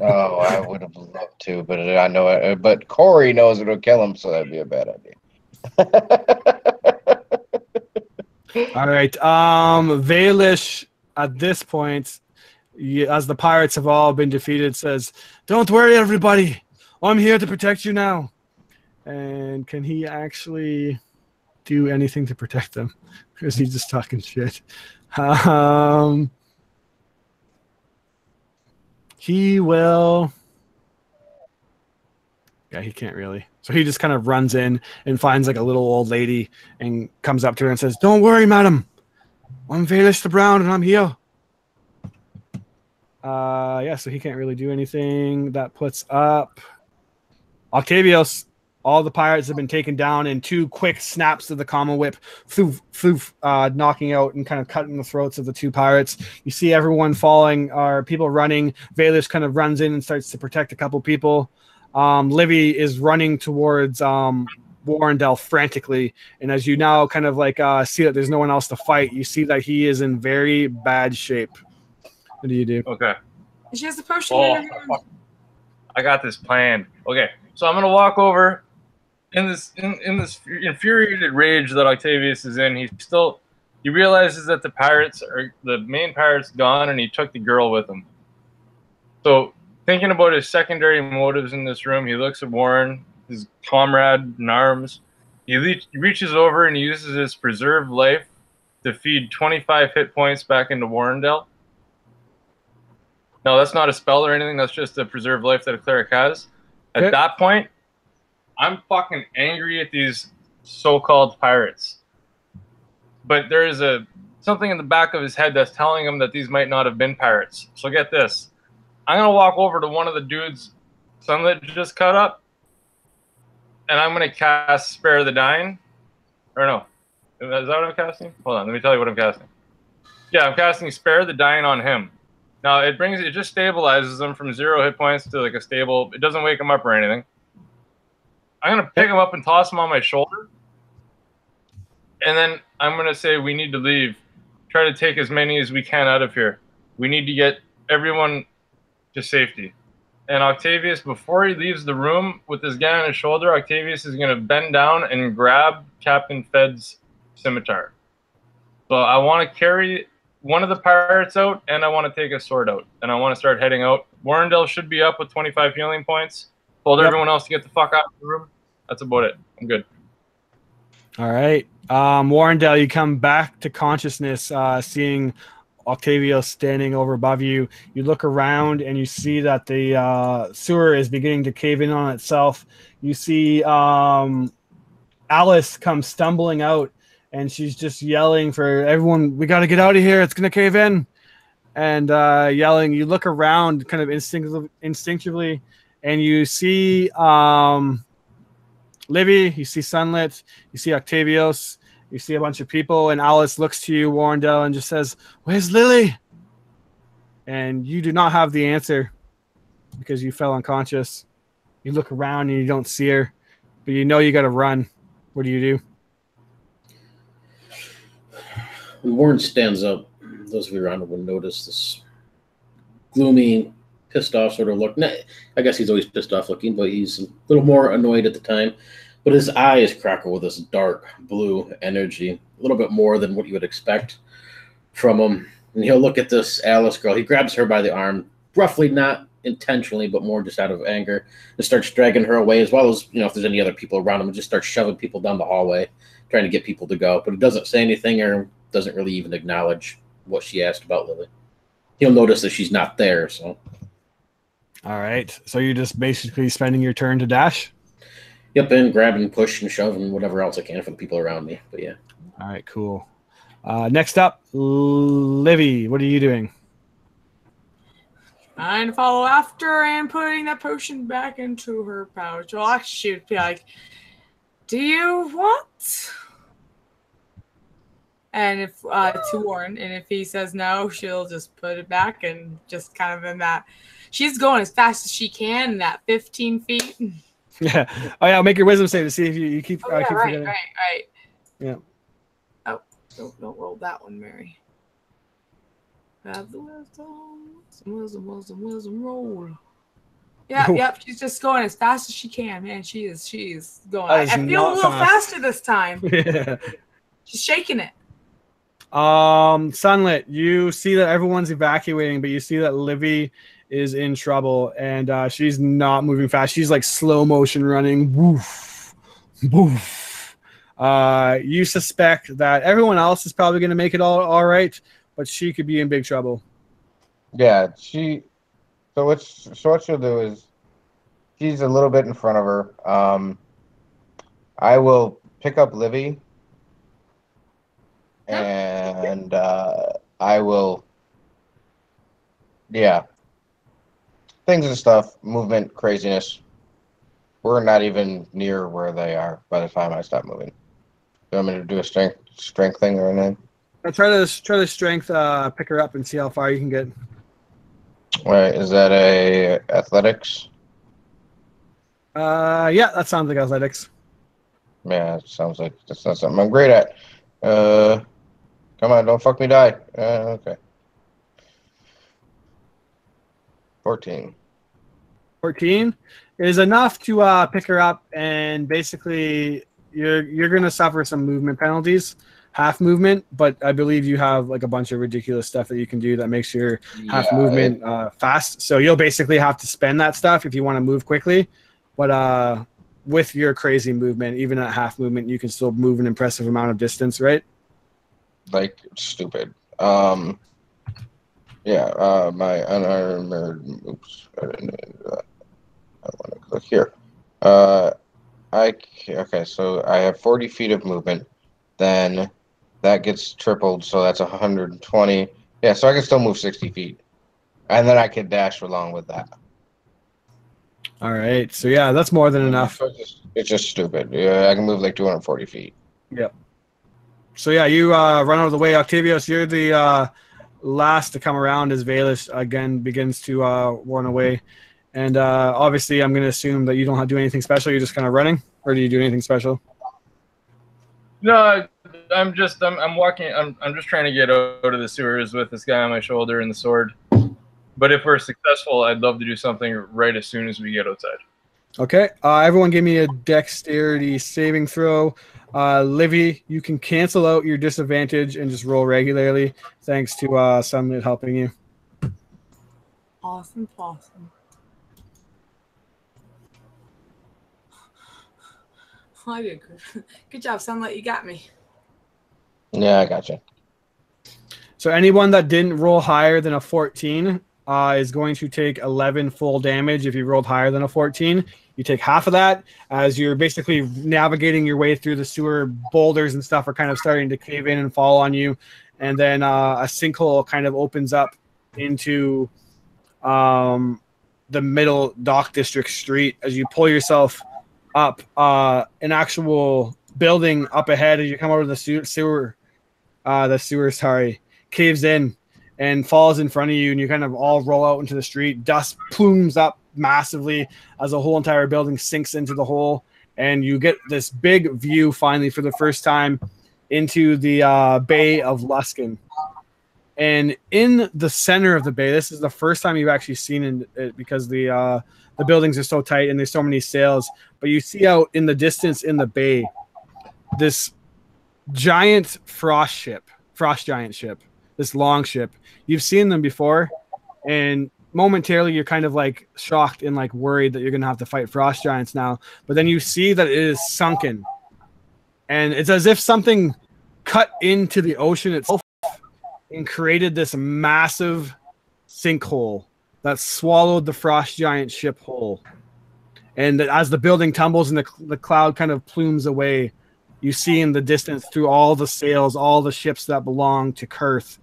Oh, I would have loved to, but I know it. But Corey knows it'll kill him, so that'd be a bad idea. All right. Valish, at this point, as the pirates have all been defeated, says, "Don't worry, everybody. I'm here to protect you now." And can he actually do anything to protect them? Or is he just talking shit? He will. Yeah, he can't really. So he just kind of runs in and finds like a little old lady and comes up to her and says, "Don't worry, madam. I'm Valish the Brown and I'm here." Yeah, so he can't really do anything. That puts up Octavius. All the pirates have been taken down in 2 quick snaps of the common whip, knocking out and kind of cutting the throats of the 2 pirates. You see everyone falling, or people running. Valish kind of runs in and starts to protect a couple people. Livy is running towards Warrendel frantically, and as you now kind of like see that there's no one else to fight, you see that he is in very bad shape. What do you do? Okay. She has the potion in her hand. I got this planned. Okay, so I'm gonna walk over in this infuriated rage that Octavius is in. He realizes that the main pirate's gone, and he took the girl with him. So thinking about his secondary motives in this room, he looks at Warren, his comrade in arms. He reaches over and he uses his preserved life to feed 25 hit points back into Warrendel. No, that's not a spell or anything. That's just a preserved life that a cleric has. At that point, I'm fucking angry at these so-called pirates. But there is something in the back of his head that's telling him that these might not have been pirates. So get this. I'm going to walk over to one of the dudes, some that just cut up, and I'm going to cast Spare the Dying. Or no. Is that what I'm casting? Hold on, let me tell you what I'm casting. Yeah, I'm casting Spare the Dying on him. Now, it just stabilizes him from 0 hit points to like a stable. It doesn't wake him up or anything. I'm going to pick him up and toss him on my shoulder. And then I'm going to say we need to leave. Try to take as many as we can out of here. We need to get everyone to safety. And Octavius, before he leaves the room with his gun on his shoulder, Octavius is going to bend down and grab Captain Fed's scimitar. So I want to carry one of the pirates out, and I want to take a sword out. And I want to start heading out. Warrendel should be up with 25 healing points. Told everyone else to get the fuck out of the room. That's about it. I'm good. All right. Warrendale, you come back to consciousness, seeing Octavio standing over above you. You look around and you see that the sewer is beginning to cave in on itself. You see Alice come stumbling out, and she's just yelling for everyone, we got to get out of here. It's going to cave in. And yelling. You look around kind of instinctively, and you see Livy, you see Sunlit, you see Octavios, you see a bunch of people, and Alice looks to you, Warrendale, and just says, "Where's Lily?" And you do not have the answer because you fell unconscious. You look around and you don't see her, but you know you got to run. What do? When Warren stands up, those of you around will notice this gloomy, pissed off sort of look. I guess he's always pissed off looking, but he's a little more annoyed at the time. But his eyes crackle with this dark blue energy, a little bit more than what you would expect from him. And he'll look at this Alice girl. He grabs her by the arm, roughly not intentionally, but more just out of anger, and starts dragging her away, as well as, if there's any other people around him, and just starts shoving people down the hallway, trying to get people to go. But he doesn't say anything or doesn't really even acknowledge what she asked about Lily. He'll notice that she's not there, so. All right. So you're just basically spending your turn to dash? Yep, and grab and push and shove and whatever else I can for the people around me. But yeah. All right, cool. Next up, Livy, what are you doing? Trying to follow after and putting that potion back into her pouch. Well, actually, she'd be like, do you want? And if to Warren, and if he says no, she'll just put it back and just kind of in that. She's going as fast as she can in that 15 feet. Yeah. Oh yeah. Make your wisdom save to see if you keep. Oh, yeah, keep right. Yeah. Oh, don't roll that one, Mary. Have the wisdom roll. Yeah, No. Yep. She's just going as fast as she can, man. She's going. I feel a little faster this time. Yeah. She's shaking it. Sunlit, you see that everyone's evacuating, but you see that Livy is in trouble, and she's not moving fast. She's like slow motion running. Woof, woof. You suspect that everyone else is probably going to make it all right, but she could be in big trouble. Yeah, So what she'll do is, she's a little bit in front of her. I will pick up Livy, and I will, things and stuff, movement, craziness. We're not even near where they are by the time I stop moving. You want me to do a strength thing or anything? I'll try to strength pick her up and see how far you can get. All right, is that a athletics? Yeah, that sounds like athletics. Yeah, it sounds like that's not something I'm great at. Come on, don't fuck me, die. Okay. 14. 14 is enough to pick her up, and basically you're going to suffer some movement penalties, half movement, but I believe you have like a bunch of ridiculous stuff that you can do that makes your half movement fast. So you'll basically have to spend that stuff if you want to move quickly, but with your crazy movement, even at half movement, you can still move an impressive amount of distance, right? Like stupid. My unarmored. Oops, I want to click here. Okay, so I have 40 feet of movement. Then that gets tripled, so that's 120. Yeah, so I can still move 60 feet, and then I can dash along with that. All right, so yeah, that's more than enough. So it's just stupid. Yeah, I can move like 240 feet. Yep. So yeah, you run out of the way, Octavius. You're the last to come around as Valus again begins to run away, and obviously I'm going to assume that you don't have to do anything special. You're just kind of running, or do you do anything special? No, I'm walking. I'm just trying to get out of the sewers with this guy on my shoulder and the sword. But if we're successful, I'd love to do something right as soon as we get outside. Okay. Everyone give me a dexterity saving throw. Livy, you can cancel out your disadvantage and just roll regularly, thanks to Sunlit helping you. Awesome. I did. Good job, Sunlight. You got me. Yeah, I got you. So anyone that didn't roll higher than a 14 is going to take 11 full damage. If you rolled higher than a 14, you take half of that as you're basically navigating your way through the sewer. Boulders and stuff are kind of starting to cave in and fall on you. And then a sinkhole kind of opens up into the middle dock district street as you pull yourself up. An actual building up ahead as you come out of the sewer, caves in and falls in front of you, and you kind of all roll out into the street. Dust plumes up massively as the whole entire building sinks into the hole, and you get this big view finally for the first time into the Bay of Luskin. And in the center of the bay, this is the first time you've actually seen it because the buildings are so tight and there's so many sails. But you see out in the distance in the bay this giant frost giant ship, this long ship. You've seen them before, and momentarily you're kind of like shocked and like worried that you're gonna have to fight frost giants now. But then you see that it is sunken, and it's as if something cut into the ocean itself and created this massive sinkhole that swallowed the frost giant ship whole. And as the building tumbles and the cloud kind of plumes away, you see in the distance through all the sails, all the ships that belong to Kurth,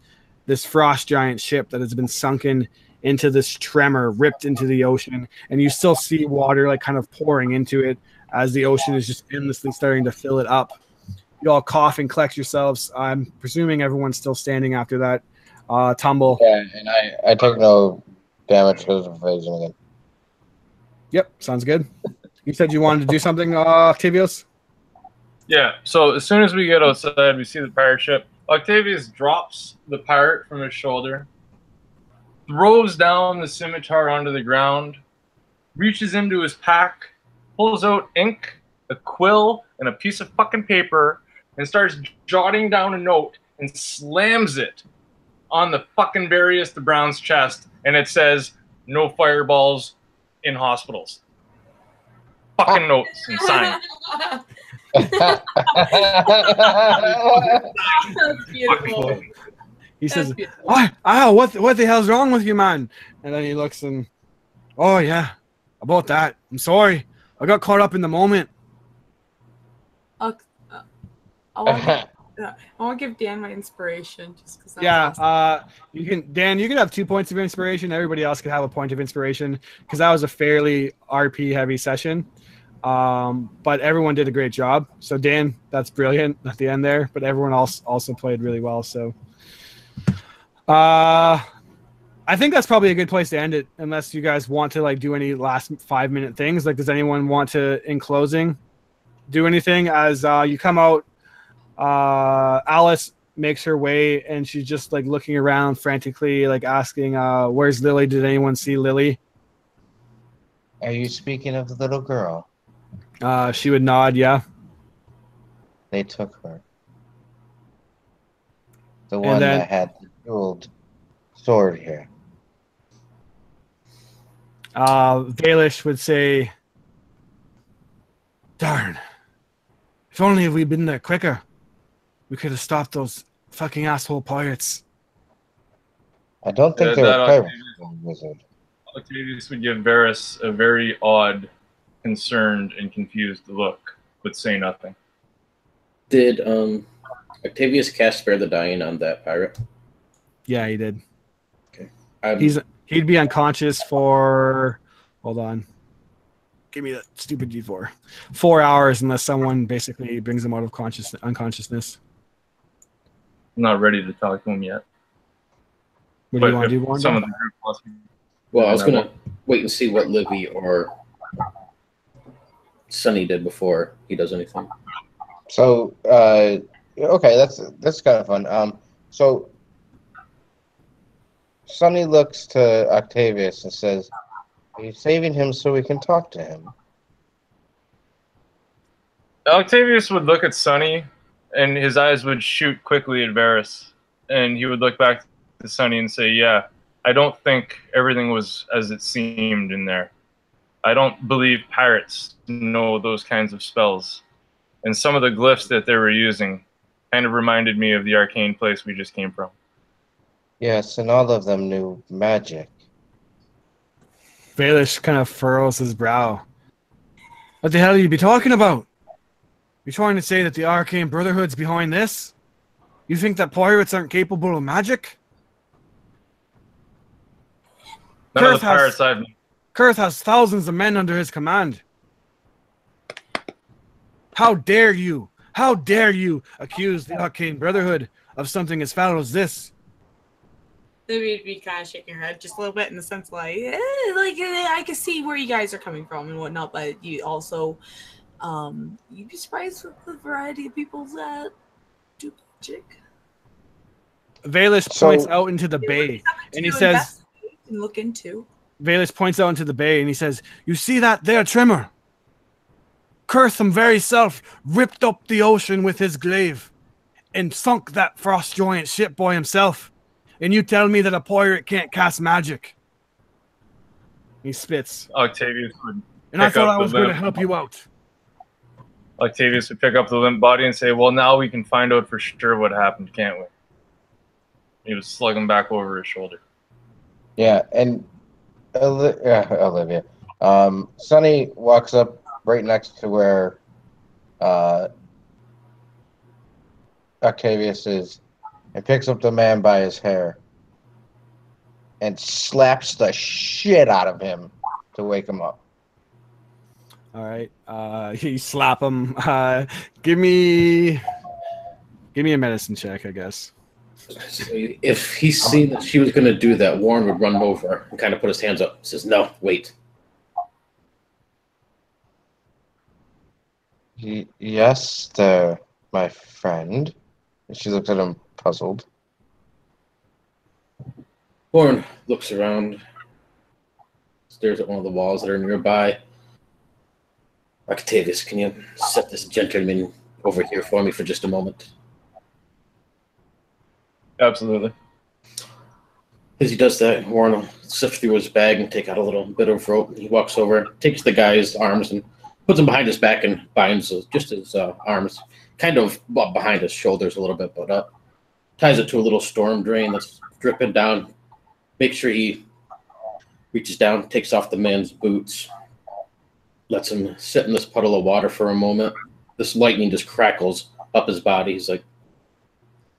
this frost giant ship that has been sunken into this tremor, ripped into the ocean. And you still see water like kind of pouring into it as the ocean is just endlessly starting to fill it up. You all cough and collect yourselves. I'm presuming everyone's still standing after that tumble. Yeah, and I took no damage because of evasion again. Yep, sounds good. You said you wanted to do something, Octavius? Yeah, so as soon as we get outside, we see the pirate ship. Octavius drops the pirate from his shoulder, throws down the scimitar onto the ground, reaches into his pack, pulls out ink, a quill, and a piece of fucking paper, and starts jotting down a note and slams it on the fucking Various the Brown's chest, and it says, "No fireballs in hospitals." Fucking notes and sign. That's beautiful. He says, what the hell's wrong with you, man? And then he looks and, oh yeah, about that. I'm sorry. I got caught up in the moment. I want to give Dan my inspiration just because. Yeah, awesome. Dan, you can have 2 points of inspiration. Everybody else could have a point of inspiration because that was a fairly RP heavy session. But everyone did a great job. So Dan, that's brilliant at the end there. But everyone else also played really well. So I think that's probably a good place to end it, unless you guys want to like do any last 5-minute things. Like, does anyone want to, in closing, do anything as you come out? Alice makes her way and she's just like looking around frantically, like asking, where's Lily? Did anyone see Lily? Are you speaking of the little girl? She would nod, yeah. They took her. The one that had the jeweled sword here. Valish would say, darn. If only we'd been there quicker. We could have stopped those fucking asshole pirates. I don't think they were pirates, wizard. Octavius would give Varys a very odd, concerned, and confused look, but say nothing. Did Octavius cast Spare the Dying on that pirate? Yeah, he did. Okay. He'd be unconscious for, hold on. Give me that stupid D4. 4 hours unless someone basically brings him out of unconsciousness. I'm not ready to talk to him yet. What do you want to do, Warren? Some of the group wants me. Well, I was going to wait and see what Livy or Sonny did before he does anything. So, okay, that's kind of fun. So, Sonny looks to Octavius and says, "Are you saving him so we can talk to him?" Octavius would look at Sonny, and his eyes would shoot quickly at Varys, and he would look back to Sonny and say, "Yeah, I don't think everything was as it seemed in there. I don't believe pirates know those kinds of spells. And some of the glyphs that they were using kind of reminded me of the arcane place we just came from. Yes, and all of them knew magic. Baelish kind of furrows his brow. What the hell are you be talking about? You trying to say that the Arcane Brotherhood's behind this? You think that pirates aren't capable of magic? None of the pirates I've... Kurth has thousands of men under his command. How dare you? How dare you accuse the Arcane Brotherhood of something as foul as this? They'd be kind of shaking her head just a little bit in the sense I can see where you guys are coming from and whatnot, but you also, you'd be surprised with the variety of people that do magic. Valis points out into the bay, and he says, and look into. Valis points out into the bay, and he says, you see that there, Tremor? Kurtham very self ripped up the ocean with his glaive and sunk that frost giant ship by himself. And you tell me that a pirate can't cast magic? He spits. Octavius would. And I thought I was going to help you out. Octavius would pick up the limp body and say, well, now we can find out for sure what happened, can't we? He was slugging back over his shoulder. Yeah, and Olivia. Sonny walks up right next to where Octavius is, and picks up the man by his hair and slaps the shit out of him to wake him up. All right. You slap him. Give me a medicine check, I guess. If he seen that she was going to do that, Warren would run over and kind of put his hands up. Says, "No, wait." Yes, my friend. And she looks at him puzzled. Warren looks around, stares at one of the walls that are nearby. Octavius, can you set this gentleman over here for me for just a moment? Absolutely. As he does that, Warren will sift through his bag and take out a little bit of rope. He walks over, takes the guy's arms and puts them behind his back and binds just his arms, kind of behind his shoulders a little bit, but ties it to a little storm drain that's dripping down. Make sure he reaches down, takes off the man's boots, lets him sit in this puddle of water for a moment. This lightning just crackles up his body. He's like,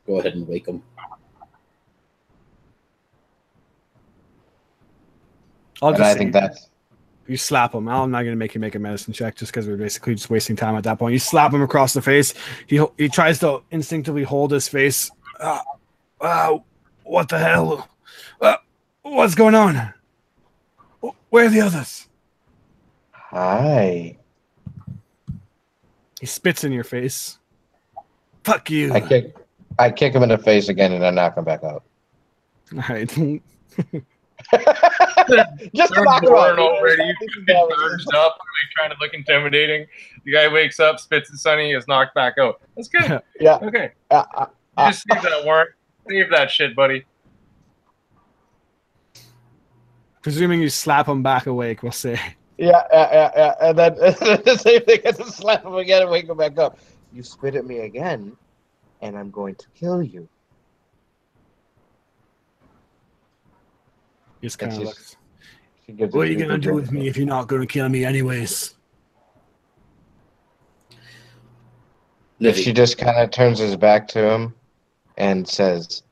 go ahead and wake him. I think that's... You slap him. I'm not going to make you make a medicine check just because we're basically just wasting time at that point. You slap him across the face. He tries to instinctively hold his face. What the hell? What's going on? Where are the others? Hi. He spits in your face. Fuck you. I kick him in the face again and I knock him back out. All right. Just to knock him out. Already, you charged up, trying to look intimidating. The guy wakes up, spits at Sonny, is knocked back out. That's good. Yeah. Okay. Just save that, Warren. Save that shit, buddy. Presuming you slap him back awake, we'll say. Yeah. And then the same thing, I just slap him again and wake him back up. You spit at me again, and I'm going to kill you. He just kind of looks. What are you going to do with me if you're not going to kill me anyways? She just kind of turns his back to him and says,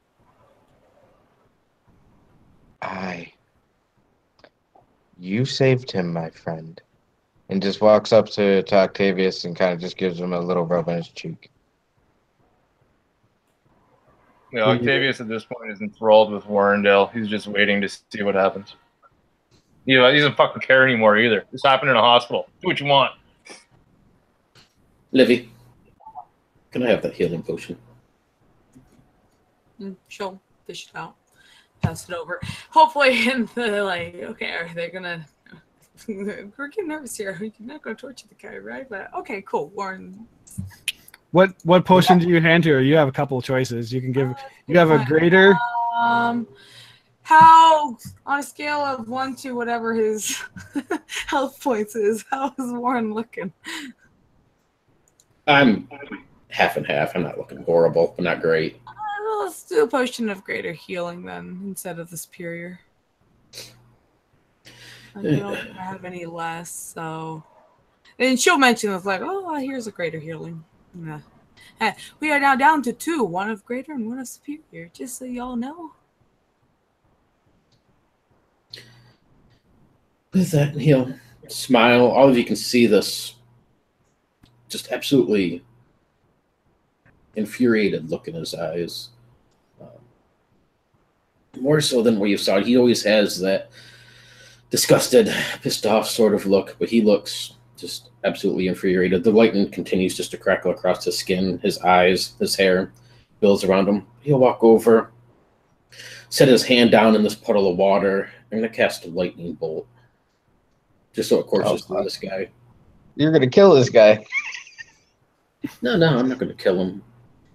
you saved him, my friend. And just walks up to Octavius and kind of just gives him a little rub on his cheek. Yeah, Octavius at this point is enthralled with Warrendale. He's just waiting to see what happens. He doesn't fucking care anymore either. This happened in a hospital. Do what you want. Livy, can I have that healing potion? She'll fish it out. Pass it over. Hopefully, and okay, are they gonna? We're getting nervous here. You're not gonna torture the guy, right? But okay, cool. Warren. What potion do you hand to her? You have a couple of choices. You can give. You have a greater. How on a scale of 1 to whatever his health points is, how is Warren looking? I'm half and half. I'm not looking horrible, but not great. Let's do a potion of greater healing then, instead of the superior. I don't have any less, so. And she'll mention it's like, oh, here's a greater healing. Yeah. We are now down to 2, one of greater and one of superior, just so y'all know. With that, he'll smile. All of you can see this just absolutely infuriated look in his eyes. More so than what you saw. He always has that disgusted, pissed off sort of look, but he looks just absolutely infuriated. The lightning continues just to crackle across his skin, his eyes, his hair builds around him. He'll walk over, set his hand down in this puddle of water, and gonna cast a lightning bolt. Just so it courses through this guy. You're gonna kill this guy. No, I'm not gonna kill him.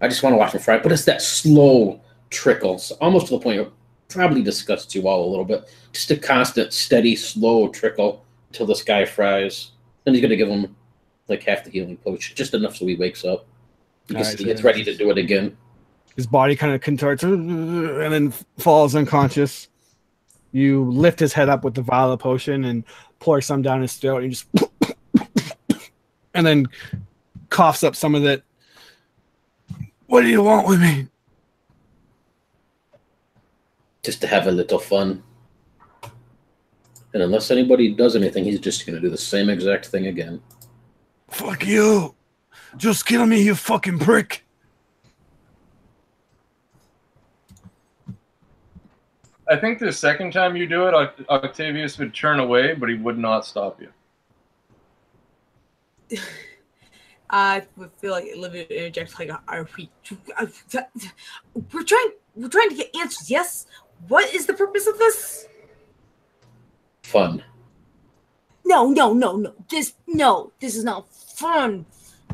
I just want to watch him fry. But it's that slow trickle, so almost to the point it probably disgusts you all a little bit. Just a constant, steady, slow trickle until this guy fries. Then he's gonna give him like half the healing potion, just enough so he wakes up. Because he gets ready to do it again. His body kind of contorts and then falls unconscious. You lift his head up with the vial of potion and pour some down his throat, and just and then coughs up some of that. What do you want with me? Just to have a little fun. And unless anybody does anything, he's just going to do the same exact thing again. Fuck you. Just kill me, you fucking prick. I think the second time you do it, Octavius would turn away, but he would not stop you. I would feel like Olivia interjects like, we're trying to get answers, yes? What is the purpose of this? Fun. No. This is not fun.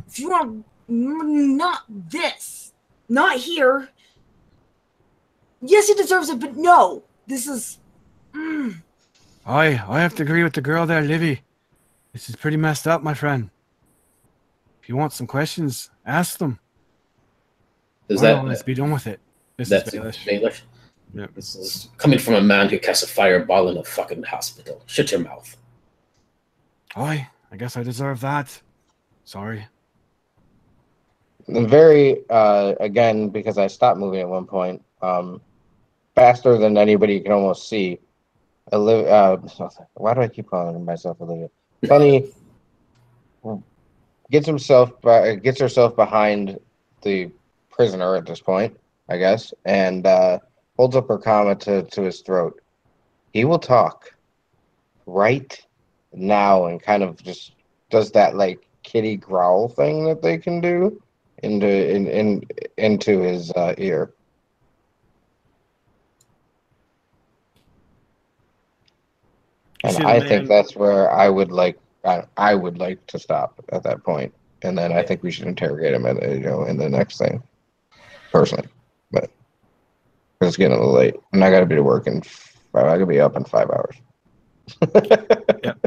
If you want, not this. Not here. Yes, he deserves it, but no. This is... I have to agree with the girl there, Livy. This is pretty messed up, my friend. If you want some questions, ask them. Let's be done with it. That's Baelish. Yep. This is coming from a man who casts a fireball in a fucking hospital. Shut your mouth. I guess I deserve that. Sorry. Very, again, because I stopped moving at one point, faster than anybody can almost see. Why do I keep calling myself Olivia? Funny gets herself behind the prisoner at this point, I guess, and holds up her comma to his throat. He will talk right now and kind of just does that like kitty growl thing that they can do into his ear. And I think that's where I would like to stop at that point, and then I think we should interrogate him in the next thing, personally. But it's getting a little late, and I got to be to work I got to be up in 5 hours. Yep,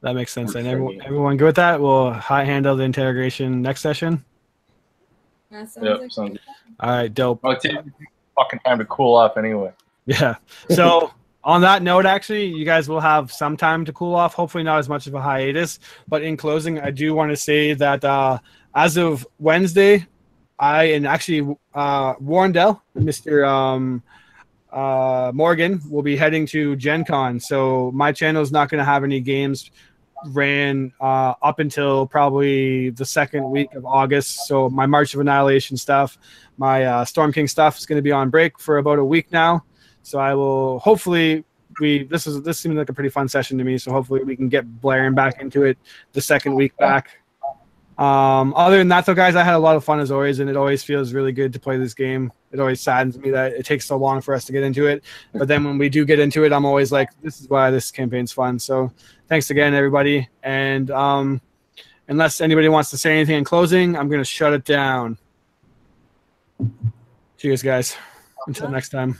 that makes sense. And everyone good with that? We'll handle the interrogation next session. That sounds sounds all right, dope. Well, it's fucking time to cool off anyway. Yeah. So on that note, actually, you guys will have some time to cool off. Hopefully not as much of a hiatus. But in closing, I do want to say that as of Wednesday, Warrendell, Mr. Morgan, will be heading to Gen Con. So my channel is not going to have any games ran up until probably the second week of August. So my March of Annihilation stuff, my Storm King stuff is going to be on break for about a week now. So I will hopefully this seemed like a pretty fun session to me. So hopefully we can get blaring back into it the second week back. Other than that though, guys, I had a lot of fun as always, and it always feels really good to play this game. It always saddens me that it takes so long for us to get into it. But then when we do get into it, I'm always like, this is why this campaign's fun. So thanks again, everybody. And unless anybody wants to say anything in closing, I'm going to shut it down. Cheers, guys. Until next time.